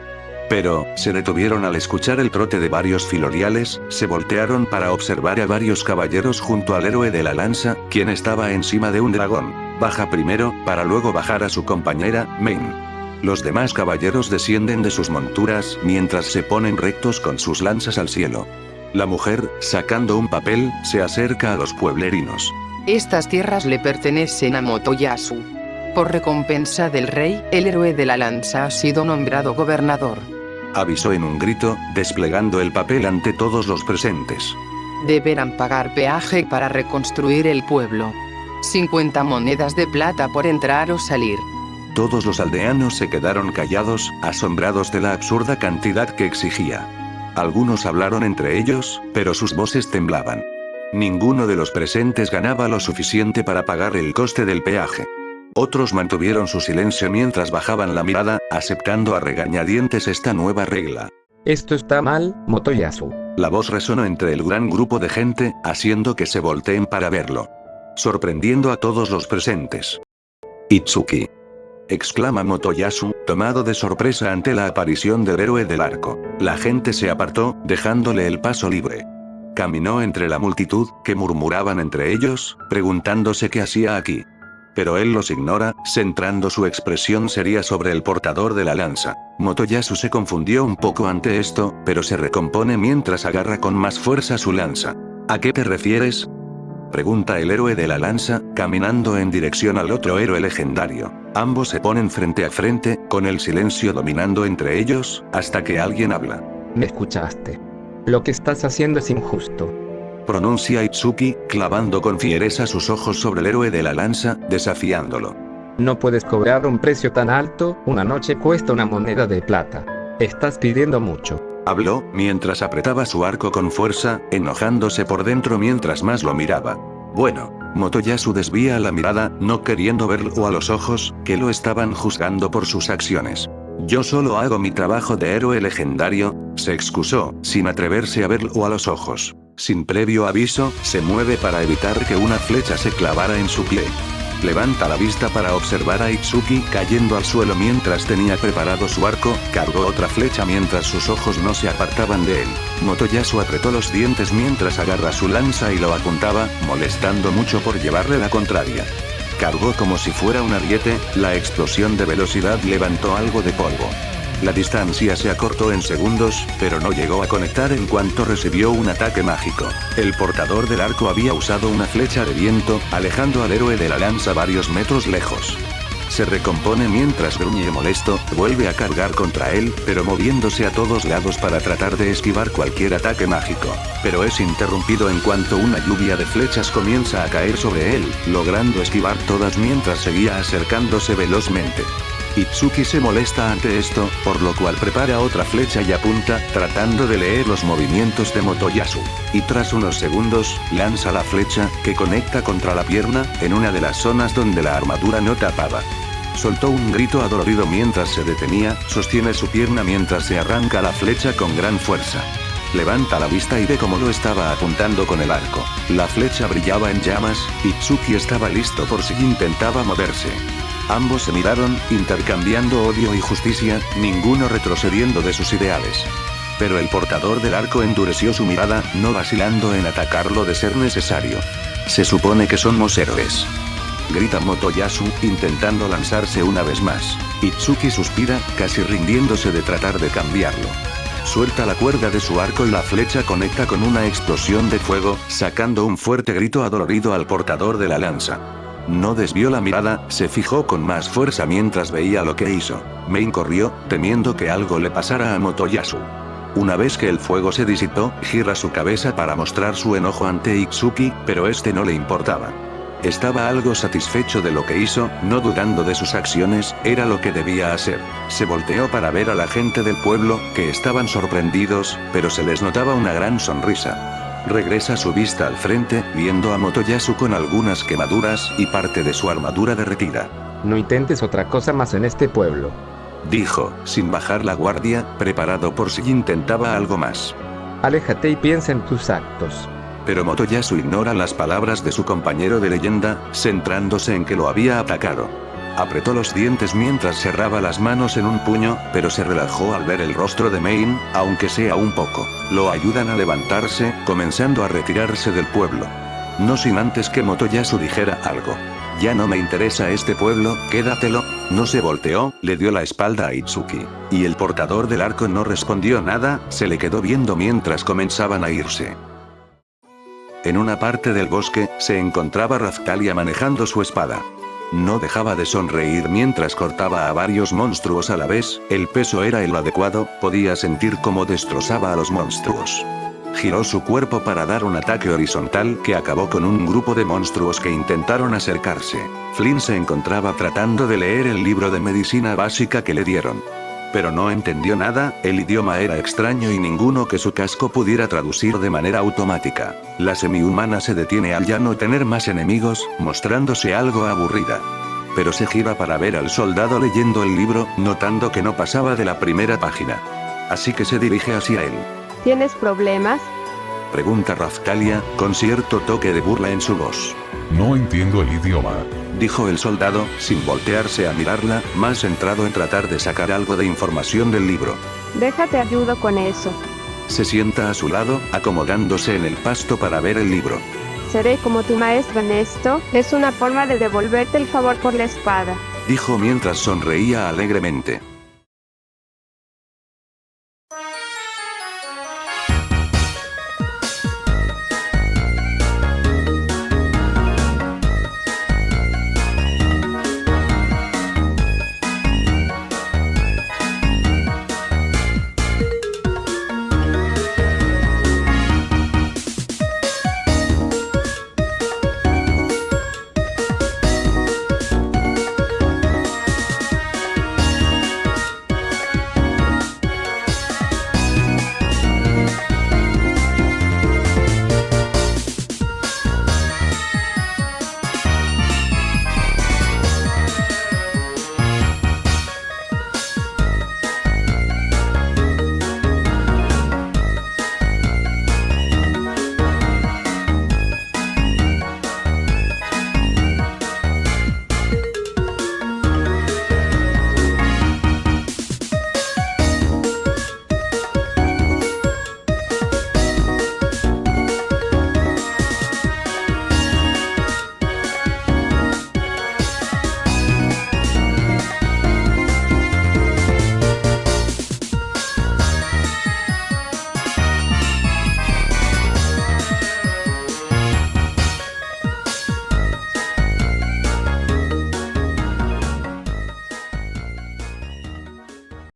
Pero, se detuvieron al escuchar el trote de varios filoriales, se voltearon para observar a varios caballeros junto al héroe de la lanza, quien estaba encima de un dragón. Baja primero, para luego bajar a su compañera, Main. Los demás caballeros descienden de sus monturas, mientras se ponen rectos con sus lanzas al cielo. La mujer, sacando un papel, se acerca a los pueblerinos. Estas tierras le pertenecen a Motoyasu. Por recompensa del rey, el héroe de la lanza ha sido nombrado gobernador. Avisó en un grito, desplegando el papel ante todos los presentes. Deberán pagar peaje para reconstruir el pueblo. 50 monedas de plata por entrar o salir. Todos los aldeanos se quedaron callados, asombrados de la absurda cantidad que exigía. Algunos hablaron entre ellos, pero sus voces temblaban. Ninguno de los presentes ganaba lo suficiente para pagar el coste del peaje. Otros mantuvieron su silencio mientras bajaban la mirada, aceptando a regañadientes esta nueva regla. Esto está mal, Motoyasu. La voz resonó entre el gran grupo de gente, haciendo que se volteen para verlo. Sorprendiendo a todos los presentes. «Itsuki», exclama Motoyasu, tomado de sorpresa ante la aparición del héroe del arco. La gente se apartó, dejándole el paso libre. Caminó entre la multitud, que murmuraban entre ellos, preguntándose qué hacía aquí. Pero él los ignora, centrando su expresión seria sobre el portador de la lanza. Motoyasu se confundió un poco ante esto, pero se recompone mientras agarra con más fuerza su lanza. ¿A qué te refieres?, pregunta el héroe de la lanza, caminando en dirección al otro héroe legendario. Ambos se ponen frente a frente, con el silencio dominando entre ellos, hasta que alguien habla. ¿Me escuchaste? Lo que estás haciendo es injusto. Pronuncia Itsuki, clavando con fiereza sus ojos sobre el héroe de la lanza, desafiándolo. No puedes cobrar un precio tan alto, una noche cuesta una moneda de plata. Estás pidiendo mucho. Habló, mientras apretaba su arco con fuerza, enojándose por dentro mientras más lo miraba. Bueno, Motoyasu desvía la mirada, no queriendo verlo a los ojos, que lo estaban juzgando por sus acciones. Yo solo hago mi trabajo de héroe legendario, se excusó, sin atreverse a verlo a los ojos. Sin previo aviso, se mueve para evitar que una flecha se clavara en su pie. Levanta la vista para observar a Itsuki cayendo al suelo mientras tenía preparado su arco, cargó otra flecha mientras sus ojos no se apartaban de él. Motoyasu apretó los dientes mientras agarra su lanza y lo apuntaba, molestando mucho por llevarle la contraria. Cargó como si fuera un ariete, la explosión de velocidad levantó algo de polvo. La distancia se acortó en segundos, pero no llegó a conectar en cuanto recibió un ataque mágico. El portador del arco había usado una flecha de viento, alejando al héroe de la lanza varios metros lejos. Se recompone mientras gruñe molesto, vuelve a cargar contra él, pero moviéndose a todos lados para tratar de esquivar cualquier ataque mágico. Pero es interrumpido en cuanto una lluvia de flechas comienza a caer sobre él, logrando esquivar todas mientras seguía acercándose velozmente. Itsuki se molesta ante esto, por lo cual prepara otra flecha y apunta, tratando de leer los movimientos de Motoyasu. Y tras unos segundos, lanza la flecha, que conecta contra la pierna, en una de las zonas donde la armadura no tapaba. Soltó un grito adolorido mientras se detenía, sostiene su pierna mientras se arranca la flecha con gran fuerza. Levanta la vista y ve cómo lo estaba apuntando con el arco. La flecha brillaba en llamas, Itsuki estaba listo por si intentaba moverse. Ambos se miraron, intercambiando odio y justicia, ninguno retrocediendo de sus ideales. Pero el portador del arco endureció su mirada, no vacilando en atacarlo de ser necesario. Se supone que somos héroes, grita Motoyasu, intentando lanzarse una vez más. Itsuki suspira, casi rindiéndose de tratar de cambiarlo. Suelta la cuerda de su arco y la flecha conecta con una explosión de fuego, sacando un fuerte grito adolorido al portador de la lanza. No desvió la mirada, se fijó con más fuerza mientras veía lo que hizo. Mein corrió, temiendo que algo le pasara a Motoyasu. Una vez que el fuego se disipó, gira su cabeza para mostrar su enojo ante Itsuki, pero este no le importaba. Estaba algo satisfecho de lo que hizo, no dudando de sus acciones, era lo que debía hacer. Se volteó para ver a la gente del pueblo, que estaban sorprendidos, pero se les notaba una gran sonrisa. Regresa su vista al frente, viendo a Motoyasu con algunas quemaduras y parte de su armadura derretida. No intentes otra cosa más en este pueblo, dijo, sin bajar la guardia, preparado por si intentaba algo más. Aléjate y piensa en tus actos. Pero Motoyasu ignora las palabras de su compañero de leyenda, centrándose en que lo había atacado. Apretó los dientes mientras cerraba las manos en un puño, pero se relajó al ver el rostro de Mein, aunque sea un poco. Lo ayudan a levantarse, comenzando a retirarse del pueblo. No sin antes que Motoyasu dijera algo. Ya no me interesa este pueblo, quédatelo. No se volteó, le dio la espalda a Itsuki. Y el portador del arco no respondió nada, se le quedó viendo mientras comenzaban a irse. En una parte del bosque, se encontraba Raphtalia manejando su espada. No dejaba de sonreír mientras cortaba a varios monstruos a la vez, el peso era el adecuado, podía sentir cómo destrozaba a los monstruos. Giró su cuerpo para dar un ataque horizontal que acabó con un grupo de monstruos que intentaron acercarse. Flynn se encontraba tratando de leer el libro de medicina básica que le dieron. Pero no entendió nada, el idioma era extraño y ninguno que su casco pudiera traducir de manera automática. La semihumana se detiene al ya no tener más enemigos, mostrándose algo aburrida. Pero se gira para ver al soldado leyendo el libro, notando que no pasaba de la primera página. Así que se dirige hacia él. ¿Tienes problemas? Pregunta Raftalia, con cierto toque de burla en su voz. No entiendo el idioma. Dijo el soldado, sin voltearse a mirarla, más centrado en tratar de sacar algo de información del libro. Déjate ayudo con eso. Se sienta a su lado, acomodándose en el pasto para ver el libro. Seré como tu maestro en esto, es una forma de devolverte el favor por la espada. Dijo mientras sonreía alegremente.